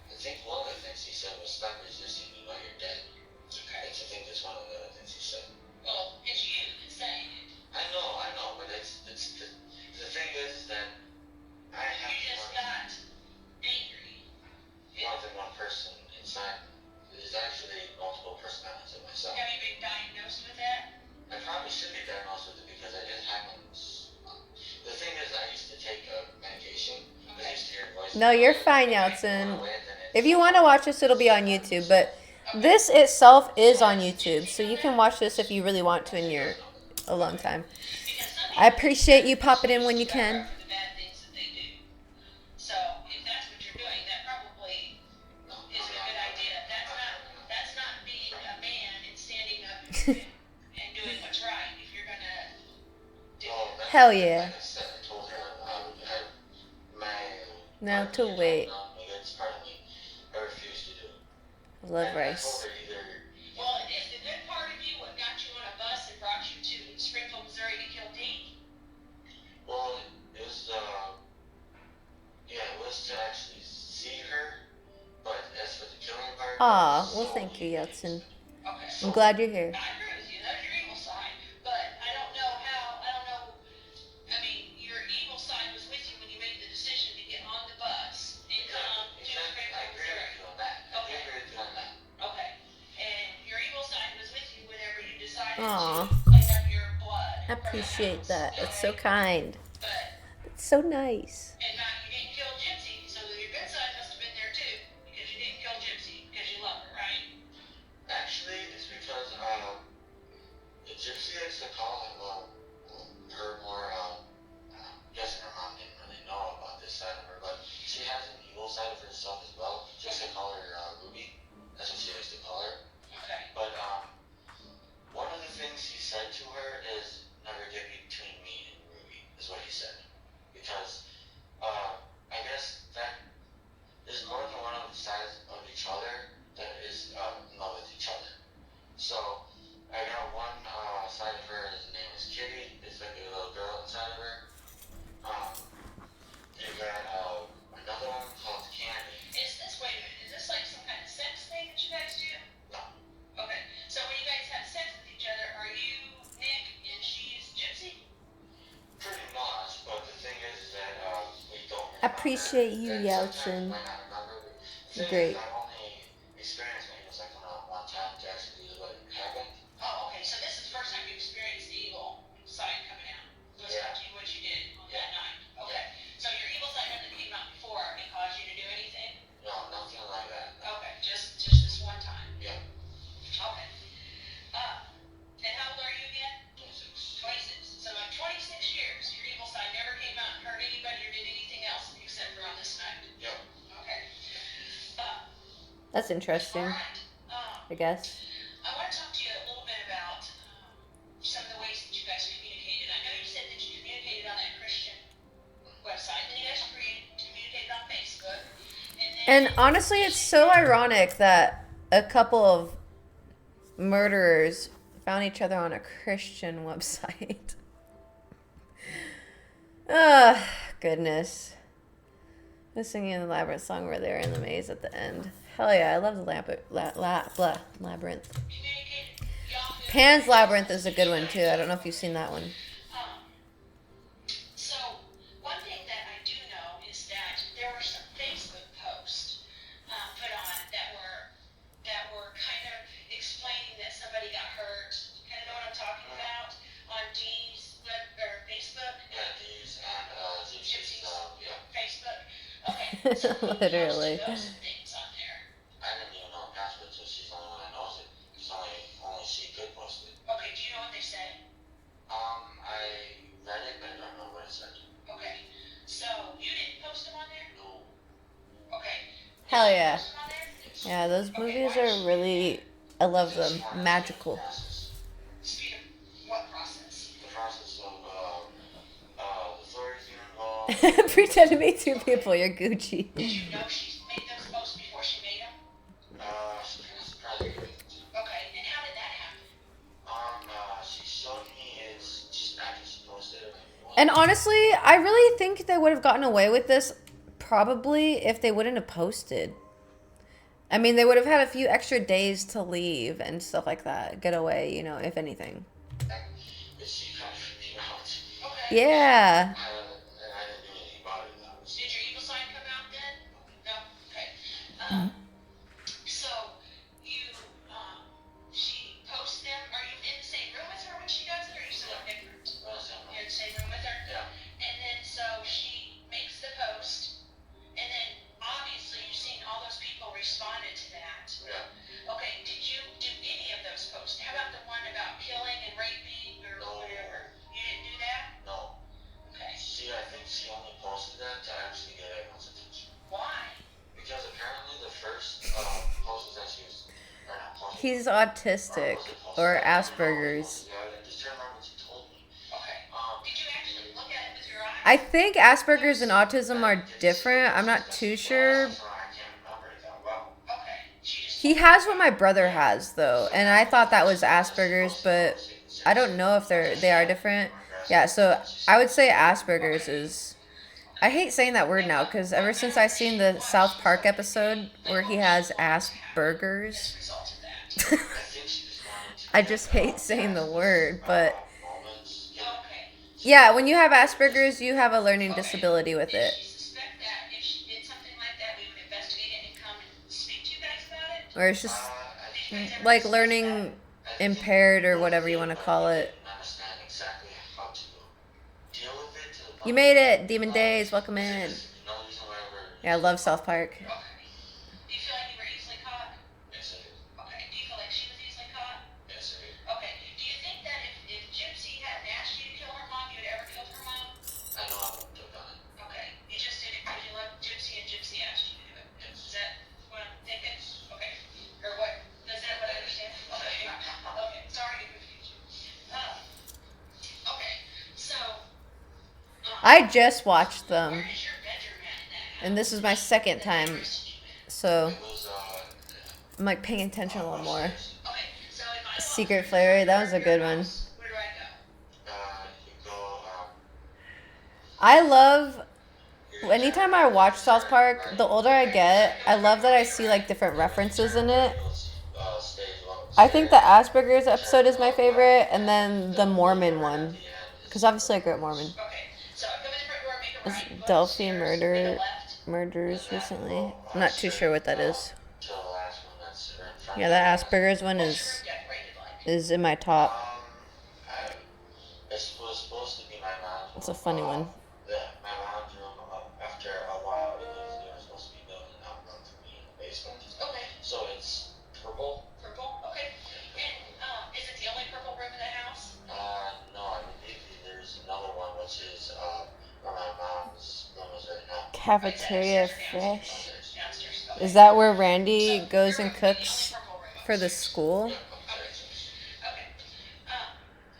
I think one of the things he said was stop resisting me while you're dead. Okay. I think that's one of the other things he said. Well, it's you that's saying it. I know, but it's the thing is that I have You just got angry. more than one person inside me. There's actually multiple personalities in myself. Have you been diagnosed with that? I probably should be diagnosed with it because it just happens. The thing is, I used to take medication. I used to hear voices. No, you're fine, Yeltsin. If you want to watch this, it'll be on YouTube. But this itself is on YouTube, so you can watch this if you really want to in your alone time. Because some I people appreciate you popping in when you can. for the bad things that they do. So if that's what you're doing, that probably isn't a good idea. That's not being a man and standing up and doing what's right. If you're gonna do it. Hell yeah. Like I said, I told her Now to wait. It's part of me. I refuse to do it. Love And I rice. told her either. Well, is the good part of you what got you on a bus and brought you to Springfield, Missouri to kill Dee? Well, it was it was to actually see her, but as for the killing part. Aw, well thank you, Yeltsin. Okay. I'm glad you're here. I agree with you. That's your evil side. But I don't know. I mean, your evil side was with you when you made the decision to get on the bus and come to I Springfield, agree with Missouri. you on that. I Okay. agree with you on that. Okay. And your evil side was with you whenever you decided Aw. to clean up your blood. I appreciate that. It's so kind. But, It's so nice. and now you didn't kill Gypsy, so your good side must have been there too. Because you didn't kill Gypsy because you love her, right? Actually, it's because Gypsy likes to call her more. Guessing her mom didn't really know about this side of her, but she has an evil side of herself as well. She likes to call her Ruby. That's what she likes to call her. Okay. But one of the things he said to her is never get between me and Ruby, is what he said. Because I guess that there's more than one of the sides of each other that is in love with each other. So I got one side of her, his name is Kitty. It's like a little girl inside of her. You got another one called Candy. Wait a minute, is this like some kind of sex thing that you guys do? No. Okay, so when you guys have sex with each other, are you Nick and she's Gypsy? Pretty much, but the thing is that we don't remember. Appreciate you, And Yeltsin. sometimes we might not remember. The thing Great. is, I only experienced my evil side coming out one time to actually do what happened. Oh, okay, so this is the first time you experienced the evil side coming out. Was Yeah. what you did on that night. Okay, so your evil side hasn't came out before and caused you to do anything? No, nothing like that. Okay, just this one time. Yeah. Okay. And how old are you again? 26. 26. So in 26 years, your evil side never came out and hurt anybody or did anything else except for on this night. Yep. Okay. That's interesting, All right. I guess. I want to talk to you a little bit about some of the ways that you guys communicated. I know you said that you communicated on that Christian website, and then you guys communicated on Facebook. And honestly, it's so ironic that a couple of murderers found each other on a Christian website. Ah, goodness. I was singing the Labyrinth song where they were in the maze at the end. Hell yeah, I love the labyrinth. Communicated. Yahoo. Pan's Labyrinth is a good one too. I don't know if you've seen that one. So one thing that I do know is that there were some Facebook posts put on that were kind of explaining that somebody got hurt. Kind of know what I'm talking about on Dee's web or Facebook. Yeah, these and Gypsy's, yeah. Facebook. Okay. So who Literally. posted those things on there? I didn't even know the password, so she's the only one that knows it. Because only she could post it. Okay. Do you know what they say? I read it, but I don't know what it said. Okay. So you didn't post them on there? No. Okay. Hell yeah. Post them on there? Yeah, those movies are really, I love them. Magical. Speed of what process? The process of, authorities getting involved. Pretend to be two people. You're Gucci. Did you know she made those posts before she made them? She probably didn't. Okay. And how did that happen? She showed me it's just after she posted it. And honestly, I really think they would have gotten away with this probably if they wouldn't have posted. I mean, they would have had a few extra days to leave and stuff like that. Get away, you know, if anything. She kind of freaked me out. Okay. Yeah. And I didn't do anything about it. Did your evil sign come out then? No? Okay. So, she posts them. Are you in the same room with her when she does it, or are you somewhere different? You're in the same room with her? Yeah. And then, so she makes the post, and then, obviously, you've seen all those people responded to that. Yeah. Okay, did you do any of those posts? How about the one about killing and raping or No. whatever? You didn't do that? No. Okay. I think she only posted that to actually get everyone's attention. Why? Because apparently the first post that she was, or not posted. He's autistic or Asperger's. Yeah, I just remember what she told me. Okay. Did you actually look at it with your eyes? I think Asperger's and autism are different. I'm not too sure. So I can't remember it that well. Okay. She just He has what my brother has though, and I thought that was Asperger's, but I don't know if they are different. Yeah, so I would say Asperger's is. I hate saying that word now because ever since I seen the South Park episode where he has Asperger's, result of that. I think she just wanted to I just hate saying the word. But moments. Okay. yeah, when you have Asperger's, you have a learning disability with Did it, she suspect that if she did something like that, we would investigate it and come and speak to you guys about it? or it's just I think like learning impaired or whatever you want to call it. understand exactly how to deal with it. To the point You made it, Demon Days. Welcome in. there's no reason why we're. Yeah, I love South Park. Okay. Do you feel like you were easily caught? Yes, I do. Okay. Do you feel like she was easily caught? Yes, I do. Okay. Do you think that if Gypsy hadn't asked you to kill her mom, you'd ever killed her mom? I know I wouldn't have done it. Okay. You just did it because you love Gypsy and Gypsy asked you to do it. Is that what I'm thinking? Okay. Or what? Is that what I understand? Okay. Okay. Sorry to confuse you. Okay. So. I just watched them, Where is your bedroom at in that house? and this is my second time, so It was, I'm like paying attention a little more. Okay. So if I Secret Flairy, that was a good one. where do I go? you go, I love. Anytime I watch South Park, the older I get, I love that I see like different references in it. stage one. I think the Asperger's episode is my favorite, and then the Mormon one, because obviously I grew up Mormon. Okay. So I come in the front door, make a Is right, go Delphi upstairs, murder make a left. murders recently? I'm not too sure what that is. Till the last one that's right in front Yeah, of the you. Asperger's one What's is your room decorated like? is in my top. It was supposed to be my mom's room. It's a funny one. My mom's room, after a while, because they were supposed to be building an outroom for me in the basement. Okay. So it's purple. Purple? Okay. And is it the only purple room in the house? No, I believe there's another one, which is where my mom's room is right now. Cafeteria Upstairs or Fresh. downstairs? Okay. Is that where Randy goes and The cooks only purple room for the upstairs. school? Okay.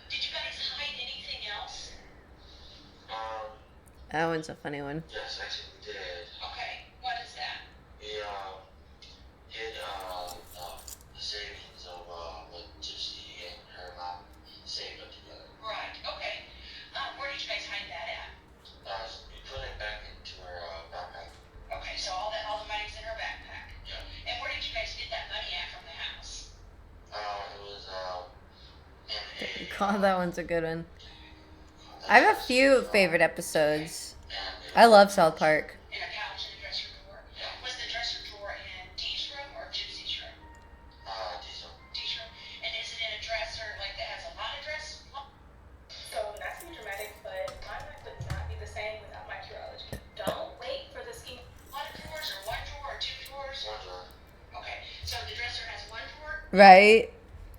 Did you guys hide anything else? That one's a funny one. Yes, actually we did. Okay. What is that? We hid the savings of what Gypsy and her mom saved up together. Right. Okay. Where did you guys hide that at? We put it back into her backpack. Okay. So all the money's in her backpack. Yeah. And where did you guys get that money at from the house? It was Oh, that one's a good one. I have a few favorite episodes. I love South Park. In a couch in a dresser drawer. Was the dresser drawer in Dee's room or Gypsy's room? Diesel. Dee's room. And is it in a dresser like that has a lot of dress? So not to be dramatic, but my life would not be the same without my Curology. Don't wait for the scheme. A lot of drawers or one drawer or two drawers? One drawer. Okay, so the dresser has one drawer? Right?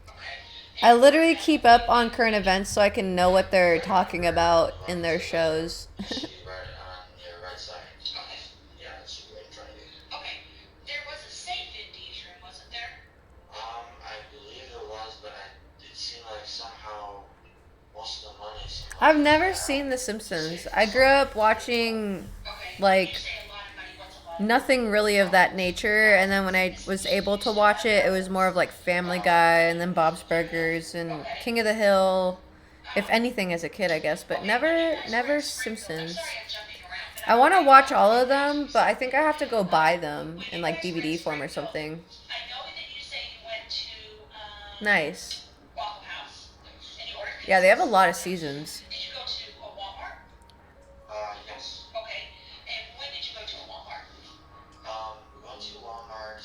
Okay. I literally keep up on current events so I can know what they're talking about in their shows. See right on your right side. Okay. Yeah, that's right. Try it. Okay. There was a safe in Dee's room, wasn't there? I believe there was, but it seemed like somehow most of the money. I've never seen The Simpsons. I grew up watching Okay. like You say a lot of money, what's a lot? nothing really of that nature, and then when I was able to watch it, it was more of like Family Guy and then Bob's Burgers and King of the Hill, if anything as a kid, I guess, but never Simpsons. Sorry, I'm jumping around, but I want to watch all of them, but I think I have to go buy them in like DVD form or something. I know that you say you went to Nice. Waffle House and you ordered Yeah, they have a pizzas. lot of seasons. Did you go to a Walmart? Yes. Okay. And when did you go to a Walmart? We went to Walmart.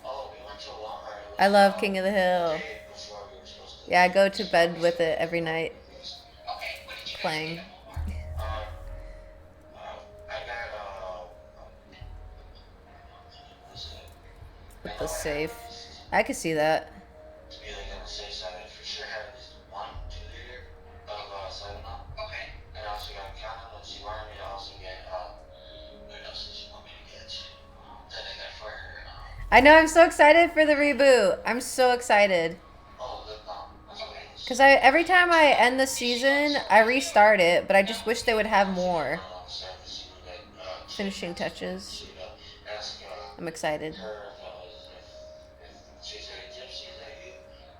Oh, we went to Walmart. It was, I love King of the Hill. the day before we were supposed to. Yeah, I go to bed with it every night Okay. What did you guys playing. get at Walmart? I got was it? With the safe. I could see that. To be like on the safe side, I for sure had at least 1-2 liter of 7-Up. Okay. And I also got condoms, and she wanted me to also get what else did she want me to get? That I got for her. I know, I'm so excited for the reboot. I'm so excited. Lip balm. That's what it was. Because every time I end the season, I restart it, but I just wish they would have more finishing touches. Ask I'm excited. her if she's a gypsy lady.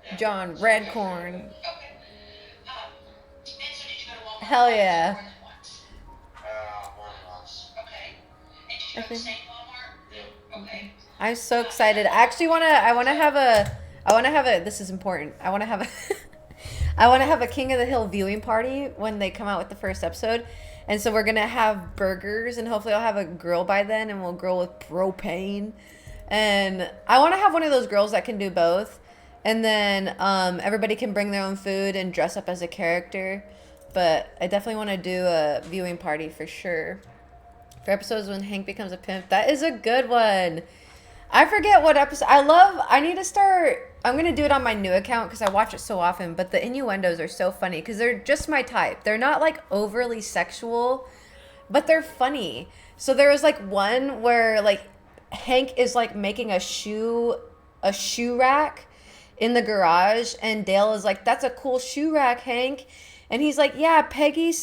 Yeah. John Redcorn. Okay. And so did you go to Walmart? Hell yeah. More than once? More than once. Okay. And did you go to the same Walmart? Yeah. Okay. I'm so excited. I actually I want to have a, this is important. I want to have a, I want to have a King of the Hill viewing party when they come out with the first episode. And so we're going to have burgers, and hopefully I'll have a grill by then, and we'll grill with propane. And I want to have one of those girls that can do both. And then everybody can bring their own food and dress up as a character. But I definitely want to do a viewing party for sure. For episodes when Hank becomes a pimp. That is a good one. I forget what episode. I need to start. I'm going to do it on my new account because I watch it so often. But the innuendos are so funny because they're just my type. They're not like overly sexual, but they're funny. So there was like one where like Hank is like making a shoe rack in the garage. And Dale is like, "That's a cool shoe rack, Hank." And he's like, "Yeah, Peggy's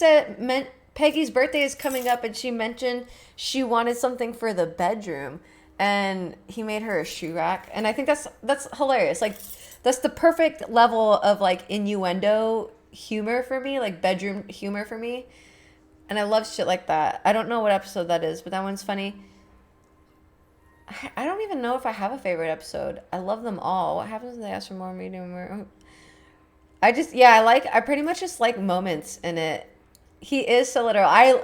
birthday is coming up, and she mentioned she wanted something for the bedroom." And he made her a shoe rack. And I think that's hilarious. Like, that's the perfect level of, like, innuendo humor for me. Like, bedroom humor for me. And I love shit like that. I don't know what episode that is, but that one's funny. I don't even know if I have a favorite episode. I love them all. What happens when they ask for more medium rare? I pretty much just like moments in it. He is so literal. I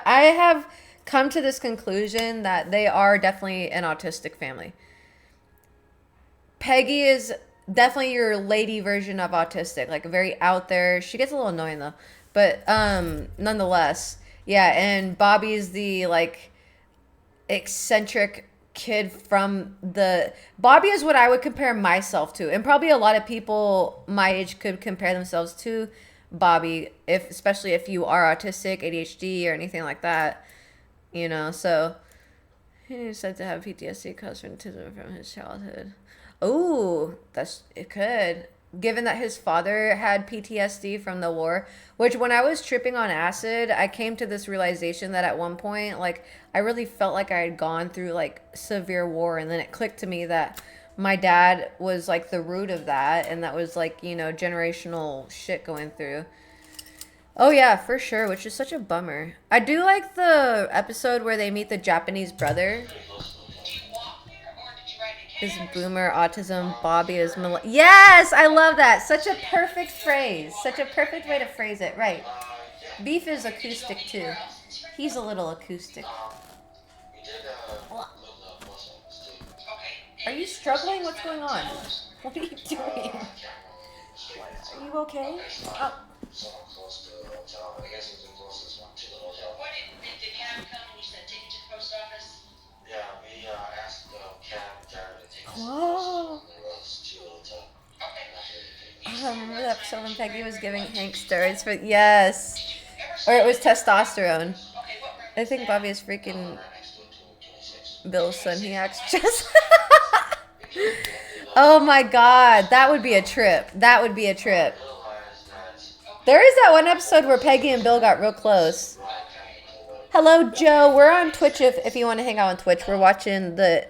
have come to this conclusion that they are definitely an autistic family. Peggy is definitely your lady version of autistic, like very out there. She gets a little annoying though, but nonetheless, yeah. And Bobby's the like eccentric kid from the. Bobby is what I would compare myself to, and probably a lot of people my age could compare themselves to Bobby, especially if you are autistic, ADHD, or anything like that. You know, so he said to have PTSD caused from his childhood. Oh, it could. Given that his father had PTSD from the war, which when I was tripping on acid, I came to this realization that at one point, like, I really felt like I had gone through, like, severe war. And then it clicked to me that my dad was, like, the root of that. And that was, like, you know, generational shit going through. Oh, yeah, for sure, which is such a bummer. I do like the episode where they meet the Japanese brother. Did you walk there or did you ride in a is boomer autism. Bobby is Yes, I love that. Such a perfect phrase. Such a perfect way to phrase it. Right. Yeah. Beef is acoustic too. He's a little acoustic. We did, What? look up post office too. Okay. Are you struggling? What's going on? What are you doing? I can't remember the street. Are you okay? Oh. Somewhere close to the hotel. I guess it was the closest one to the hotel. What did the cab come and you said take it to the post office? Yeah, we asked the cab driver to take us to the Whoa. closest one there was to the hotel. Okay. And that's where they take I us. remember that episode when Peggy was giving Hank steroids for or it was testosterone. Okay, what room I is think that? Bobby is freaking Right next to 26. Bill's son. He acts just. Oh my god, that would be a trip. That would be a trip. Realized that There is that one episode where Peggy and Bill got real close. Hello, Joe. We're on Twitch if you want to hang out on Twitch. We're watching the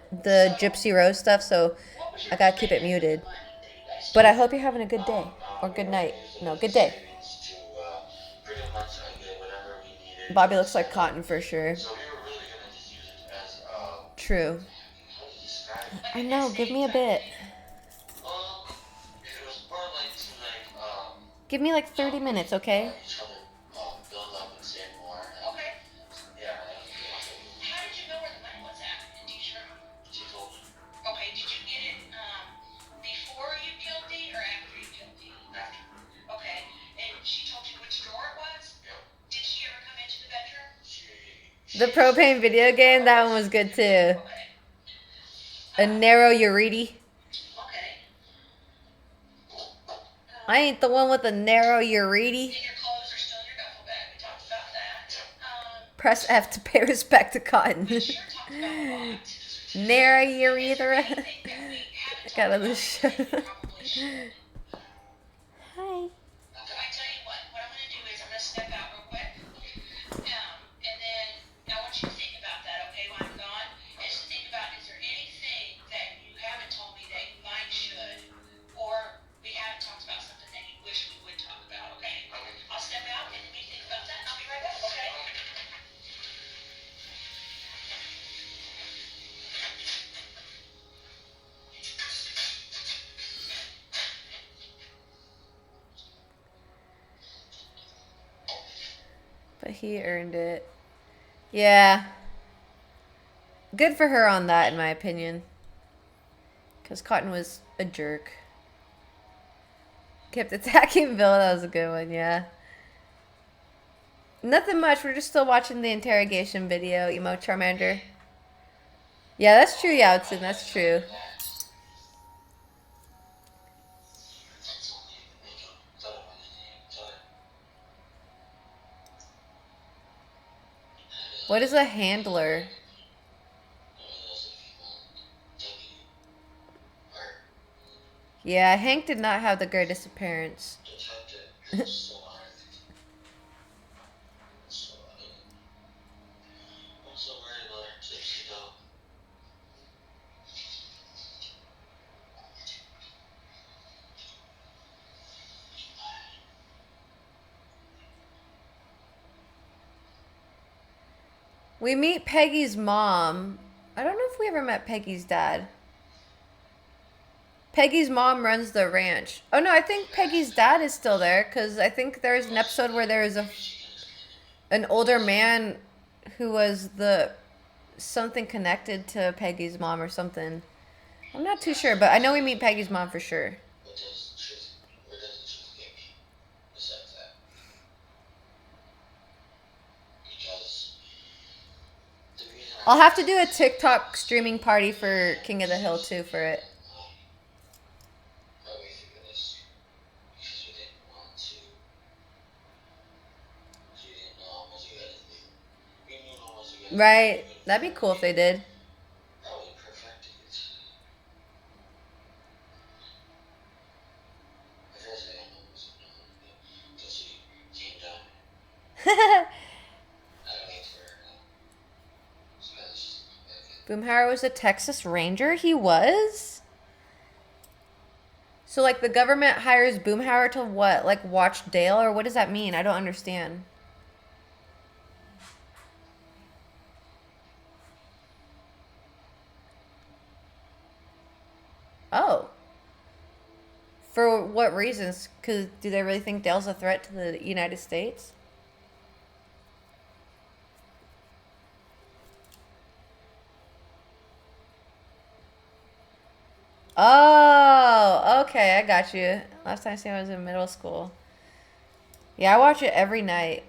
Gypsy Rose stuff, so I gotta keep it muted. But I hope you're having a good day. Or good night. No, good day. to pretty much get whatever we needed. Bobby looks like cotton for sure. So we were really gonna just use it as True. how do you describe it? I know, give me a bit. It was more like to Give me like 30 minutes, okay? each other build up and save more. And, Okay. yeah, and we wanted to- How did you know where the money was at in Detroit? she told me Okay, did you get it before you killed Dee or after you killed Dee? after. Okay, and she told you which drawer it was? Yep. Did she ever come into the bedroom? She The propane video game, that one was good too. Okay. A narrow ureti. Okay. I ain't the one with a narrow ureti. And your clothes are still in your duffel bag. We talked about that. Press F to pay respect to Cotton. We sure talked about a lot. Narrow urethra. I think that we haven't Got talked on the about show. that we probably should. Hi. I tell you what I'm gonna do is I'm gonna step out real quick. And then I want you to think about that, okay, while I'm gone. And just think about, is there anything that you haven't told me that you might should, or we haven't talked about something that you wish we would talk about, okay? I'll step out and then you think about that and I'll be right back, okay? But he earned it. Yeah. Good for her on that, in my opinion. Because Cotton was a jerk. Kept attacking Bill. That was a good one, yeah. Nothing much. We're just still watching the interrogation video. Emo Charmander. Yeah, that's true, Yautsun. That's true. that's only make up thought of anything. So What is a handler? there's a female taking or Yeah, Hank did not have the greatest appearance. detective so hard. So I'm so worried about her Gypsy though. We meet Peggy's mom. I don't know if we ever met Peggy's dad. Peggy's mom runs the ranch. Oh no, I think Peggy's dad is still there because I think there was an episode where there was an older man who was the something connected to Peggy's mom or something. I'm not too sure, but I know we meet Peggy's mom for sure. What does the truth get me? Besides that. Because the reason I'll have to do a TikTok streaming party for King of the Hill too for it. why we think of this because we didn't want to. We didn't know how much you had to do. We knew how much you had to do. Right? That'd be cool if they did. Probably perfected it. I first I didn't know it was until she came down. I don't wait for her now. So I was just back in. Boomhauer was a Texas Ranger? He was? So, like, the government hires Boomhauer to what? Like, watch Dale? Or what does that mean? I don't understand. what reasons? Because do they really think Dale's a threat to the United States? Oh, okay, I got you. Last time I seen it was in middle school. Yeah, I watch it every night.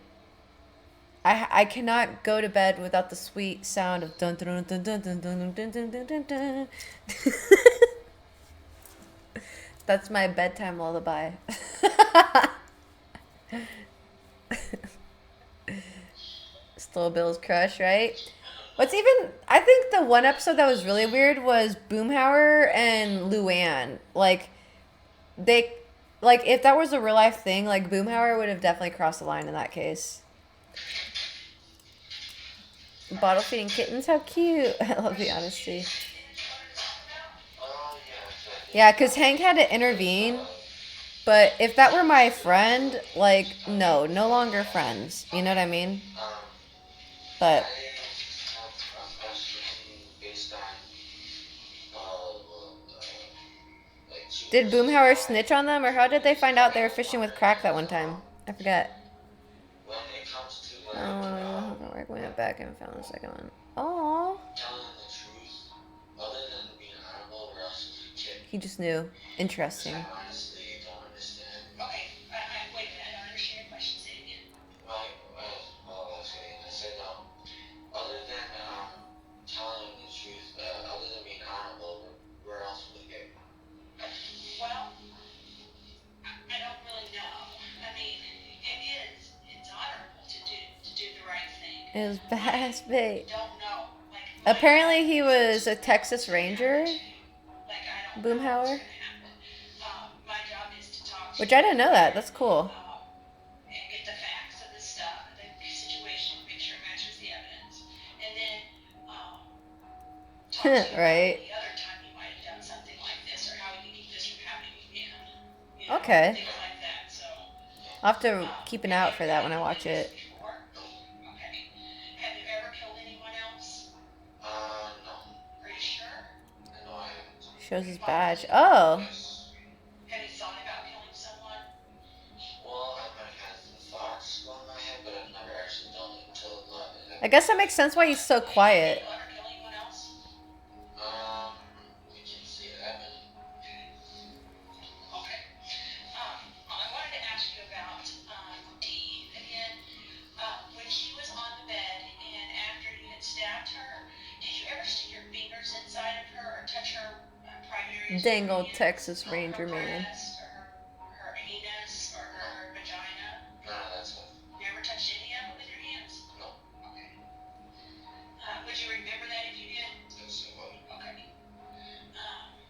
I cannot go to bed without the sweet sound of dun dun dun dun dun dun dun dun dun dun dun. That's my bedtime lullaby. Still Bill's crush, right? What's even, I think the one episode that was really weird was Boomhauer and Luann. Like, they, like, if that was a real life thing, like, Boomhauer would have definitely crossed the line in that case. Bottle feeding kittens, how cute. I love the honesty. Yeah, because Hank had to intervene. But if that were my friend, like, no longer friends. You know what I mean? But did Boomhauer snitch on them, or how did they find out they were fishing with crack that one time? I forget. Oh, I went back and found the second one. Oh. He just knew. Interesting. Okay, wait a minute, I don't understand your question. Say it again. I said no. Other than telling the truth, other than being honorable, where else would it go? Well, I don't really know. I mean, it's honorable to do the right thing. It was Bass Bait. Don't know. Like, Apparently he was a Texas Ranger, like, I don't know Boomhauer. what's gonna happen. My job is to talk to Which I didn't know that. That's cool. and get the facts of the stuff, the situation, make sure it matches the evidence, and then talk to you Right. about the other time you might have done something like this, or how we can keep this from happening again. You know, Okay. things like that. So. I'll have to keep an eye out for that when I watch it. Before? Okay. Have you ever killed anyone else? No. Are you sure? No, I haven't. Shows his badge. Oh. Have you thought about killing someone? Well, I might have some thoughts going in my head, but I've never actually done it until I guess that makes sense why he's so quiet. Have you ever killed anyone else? We can see it happening. Okay. I wanted to ask you about Dee again. When she was on the bed and after you had stabbed her, did you ever stick your fingers inside of her or touch her private areas? Dang of her old hands? Texas Ranger Her man. breast, or her anus, or her vagina? None of that stuff. You ever touched any of it with your hands? No. Okay. Would you remember that if you did? That's what. Okay.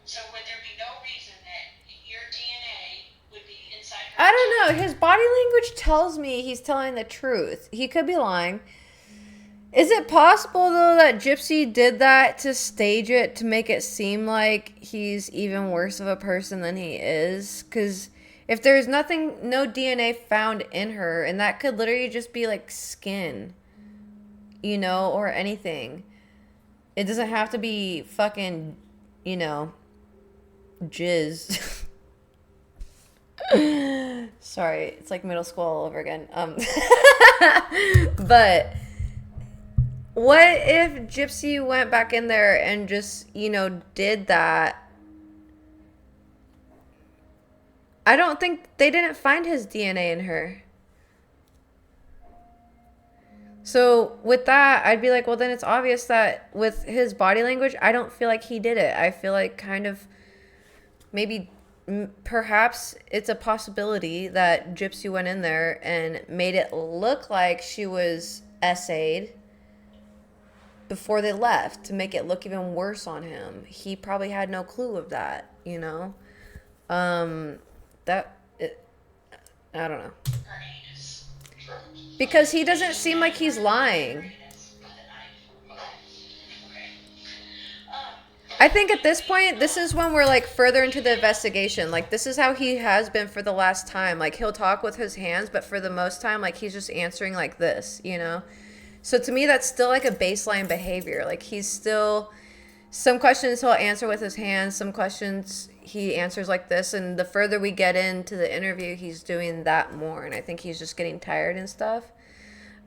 So would there be no reason that your DNA would be inside her? I don't know. His body language tells me he's telling the truth. He could be lying. Is it possible, though, that Gypsy did that to stage it to make it seem like he's even worse of a person than he is? Because if there's nothing, no DNA found in her, and that could literally just be like skin, you know, or anything. It doesn't have to be fucking, you know, jizz. Sorry, it's like middle school all over again. But what if Gypsy went back in there and just, you know, did that? I don't think they didn't find his DNA in her. So with that, I'd be like, well, then it's obvious that with his body language, I don't feel like he did it. I feel like kind of maybe perhaps it's a possibility that Gypsy went in there and made it look like she was essayed before they left to make it look even worse on him. He probably had no clue of that, you know? I don't know. Her anus. Because he doesn't seem like he's lying. Anus with a knife. Okay. I think at this point, this is when we're like further into the investigation. Like, this is how he has been for the last time. Like, he'll talk with his hands, but for the most time, like, he's just answering like this, you know? So to me, that's still like a baseline behavior. Like, he's still, some questions he'll answer with his hands. Some questions he answers like this, and the further we get into the interview, he's doing that more, and I think he's just getting tired and stuff.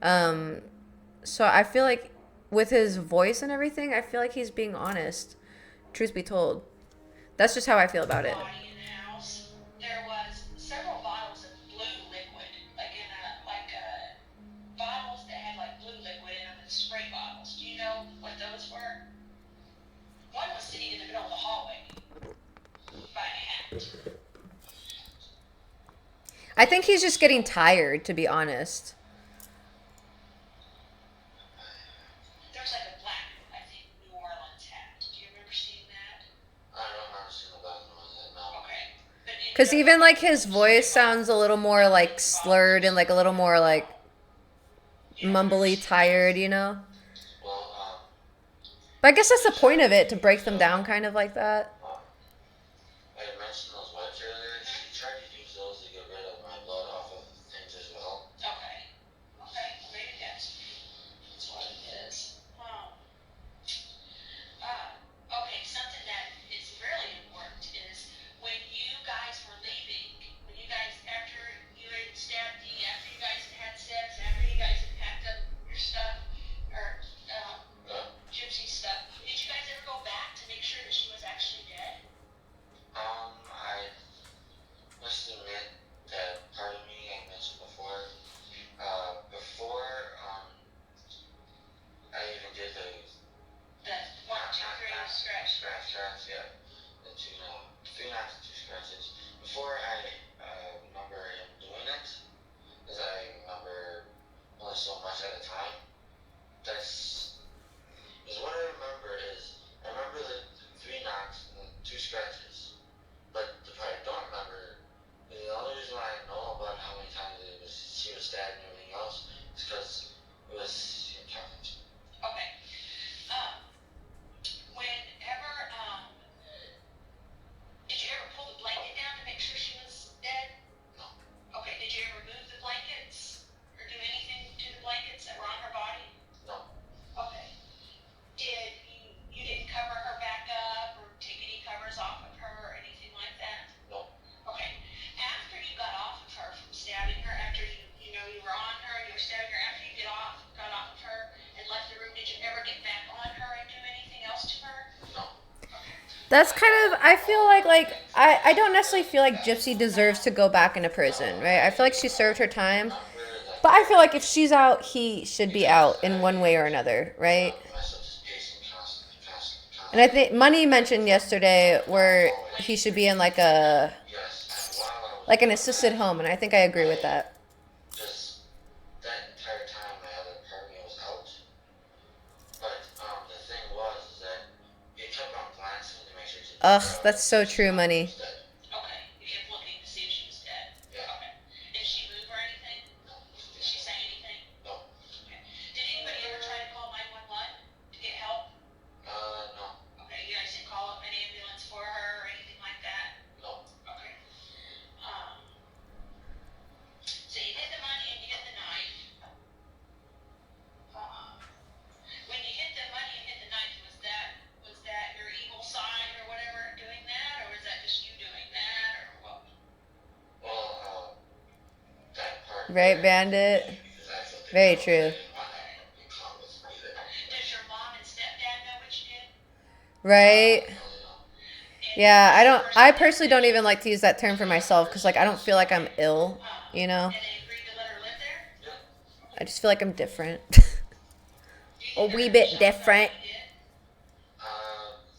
So I feel like with his voice and everything, I feel like he's being honest. Truth be told, that's just how I feel about it. Body in the house, there was several bottles of blue liquid, bottles that had like blue liquid in them and spray bottles. Do you know what those were? One was sitting in the middle of the hallway by a hat. I think he's just getting tired, to be honest. There's like a black, I think, New Orleans hat. Do you remember seeing that? I don't remember seeing the back of that now. Okay. But Because even like his voice sounds a little more like slurred and like a little more like mumbly, tired, you know? Well, But I guess that's the point of it, to break them down kind of like that. I had mentioned those wipes earlier. She tried to use those to get rid of my blood off of things as well. Okay. Okay. Well, maybe that's what it is. Okay. Something that is really important is when you guys were leaving, after you had stabbed Dee, after you guys had sex, after you guys had packed up your stuff, or Gypsy stuff, did you guys ever go back to make sure that she was actually dead? I must admit that part of me I mentioned before, I even did the The 1, 2, 3 scratch. yeah, the three knocks and two scratches. Before I remember him doing it, because I remember only so much at a time. Because what I remember is, I remember the three knocks and the two scratches. But the part I don't remember, the only reason why I know about how many times she was stabbed and everything else, is because it was him talking to me. Okay. Whenever, did you ever pull the blanket down to make sure she was dead? No. Okay. Did you ever move the blankets or do anything to the blankets that were on her body? No. Okay. You didn't cover her back up or take any covers off of her or anything like that? No. Okay. After you got off of her from stabbing her, after you were on her and you were stabbing her, after you got off of her and left the room, did you ever get back on her and do anything else to her? No. That's kind of, I feel like I don't necessarily feel like Gypsy deserves to go back into prison, right? I feel like she served her time. Not really like But I feel like if she's out, he should be out in one way or another, right? myself just pacing constantly. And I think Money mentioned yesterday where he should be in like Yes, and while I was an assisted home, and I think I agree with that. just that entire time my other part of me was out. But the thing was is that it kept on glancing to make sure she Ugh, that's so true, Money. was dead. Okay. You kept looking to see if she was dead? Yeah. Okay. Did she move or anything? No. Did she say anything? No. Okay. Did anybody ever try to call 911 to get help? No. Okay. You guys didn't call up an ambulance for her or anything like that? No. Okay. So you hit the money and you hit the knife. When you hit the money and hit the knife, was that your evil side or whatever doing that, or was that just you doing that, or what? Well, that part. Right, Bandit? Because I felt Very that true. I didn't want to come with me there. Does your mom and stepdad know what you did? Right? Really no. And Yeah, I personally don't even like to use that term for myself because, like, I don't feel like I'm ill, you know? And they agreed to let her live there? Yeah. I just feel like I'm different. Do you A think wee they're bit shocked about different. what you did?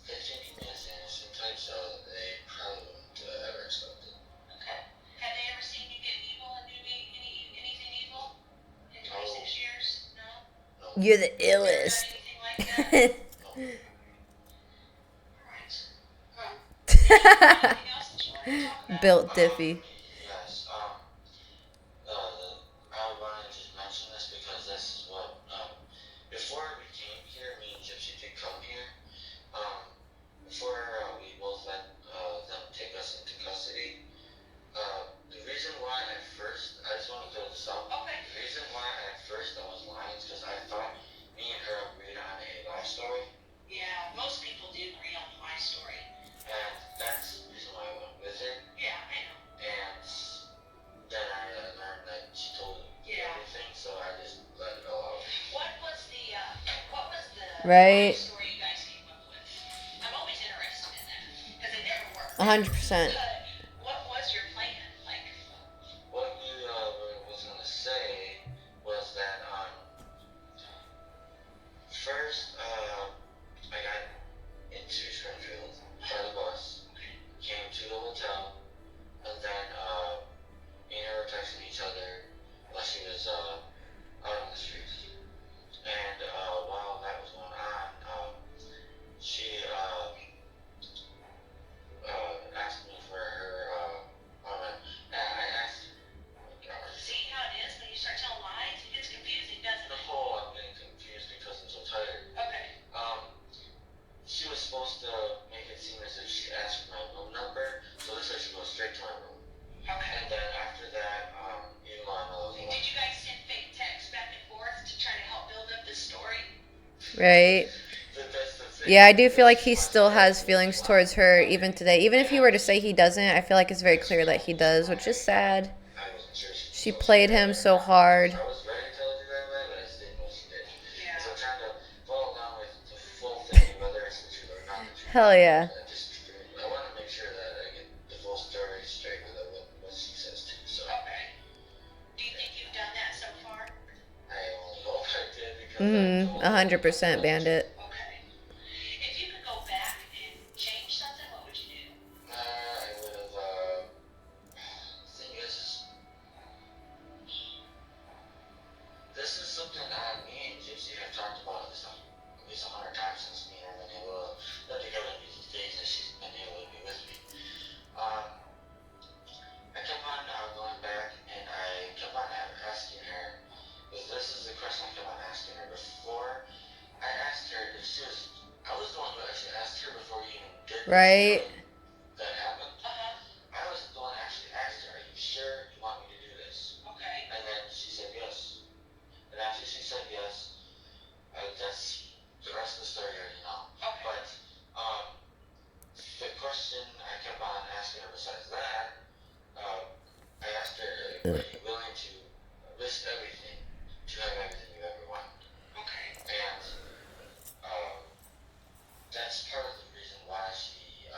They think me as innocent type, so they probably wouldn't ever accept it. Okay. Have they ever seen you get evil and do anything evil in 26 years? No? No. You're the Never done illest. anything like that? No. Alright. Anything else that you want to talk about? Built Diffy. Yes. I wanted to just mention this because this is what before we came here, me and Gypsy did come here. Before we both let them take us into custody. The reason why at first I just want to clear this up. Okay. The reason why at first I was lying is because I thought me and her agreed on a life story, Yeah, most people do agree on my story. and that's the reason Right. story you guys came up with. I'm always interested in that because it never worked. 100%. But what was your plan? Like, What we was gonna say was that first I got into Springfield by the bus, came to the hotel, and then me and her were texting each other while she was out on the streets. And while that was going on, she asked me for her. I asked. see how it is when you start telling lies? It gets confusing, doesn't it? No, I'm getting confused because I'm so tired. Okay. She was supposed to make it seem as if she asked for my room number, so this way she goes straight to my room. Okay. And then after that, you know, Did you guys send fake texts back and forth to try to help build up this story? Right. that's the thing. Yeah, I do feel like he still has feelings towards her even today. Even if he were to say he doesn't, I feel like it's very clear that he does, which is sad. I wasn't sure She played him so hard. I was ready to tell her that way, but I just didn't know she did. Yeah. So I'm trying to follow along with the full thing, whether it's the truth or not the truth. Hell yeah. I want to make sure that I get the full story straight with what she says too. So Okay. Do you think you've done that so far? I only hope I did because 100% Bandit. Okay. If you could go back and change something, what would you do? I would have. Thing is, this is something that me and Gypsy have talked about at least 100 times since me and her have been able to live together these days that she's been able to be with me. I kept on going back and I kept on asking her, because this is the question I kept on asking her before. I asked her if she was. I was the one who actually asked her before we even did this. Right. That happened. Uh-huh. I was the one that actually asked her, "Are you sure you want me to do this?" Okay. And then she said yes. And after she said yes, that's the rest of the story already know. Okay. But the question I kept on asking her besides that, I asked her, "Are you willing to risk everything to have everything you ever wanted?" Okay. And that's part of the reason why she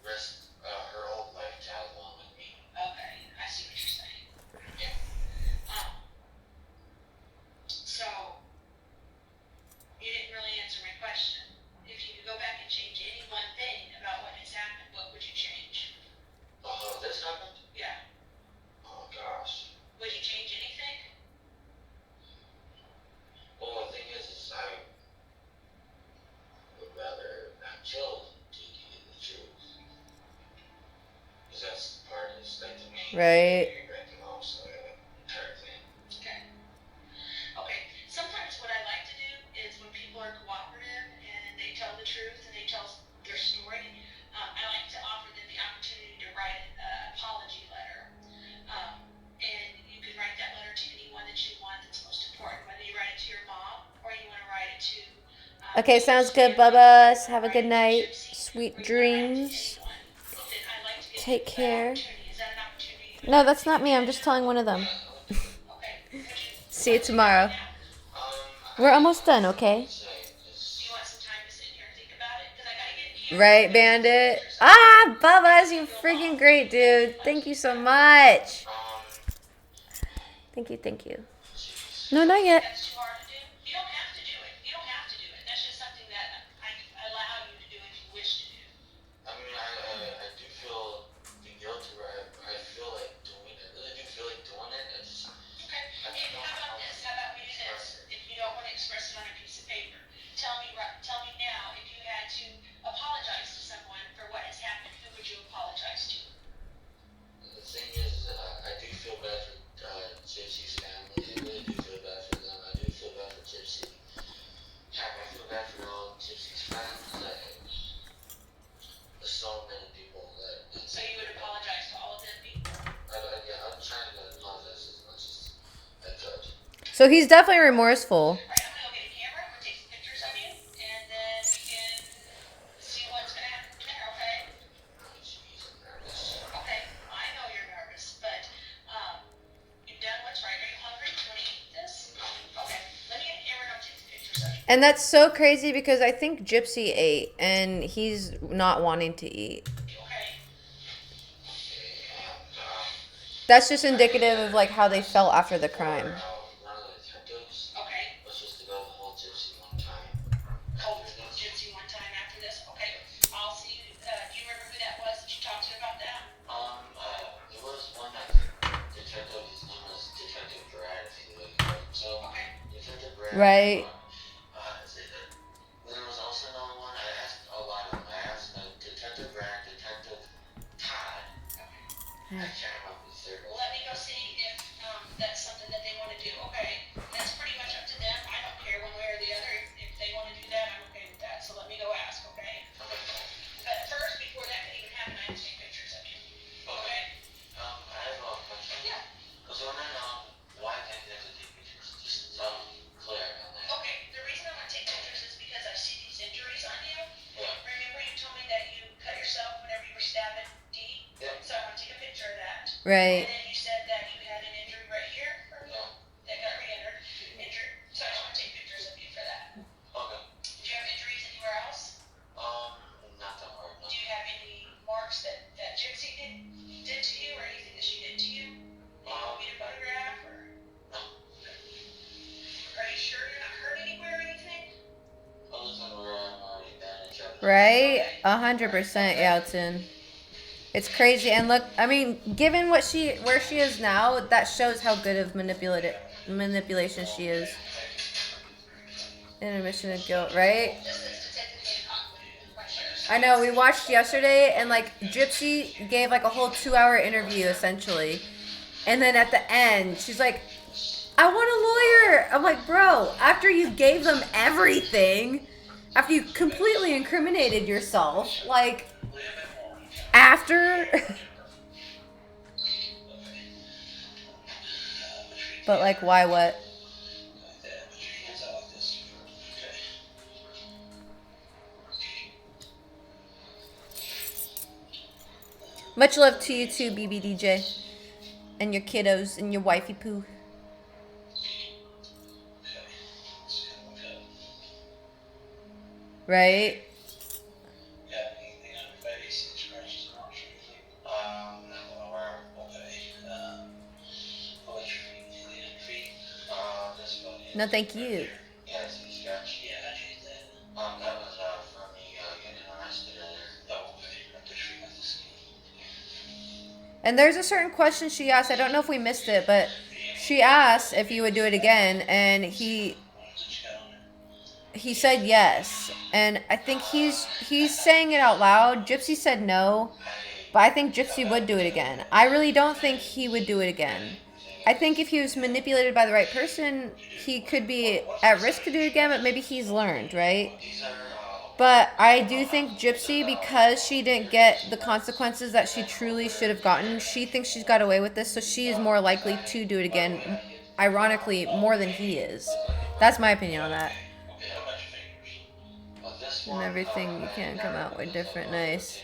risked her old life to have one with me. Okay. I see what you're saying. Yeah. So, you didn't really answer my question. If you could go back and change any one thing about what has happened, what would you change? Oh, this happened? Yeah. Oh gosh. Would you change anything? Well, the thing is I would rather have killed Tiki than the truth. Because that's the part that's like the main Right. right the most entire thing. Okay. Okay. Sometimes what I like to do is when people are cooperative and they tell the truth and they tell their story, I like to offer them the opportunity to write an apology letter. And you can write that letter to anyone that you want that's most important, whether you write it to your mom or you want to write it to. Okay, sounds good, Bubba. Have a good night. Sweet dreams. Take care. No, that's not me. I'm just telling one of them. See you tomorrow. We're almost done, okay? Right, Bandit? Ah, Bubba's, you freaking great, dude. Thank you so much. Thank you, thank you. No, not yet. That's too hard to do. You don't have to do it. You don't have to do it. That's just something that I allow you to do if you wish to do. I mean, I do feel the guilt where I feel like doing it. I really do feel like doing it. It's Okay. Hey, how about this? How about we do this? If you don't want to express it on a piece of paper, tell me now if you had to apologize to someone for what has happened, who would you apologize to? the thing is, I do feel bad for Gypsy's family. I really do feel bad for them. I do feel bad for Gypsy. Heck, I feel bad for all Gypsy's friends. There's so many people that. So you would apologize to all of them people? I'm trying to apologize as much as I could. So he's definitely remorseful. All right, I'm gonna go get a camera. We'll take some pictures of you, and then we can see what's gonna happen from there. Okay? Oh, jeez, I'm nervous. Okay. I know you're nervous, but you've done what's right. Are you hungry? Do you want to eat this? Okay. Let me get a camera and I'll take some pictures of you. And that's so crazy because I think Gypsy ate and he's not wanting to eat. Okay. That's just indicative of like how they felt after the crime. One of the detectives Okay. was just to go hold Gypsy one time. Hold Gypsy one time after this. Okay. I'll see. Do you remember who that was that you talked to about that? There was one detective, his name was Detective Brad, if you look at him. So, Okay. Detective Brad. Right. There was also another one, I asked a lot of them. I asked Detective Brad, Detective Todd. I can't remember the third Well, one. let me go see if that's something that they want to do. Okay. That's pretty much up to them. I don't care one way or the other. If they want to do that, I'm okay with that. So let me go ask, okay? But first, before that can even happen, I have to take pictures of you. Okay? I have a question. Yeah. So then, why can't they have to take pictures? Just, clear on that. Okay. The reason I want to take pictures is because I see these injuries on you. Yeah. Remember you told me that you cut yourself whenever you were stabbing Dee? Yeah. So I want to take a picture of that. Right. And then you said that you had an injury right here Yeah. that got injured. So I just want to take pictures of you for that. Okay. Do you have injuries anywhere else? Not that hard, no. Do you have any marks that Gypsy did to you or anything that she did to you? Do you want me to photograph or? No. Are you sure you're not hurt anywhere or anything? Other than where I'm already bandaged up. Right? 100%, Yeltsin. It's crazy. And look, I mean, given where she is now, that shows how good of manipulation she is. Intermission of guilt, right? Just as Detective Hancock would, my sheriff's. I know, we watched yesterday, and like Gypsy gave like a whole 2-hour interview essentially. And then at the end, she's like, I want a lawyer. I'm like, bro, after you gave them everything, after you completely incriminated yourself, like, after. But like, why what? Much love to you too, BBDJ. And your kiddos and your wifey poo. Right? Got anything on your face? Any scratches or marks or anything? Nothing aware. Okay. What about your feet? Anything on your feet? That's about it. No, thank you. Yeah, I see scratch. Yeah, how'd you get that? That was, from me, getting arrested earlier. Oh, okay. I'm pretty sure you got the skin. And there's a certain question she asked. I don't know if we missed it, but she asked if you would do it again, and he said yes. And I think he's saying it out loud. Gypsy said no, but I think Gypsy would do it again. I really don't think he would do it again. I think if he was manipulated by the right person, he could be at risk to do it again, but maybe he's learned, right? But I do think Gypsy, because she didn't get the consequences that she truly should have gotten, she thinks she's got away with this, so she is more likely to do it again, ironically, more than he is. That's my opinion on that. And everything you can't come out with different. Nice.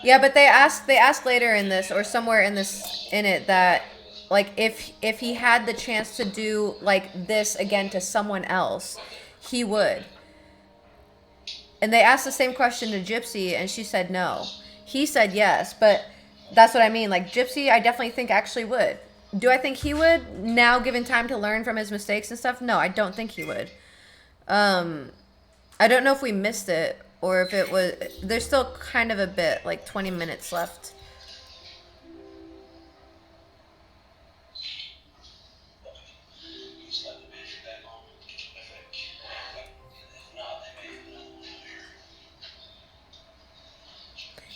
Yeah, but they asked later in this, or somewhere in it, that like if he had the chance to do like this again to someone else, he would. And they asked the same question to Gypsy, and she said no. He said yes, but that's what I mean. Like Gypsy, I definitely think actually would. Do I think he would now, given time to learn from his mistakes and stuff? No, I don't think he would. I don't know if we missed it or if it was. There's still kind of a bit, like 20 minutes left.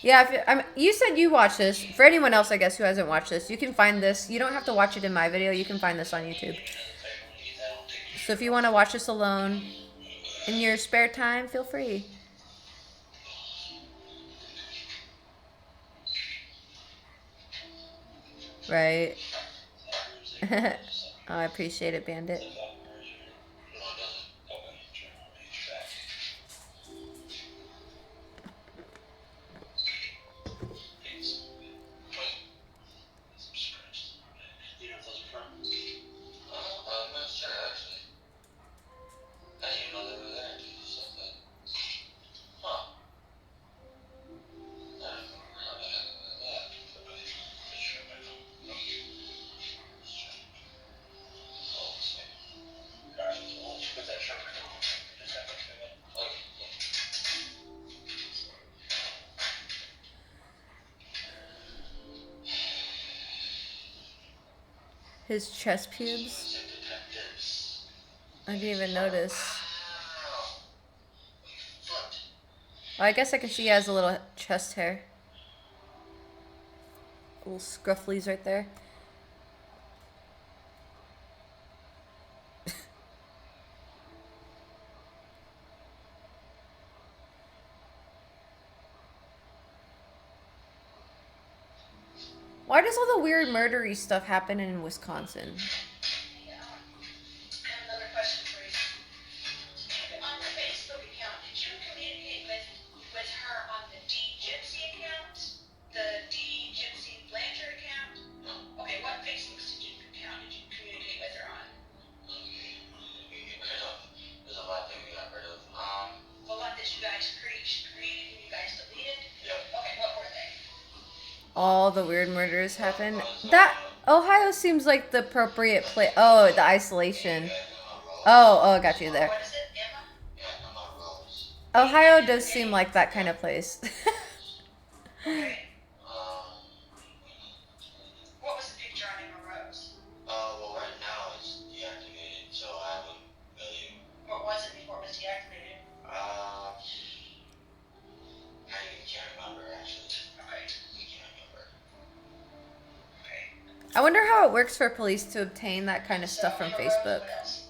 Yeah, you said you watched this. For anyone else, I guess, who hasn't watched this, you can find this. You don't have to watch it in my video. You can find this on YouTube. So if you want to watch this alone in your spare time, feel free. Right. Oh, I appreciate it, Bandit. I'm not sure. His chest pubes. Music detectives. I didn't even notice. Ow. Foot. Well, I guess I can see he has a little chest hair. Little scrufflies right there. Why does all the weird murdery stuff happen in Wisconsin? Yeah. I have another question for you. On the Facebook account, did you communicate with her on the Gypsy account? The Gypsy Blanchard account? Okay, what Facebook account did you communicate with her on? Okay. We get rid of. There's a lot that we got rid of. The one that you guys created and you guys deleted? Yep. Okay, what were they? All the weird murders happen. That Ohio seems like the appropriate place. Oh, the isolation. Oh, got you there. What is it, Emma? Yeah, Emma Rose. Ohio does seem like that kind of place. Okay. Um, What was the picture on Emma Rose? well, right now it's deactivated, so I haven't really. What was it before it was deactivated? I can't remember actually. Okay. I can't remember. Okay. I wonder how it works for police to obtain that kind of stuff from Emma Rose, Facebook. what else?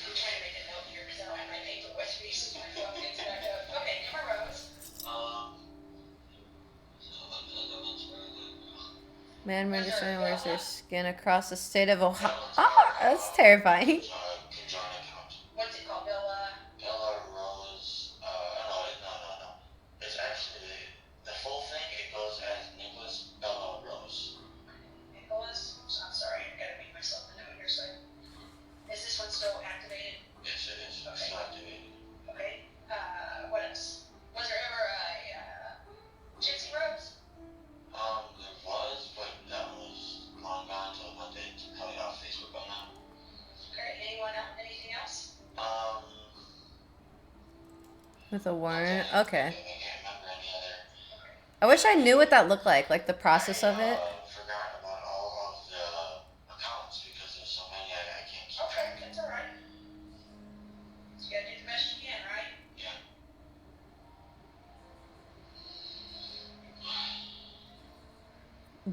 I'm trying to make a note here because I don't have my paper with me, so my phone gets back up. Okay, Emma Rose. Man murders wears their skin across the state of Ohio. Ah, that's terrifying. Conjoined account. What's it called, Bella? Ella Rose. No. It's actually the full thing. It goes as Nicholas Ella Rose. Nicholas? I'm sorry, I gotta make myself a note here. So, is this one still activated? Yes, it is. It's Okay. activated. Okay. What else? Was there ever a Gypsy Rose? There was, but that was long gone, so I wanted to cut it off Facebook on that. Okay. Anyone else? Anything else? With a warrant? I Okay. can't remember any other. I wish I knew what that looked like the process of it. Forgot about all of the accounts because there's so many I can't keep. Okay, that's all right. So you gotta do the best you can, right? Yeah.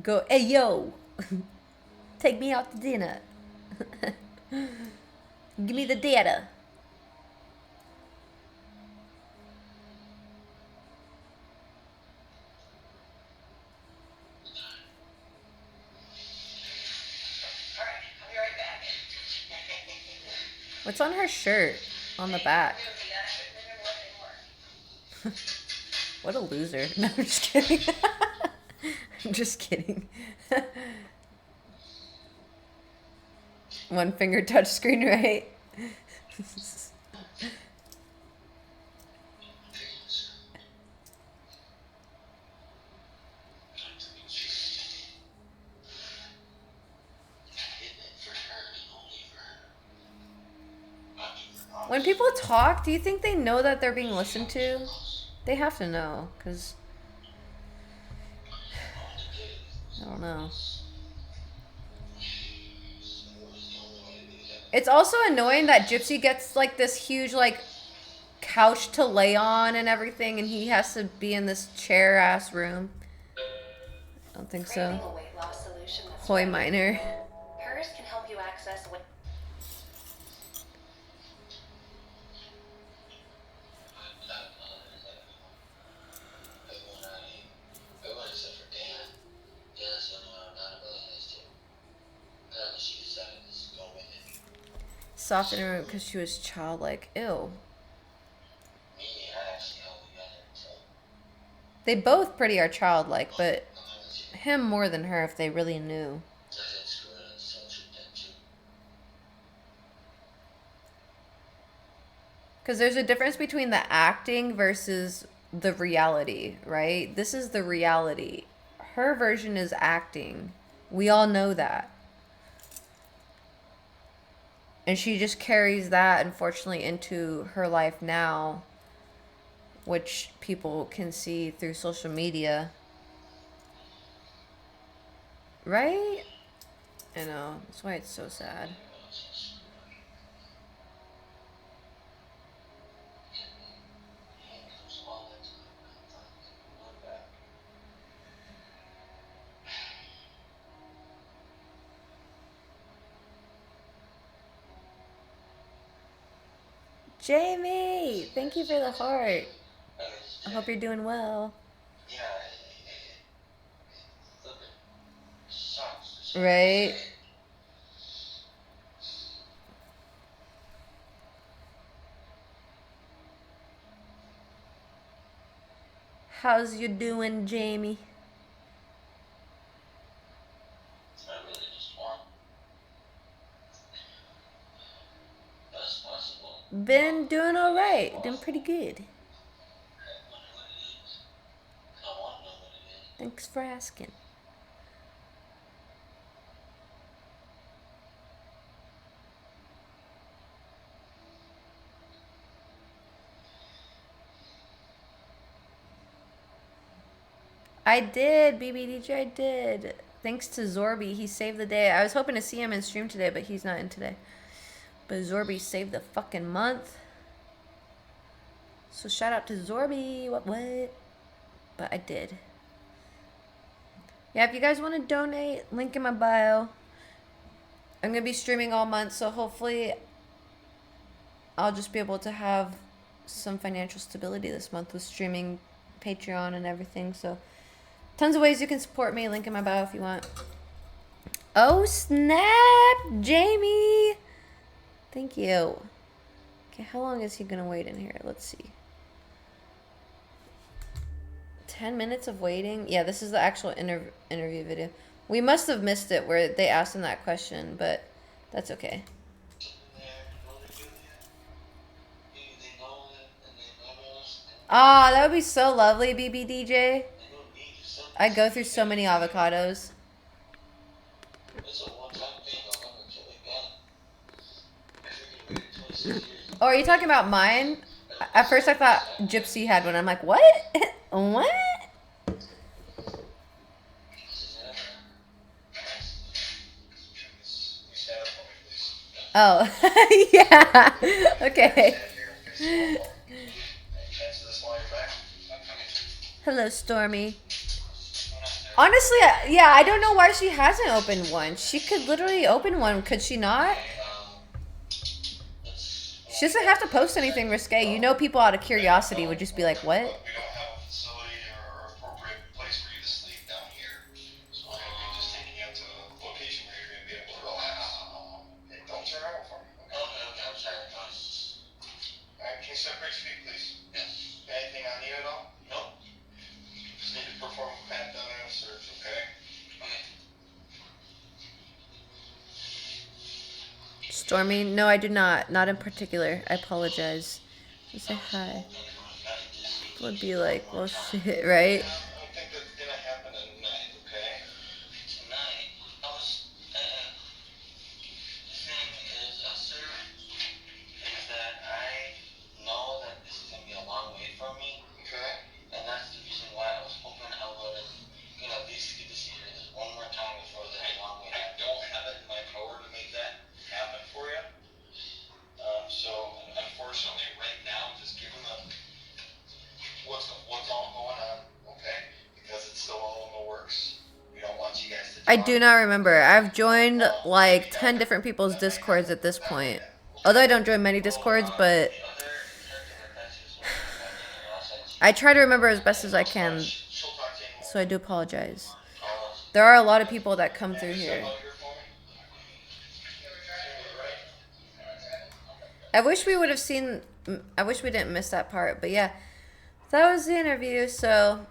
Go, hey yo, take me out to dinner. Give me the data. All right, I'll be right back. What's on her shirt? On the back. We'll do that. I couldn't remember what they were. What a loser. No, I'm just kidding. I'm just kidding. One finger touch screen, right? When people talk, do you think they know that they're being listened to? They have to know, because I don't know. It's also annoying that Gypsy gets like this huge like couch to lay on and everything, and he has to be in this chair ass room. I don't think Craving so. a weight loss solution that's Hoy right. minor. Hers can help you access weight. Everyone except for Dan. Dan's the only one I'm not really nice to. Apparently she decided to just go with it. Soft in her room because she was childlike. Ew. Me, I actually held together, so They both pretty are childlike, but unless you him more than her if they really knew. I did screw it up, so should Dan too. Because there's a difference between the acting versus the reality, right? This is the reality. Her version is acting. We all know that. And she just carries that, unfortunately, into her life now. which people can see through social media. Right? I know. That's why it's so sad. Jamie, thank you for the heart. I hope you're doing well. Yeah, it sucks. Right? How's you doing, Jamie? I really just want best possible. Been doing alright. Doing pretty good. I wonder what it is. I want to know what it is. Thanks for asking. I did, BBDJ, I did. Thanks to Zorby, he saved the day. I was hoping to see him in stream today, but he's not in today. But Zorby saved the fucking month. So shout out to Zorby. What? But I did. Yeah, if you guys want to donate, link in my bio. I'm going to be streaming all month, so hopefully I'll just be able to have some financial stability this month with streaming, Patreon, and everything. So tons of ways you can support me. Link in my bio if you want. Oh, snap! Jamie! Thank you. Okay, how long is he going to wait in here? Let's see. 10 minutes of waiting? Yeah, this is the actual interview video. We must have missed it where they asked him that question, but that's okay. Ah, that would be so lovely, BBDJ. I go through so many avocados. Oh, are you talking about mine? At first I thought Gypsy had one. I'm like, what? What? Oh, yeah. Okay. Hello, Stormy. Honestly, yeah, I don't know why she hasn't opened one. She could literally open one, could she not? She doesn't have to post anything risque. You know, people out of curiosity would just be like, what? We don't have a facility or appropriate place for you to sleep down here. So we're going to be just taking you out to a location where you're going to be able to relax. Hey, don't turn around for me. Okay, I'm sorry. Alright, can you separate your feet, please? Yes. Anything on you at all? No. Just need to perform a pat down and a search, okay? Okay. Stormy, no, I do not. Not in particular. I apologize. Just say hi. Would be like, well, shit, right? I don't think that's going to happen tonight, okay? Tonight? I was, the thing is, sir, is that I know that this is going to be a long wait for me. Okay. And that's the reason why I was hoping I would, at least get to see you this one more time before the long wait. I don't have it in my power to make that happen for you. So, unfortunately, right now, just given what's all going on, okay? Because it's still all in the works. We don't want you guys to. I do not remember. I've joined like 10 different people's Discords at this point. Although I don't join many Discords, but I try to remember as best as I can. So I do apologize. There are a lot of people that come through here. I wish we would have seen, I wish we didn't miss that part, but yeah, that was the interview. So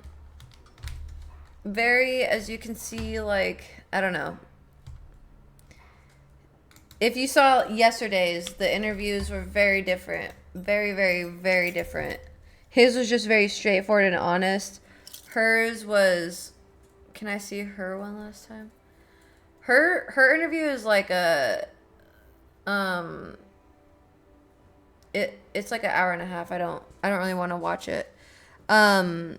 very, as you can see, like, I don't know. If you saw yesterday's, the interviews were very different. Very, very, very different. His was just very straightforward and honest. Hers was, can I see her one last time? Her interview is like a, it's like an hour and a half. I don't really want to watch it. But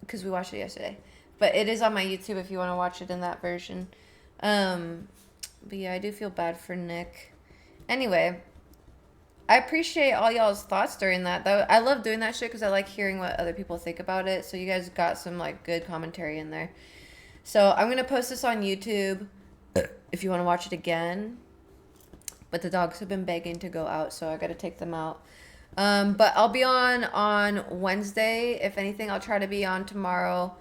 because we watched it yesterday, but it is on my YouTube if you want to watch it in that version. But yeah, I do feel bad for Nick. Anyway, I appreciate all y'all's thoughts during that. Though I love doing that shit because I like hearing what other people think about it. So you guys got some like good commentary in there. So I'm gonna post this on YouTube if you want to watch it again. But the dogs have been begging to go out, so I gotta take them out. But I'll be on Wednesday. If anything, I'll try to be on tomorrow.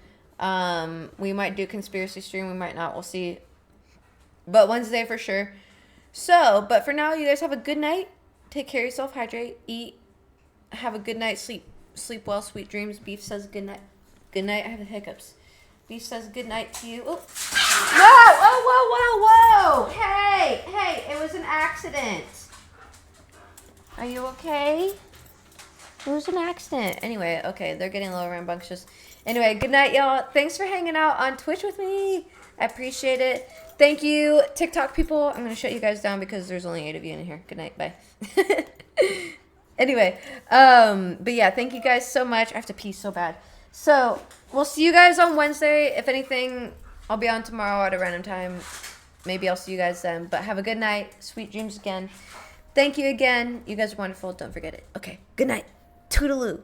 We might do conspiracy stream. We might not. We'll see. But Wednesday for sure. So, but for now, you guys have a good night. Take care of yourself. Hydrate. Eat. Have a good night. Sleep. Sleep well. Sweet dreams. Beef says good night. Good night. I have the hiccups. Beef says good night to you. Oh. Whoa, whoa, whoa, whoa, whoa. Hey, hey, it was an accident. Are you okay? It was an accident. Anyway, okay, they're getting a little rambunctious. Anyway, good night, y'all. Thanks for hanging out on Twitch with me. I appreciate it. Thank you, TikTok people. I'm going to shut you guys down because there's only 8 of you in here. Good night. Bye. Anyway, but yeah, thank you guys so much. I have to pee so bad. So, we'll see you guys on Wednesday. If anything, I'll be on tomorrow at a random time. Maybe I'll see you guys then. But have a good night. Sweet dreams again. Thank you again. You guys are wonderful. Don't forget it. Okay, good night. Toodaloo.